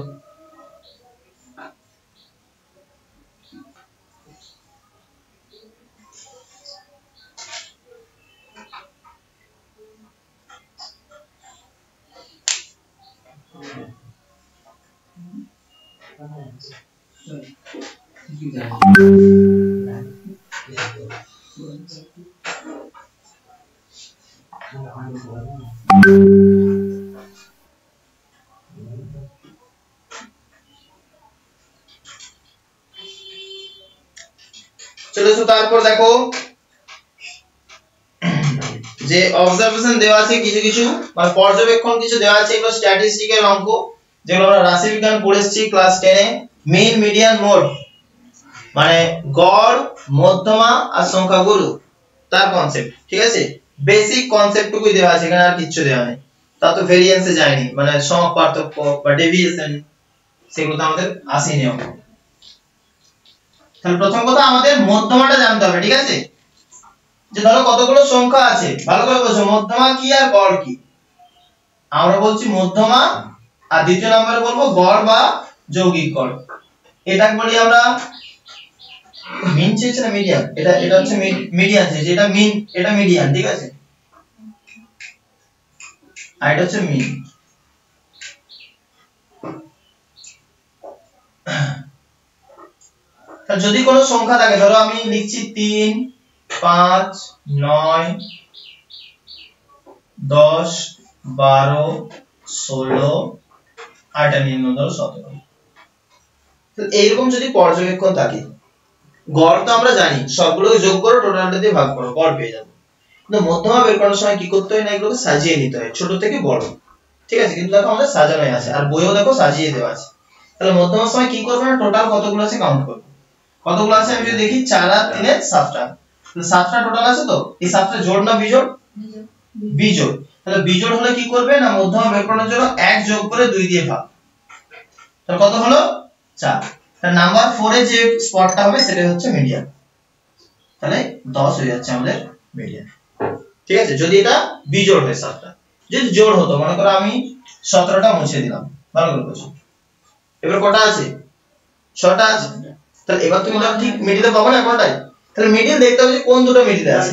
চলো তো তারপর দেখো যে অবজারভেশন দেওয়া আছে কিছু কিছু, মানে পর্যবেক্ষণ কিছু দেওয়া আছে, এগুলো স্ট্যাটিস্টিকের অঙ্ক, যেগুলো আমরা রাশিবিজ্ঞান পড়েছি ক্লাস 10 এ। মিন, মিডিয়ান, মোড, মানে গড়, মধ্যমা আর সংখ্যাগুরু, তার কনসেপ্ট, ঠিক আছে। বেসিক কনসেপ্টটুকুই দেওয়া আছে, এখানে আর কিছু দেওয়া নেই। তা তো ভেরিয়েন্সে যায়নি, মানে সম পার্থক্য বা ডেভিয়েশন, সেগুলো তো আমাদের আসেনি অঙ্ক। তাহলে প্রথম কথা আমাদের মধ্যমাটা জানতে হবে, ঠিক আছে। যে ধরো কতগুলো সংখ্যা আছে, ভালো করে বোঝো মধ্যমা কি আর গড় কি। আমরা বলছি মধ্যমা, আর দ্বিতীয় নম্বরে বলবো গড় বা যৌগিক গড়। এটাকে বলি আমরা মিন চেয়েছে না মিডিয়ান, এটা হচ্ছে মিডিয়ান চেয়েছে, এটা মিন, এটা মিডিয়ান, ঠিক আছে, আর এটা হচ্ছে মিন। তাহলে যদি কোনো সংখ্যা থাকে, ধরো আমি লিখছি 3 5 9 10 12 16 আর এটা নিম্ন ধরো 17, তো এইরকম যদি পর্যবেক্ষণ থাকে, গড় তো আমরা জানি, সবগুলোকে যোগ করো, টোটালটা দিয়ে ভাগ করো, গড় পেয়ে যাবে। কিন্তু মধ্যমা বের করার সময় কি করতে হয় না, এগুলোকে সাজিয়ে নিতে হয় ছোট থেকে বড়, ঠিক আছে। কিন্তু দেখো আমাদের সাজানোই আছে, আর বইও দেখো সাজিয়ে দেওয়া আছে। তাহলে মধ্যমার সময় কি করব না, টোটাল কতগুলো আছে কাউন্ট করব, কতগুলো আছে আমি যদি দেখি 4 আর 3 এর 7টা, তাহলে 7টা টোটাল আছে। তো এই 7টা জোড় না বিজোড়, বিজোড়। তাহলে বিজোড় হলে কি করবে না, মধ্যমা বের করার জন্য 1 যোগ করে 2 দিয়ে ভাগ, তাহলে কত হলো 4। তাহলে নাম্বার 4 এ যে স্পটটা হবে সেটা হচ্ছে মিডিয়ান, তাহলে 10 হয়ে যাচ্ছে আমাদের মিডিয়ান, ঠিক আছে। যদি এটা বিজোড় হয় 7টা, যদি জোড় হতো, মনে করো আমি 17টা মুছে দিলাম, ভালো করে বুঝো। এবার কটা আছে, 6টা আছে। তাহলে এবার তুমি তো ঠিক মিডিলে পাবো না কোনটাই, তাহলে মিডিল দেখতে হবে যে কোন দুটো মিডিলে আছে।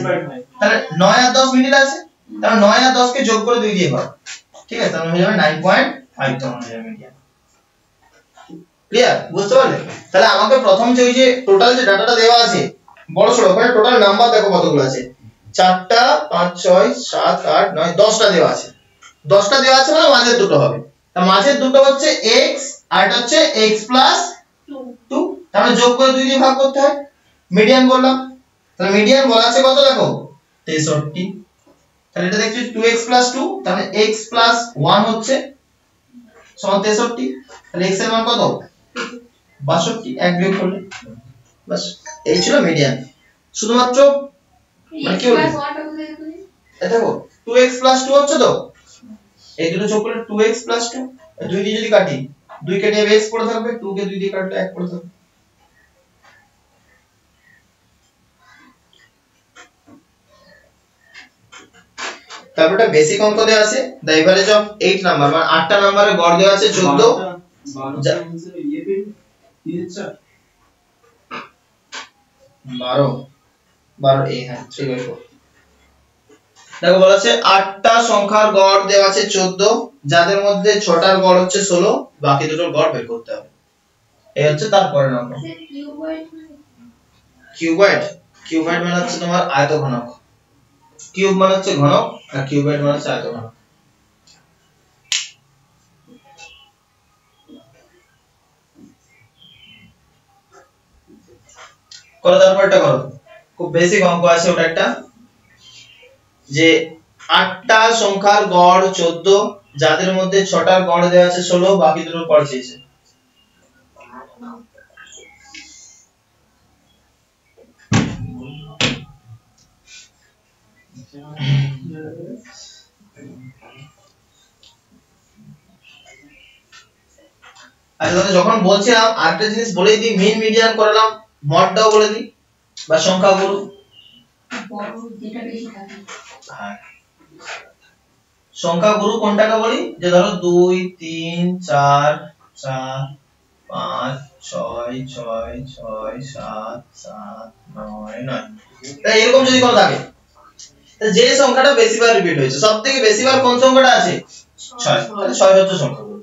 তাহলে 9 আর 10 মিডিলে আছে, তাহলে 9 আর 10 কে যোগ করে 2 দিয়ে ভাগ, ঠিক আছে, তাহলে হয়ে যাবে 9.5, তখন হয়ে যাবে মিডিয়ান। ক্লিয়ার, বুঝতে পারলে? তাহলে আমাকে প্রথম যে ওই যে টোটাল যে ডাটাটা দেওয়া আছে বড় সরো, ওখানে টোটাল নাম্বার দেখো কতগুলো আছে, 4টা 5 6 7 8 9 10টা দেওয়া আছে। 10টা দেওয়া আছে মানে মাঝের দুটো হবে, তার মাঝের দুটো হচ্ছে x আর এটা হচ্ছে x + 2, তাহলে যোগ করে 2 দিয়ে ভাগ করতে হয়, মিডিয়ান বললাম। তাহলে মিডিয়ান বলা আছে কত দেখো 63, তাহলে এটা দেখছো 2x + 2, তাহলে x + 1 হচ্ছে সমান 63, তাহলে x এর মান কত 62, এক বিয়োগ করলে বাস, এই ছিল মিডিয়ান। শুধুমাত্র মানে কি বলবো, এটা দেখো 2x + 2 হচ্ছে, তো এই দুটো যোগ করলে 2x + 2, 2 দিয়ে যদি কাটি 2 কেটে যাবে x পড়ে থাকবে, 2 কে 2 দিয়ে কাটলে 1 পড়ে থাকবে। তারপরটা বেসিক অঙ্ক দেওয়া আছে, দা এভারেজ অফ 8 নাম্বার, মানে 8টা নম্বরের গড় দেওয়া আছে 14, 12 এ, হ্যাঁ 3/4। দেখো বলা আছে 8টা সংখ্যার গড় দেওয়া আছে 14, যাদের মধ্যে 6টার গড় হচ্ছে 16, বাকি দুটোর গড় বের করতে হবে। এই হচ্ছে তারপরের নম্বর। কিউবয়েড কিউবয়েড মানে হচ্ছে তোমার আয়তঘনক কিউব মানে হচ্ছে ঘনক আর কিউবয়েড মানে হচ্ছে আয়তঘনক করো তারপরটা করো খুব বেসিক অঙ্ক আছে ওটা একটা যে 8টা সংখ্যার গড় 14 যাদের মধ্যে 6টার গড় দেওয়া আছে 16 বাকি দুটোর গড় চেয়েছে আচ্ছা তাহলে যখন বলছিলাম আরেকটা জিনিস বলেই দিই মিন মিডিয়ান করলাম মডটাও বলে দিই বা সংখ্যাগুরু বড় যেটা বেশি থাকে হ্যাঁ সংখ্যাগুরু কোনটাকে বলি যে ধরো 2 3 4 4 5 6 6 6 7 7 9 9 তাই এরকম যদি কোনো থাকে তো যে সংখ্যাটা বেশিবার রিপিট হয়েছে সবথেকে বেশিবার কোন সংখ্যাটা আছে 6 তাহলে 6 হচ্ছে সংখ্যাগুরু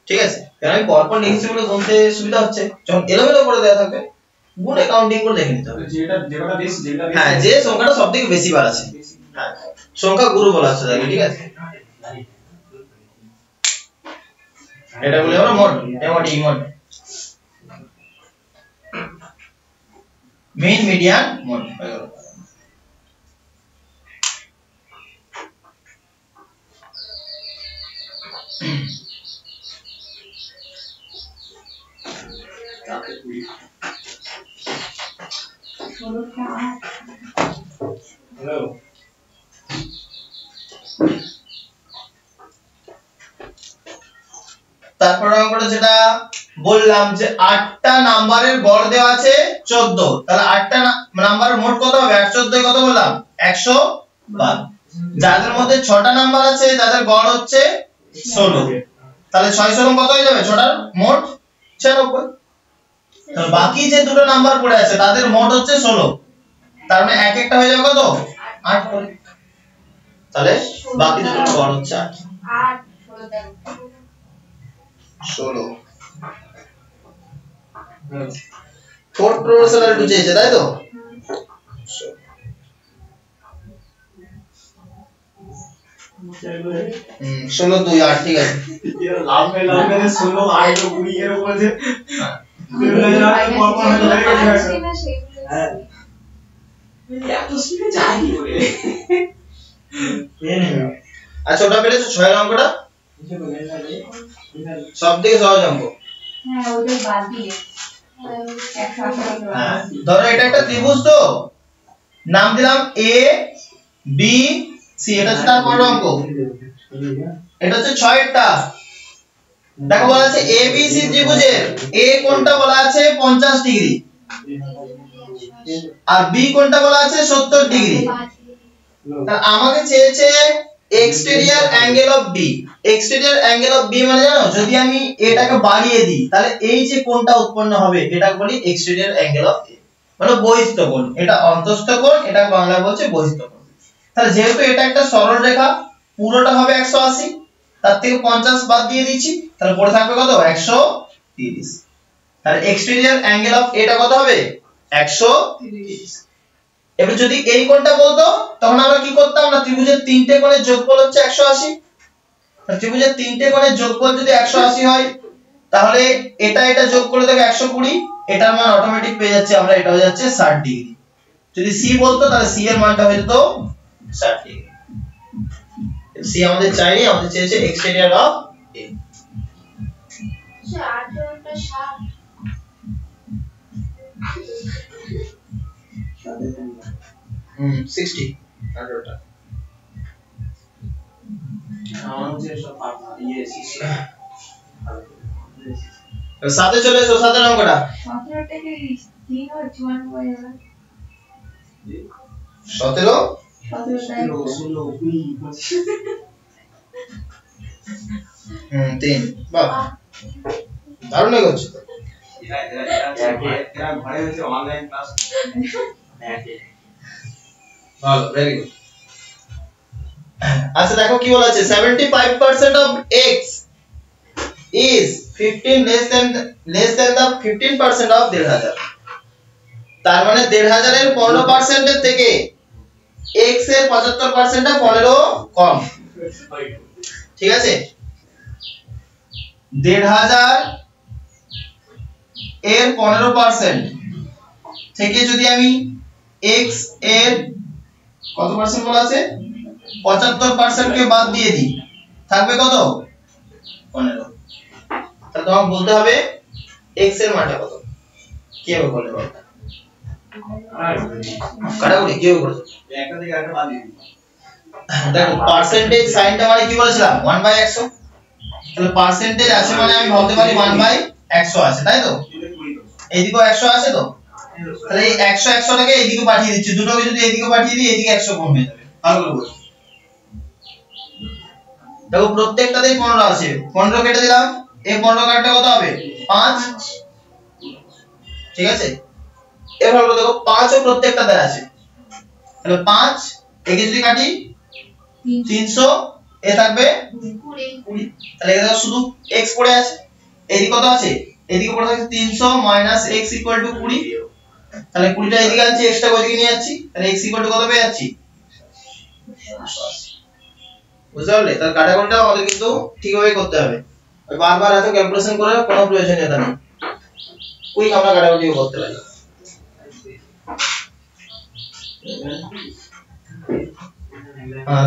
ঠিক আছে কারণ আমি পরপর লিখছি বলে গুনতে সুবিধা হচ্ছে যখন এলোমেলো করে দেয়া থাকবে গুণে কাউন্টিং করে দেখে নিতে হবে যেটা বেশি হ্যাঁ যে সংখ্যাটা সবথেকে বেশি বার আছে হ্যাঁ সংখ্যা গুরু বলা হচ্ছে তাকে ঠিক আছে এটা বলি আমরা mode mode main median mode hello তারপর আমরা যেটা বললাম যে 8টা নাম্বারের গড় দেওয়া আছে 14 তাহলে 8টা নাম্বারের মোট কত হবে 8 14 কত বললাম 112 যাদের মধ্যে 6টা নাম্বার আছে যাদের গড় হচ্ছে 16 তাহলে 6 16 কত হয়ে যাবে 6টার মোট 96 তাহলে বাকি যে দুটো নাম্বার পড়ে আছে তাদের মোট হচ্ছে 16 তার মানে এক একটা হয়ে যাবে কত 8 করে তাহলে বাকি দুটোর গড় হচ্ছে 8 8 16 ফোর্থ প্রপোর্শনাল টু চেয়েছে তাই তো 16 2 8 ঠিক আছে লাভ মে 16 8 20 এর উপর যে হ্যাঁ এত স্পিডে যায় কি করে আচ্ছা ওটা পেরেছো 6 অঙ্কটা সবথেকে সহজ অঙ্ক হ্যাঁ ওটা বাদ দিয়ে 118 হ্যাঁ ধরো এটা একটা ত্রিভুজ তো নাম দিলাম এ বি সি এটা হচ্ছে তার পরের অঙ্ক এটা হচ্ছে 6টা দেখো বলা আছে এ বি সি ত্রিভুজের এ কোণটা বলা আছে 50 ডিগ্রি আর বি কোণটা বলা আছে 70 ডিগ্রি তাহলে আমাকে চেয়েছে exterior angle of B exterior angle of B মানে জানো যদি আমি এটাকে বাড়িয়ে দিই তাহলে এই যে কোণটা উৎপন্ন হবে এটাকে বলি এক্সটেরিয়র অ্যাঙ্গেল অফ এ মানে বহিস্থ কোণ এটা অন্তস্থ কোণ এটা বাংলায় বলছে বহিস্থ কোণ তাহলে যেহেতু এটা একটা সরল রেখা পুরোটা হবে 180 তার থেকে 50 বাদ দিয়ে দিচ্ছি তাহলে পড়ে থাকবে কত 130 তাহলে এক্সটেরিয়র অ্যাঙ্গেল অফ এটা কত হবে 130 এবার যদি এই কোণটা বলতো তখন আমরা কি করতাম না ত্রিভুজের তিনটে কোণের যোগফল হচ্ছে 180 তাহলে ত্রিভুজের তিনটে কোণের যোগফল যদি 180 হয় তাহলে এটা এটা যোগ করে দেখো 120 এটার মান অটোমেটিক পেয়ে যাচ্ছে আমরা এটা হয়ে যাচ্ছে 60 ডিগ্রি যদি সি বলতো তাহলে সি এর মানটা হয়ে যেত 60 ডিগ্রি সি আমাদের চাইনি আমাদের চেয়েছে এক্সটেরিয়র অফ এ আচ্ছা 8 টা 60 18টা আমাদের সব ইয়ে সাথে চলে এসো সাথে অঙ্কটা 17 থেকে 3 আর 1 হয়ে যাবে 17 3 বাহ দারুণ লাগছে তো এরা ঘরে হচ্ছে অনলাইন ক্লাস ভালো ভেরি গুড আচ্ছা দেখো কি বলা আছে 75% of x is 15 less than the 15% of 1500 তার মানে 1500 এর 15% এর থেকে x এর 75% টা 15 কম। ঠিক আছে, 1500 এর 15% থেকে যদি আমি x এর কত পার্সেন্ট বলা আছে 75% কে বাদ দিয়ে দিই থাকবে কত 15। তাহলে তোমাকে বলতে হবে x এর মানটা কত, কিভাবে করলে বলো কাটাকুটি কিভাবে করছো একটা থেকে একটা বাদ দিয়ে দিই। দেখো পার্সেন্টেজ সাইনটা মানে কি বলেছিলাম 1/100, তাহলে পার্সেন্টেজ আছে মানে আমি বলতে পারি 1/100 আছে, তাই তো এইদিকেও 100 আছে তো, তাহলে এই 100 100 টাকে এইদিকে পাঠিয়ে দিচ্ছি, দুটোকে যদি এইদিকে পাঠিয়ে দিই এইদিকে 100 কম হয়ে যাবে। ভালো করে বুঝো, দেখো প্রত্যেকটাতেই 15 আছে, 15 কেটে দিলাম, এই 15 কাটটা কত হবে 5। ঠিক আছে, এবার হলো দেখো 5 ও প্রত্যেকটাতে আছে, তাহলে 5 একে যদি কাটি 300 এ থাকবে 20, তাহলে এটা শুধু x পড়ে আছে, এইদিকে কত আছে এইদিকে পড়ে আছে 300 - x = 20, তাহলে 20 টা এদিকে আনছি এক্সট্রা ওইদিকে নিয়ে যাচ্ছি, তাহলে x = কত পেয়ে যাচ্ছি 180। বুঝতে পারলে? তাহলে কাটাকুটিটা আমাদের কিন্তু ঠিকভাবে করতে হবে, ওই বারবার এত ক্যালকুলেশন করার কোনো প্রয়োজনীয়তা নেই, কুইক আমরা কাটাকুটিও করতে পারি।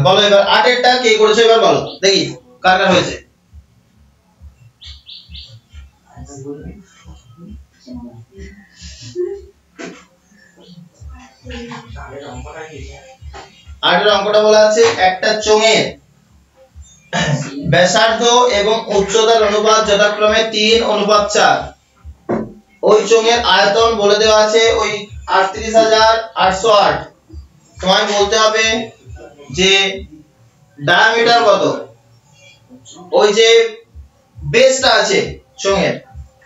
বলো এবার 8 এরটা কে করেছে এবার বলো দেখি কার কার হয়েছে। আটের অঙ্কটা বলা আছে একটা চোঙের ব্যাসার্ধ এবং উচ্চতার অনুপাত যথাক্রমে 3:4, ওই চোঙের আয়তন বলে দেওয়া আছে ওই 38,808। তোমায় বলতে হবে যে ডায়ামিটার কত, ওই যে বেসটা আছে চোঙের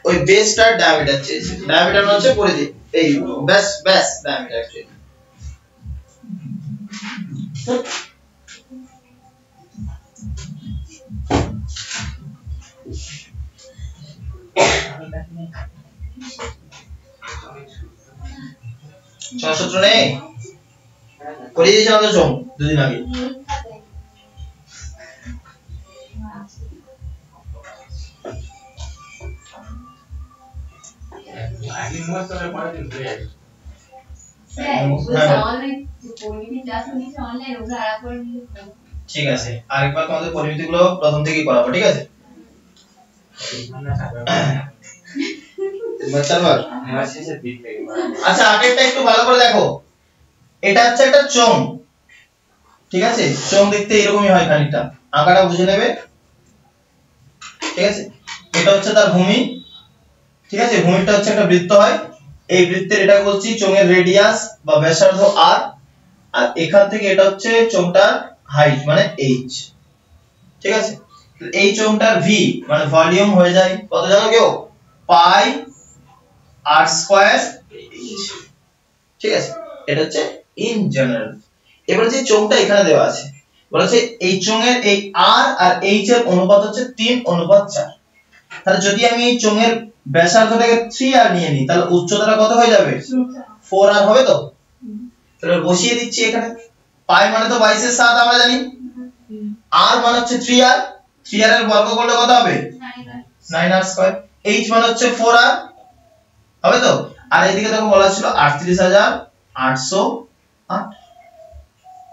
ওই বেসটার ডায়ামিটার চেয়েছে, ডায়ামিটার হচ্ছে পরিধি, এই ব্যাস ব্যাস ডায়ামিটার চেয়েছে। সূত্র নেই করে দিয়েছে আমাদের চোঙ দুদিন আগে। ঠিক আছে, আরেকবার তোমাদের পরিমিতিগুলো প্রথম থেকে করাবো, ঠিক আছে? আচ্ছা আগেরটা একটু ভালো করে দেখো, এটা হচ্ছে একটা চোঙ, ঠিক আছে? চোঙ দেখতে এরকমই হয় খানিকটা, আঁকাটা বুঝে নেবে, ঠিক আছে? এটা হচ্ছে তার ভূমি, ঠিক আছে? ভূমিটা হচ্ছে একটা বৃত্ত হয়, এই বৃত্তের এটা বলছি চোঙের রেডিয়াস বা ব্যাসার্ধ r, আর এখান থেকে এটা হচ্ছে চোঙটার হাইট মানে h, ঠিক আছে? তো এই চোঙটার v মানে ভলিউম হয়ে যায় কত জানো কেউ, পাই r²h, ঠিক আছে? এটা হচ্ছে ইন জেনারেল। এবার যে চোঙটা এখানে দেওয়া আছে বলেছে এই চোঙের এই r আর h এর অনুপাত হচ্ছে 3:4, তাহলে যদি আমি এই চোঙের ব্যাসার্ধটাকে 3r নিয়ে নিই তাহলে উচ্চতাটা কত হয়ে যাবে 4r হবে তো, তাহলে বসিয়ে দিচ্ছি এখানে, পাই মানে তো 22 এর 7 আমরা জানি, r মানে হচ্ছে 3r, 3r এর বর্গ করলে কত হবে 9r², h মানে হচ্ছে 4r হবে তো, আর এদিকে দেখো বলা ছিল 38,808,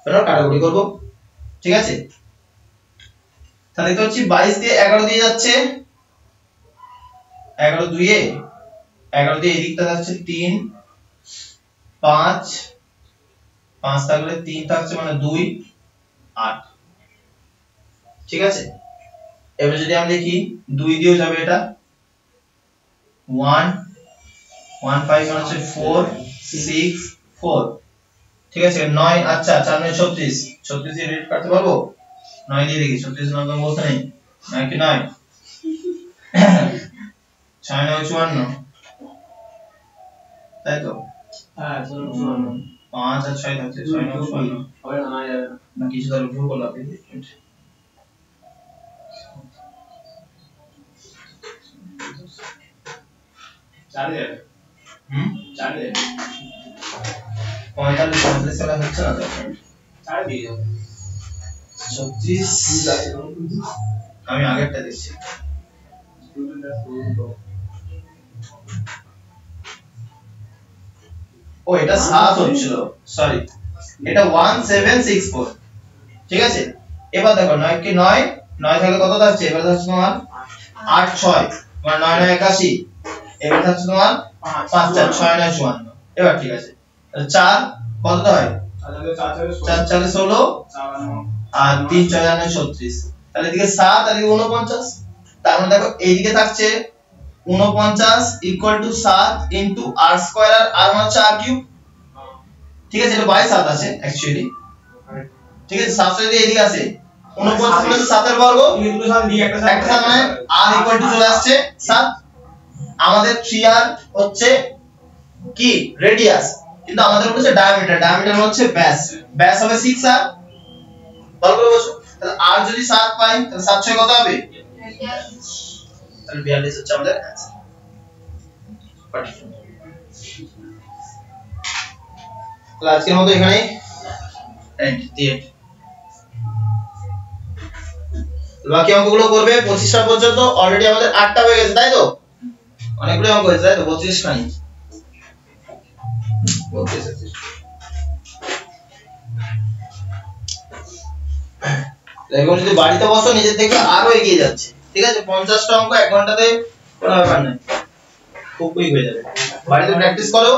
এবার কাটাকুটি করব, ঠিক আছে? তাহলে দেখতে পাচ্ছি 22 দিয়ে 11 দিয়ে যাচ্ছে, 11 দুইয়ে 11 দিয়ে এই দিকটা যাচ্ছে 3 5 5 থাকলে 3 থাকছে মানে 2 8, ঠিক আছে? এবার যদি আমি দেখি 2 দিয়েও যাবে এটা 1 1 5 মানে হচ্ছে 4 6 4, ঠিক আছে? 9 আচ্ছা 4 9 36, 36 দিয়ে রেড কাটতে পারবো, 9 দিয়ে দেখি 36 নম্বর বলতে নেই 9 কি 9 6 9 54, তাই তো? হ্যাঁ 54 5 আর 6 থাকছে 6 9 54 হবে না না কিছু তাহলে ভুল করলাম, দেখি 4 4 45 চলা হচ্ছে না তো ছাড় দিয়ে দাও 36 আমি আগেরটা দেখছি ও এটা 7 হচ্ছিল সরি এটা 1764 ঠিক আছে এবার দেখো 9 কি 9 9 থেকে কত থাকছে এবার থাকছে তোমার 8 6 তোমার 9 9 81 এবার থাকছে তোমার 5 4 6 9 54 এবার ঠিক আছে তাহলে 4 কত হয় 4 4 16 আর 3 4 9 36 তাহলে এদিকে 7 আর এদিকে 49 তার মানে দেখো এইদিকে থাকছে 49 equal to 7 into r square আর r হচ্ছে r কিউব ঠিক আছে এটা বাই 7 আছে অ্যাকচুয়ালি ঠিক আছে 7 যদি এদিকে আছে 49 প্লাস 7 এর বর্গ এই দুটো সাথে দিয়ে একটা একটা সাথে মানে r ইকুয়াল টু চলে আসছে 7 আমাদের 3r হচ্ছে কি রেডিয়াস কিন্তু আমাদের হচ্ছে ডায়ামিটার হচ্ছে ব্যাস হবে 6r বল করে বসো তাহলে r যদি 7 পাই তাহলে 7 6 কত হবে তাহলে 42 হচ্ছে আমাদের অ্যানসার তাহলে আজকের মতো এখানে এন্ড দিয়ে বাকি অঙ্কগুলো করবে 25টা পর্যন্ত অলরেডি আমাদের 8টা হয়ে গেছে তাই তো অনেকগুলো অঙ্ক হয়েছে তাই তো 32 খানি 32 এরকম যদি বাড়িতে বসো নিজে থেকে আরো এগিয়ে যাচ্ছে ঠিক আছে 50টা অঙ্ক 1 ঘন্টাতে কোনো ব্যাপার না খুব কুইক হয়ে যাবে বাড়িতে প্র্যাকটিস করো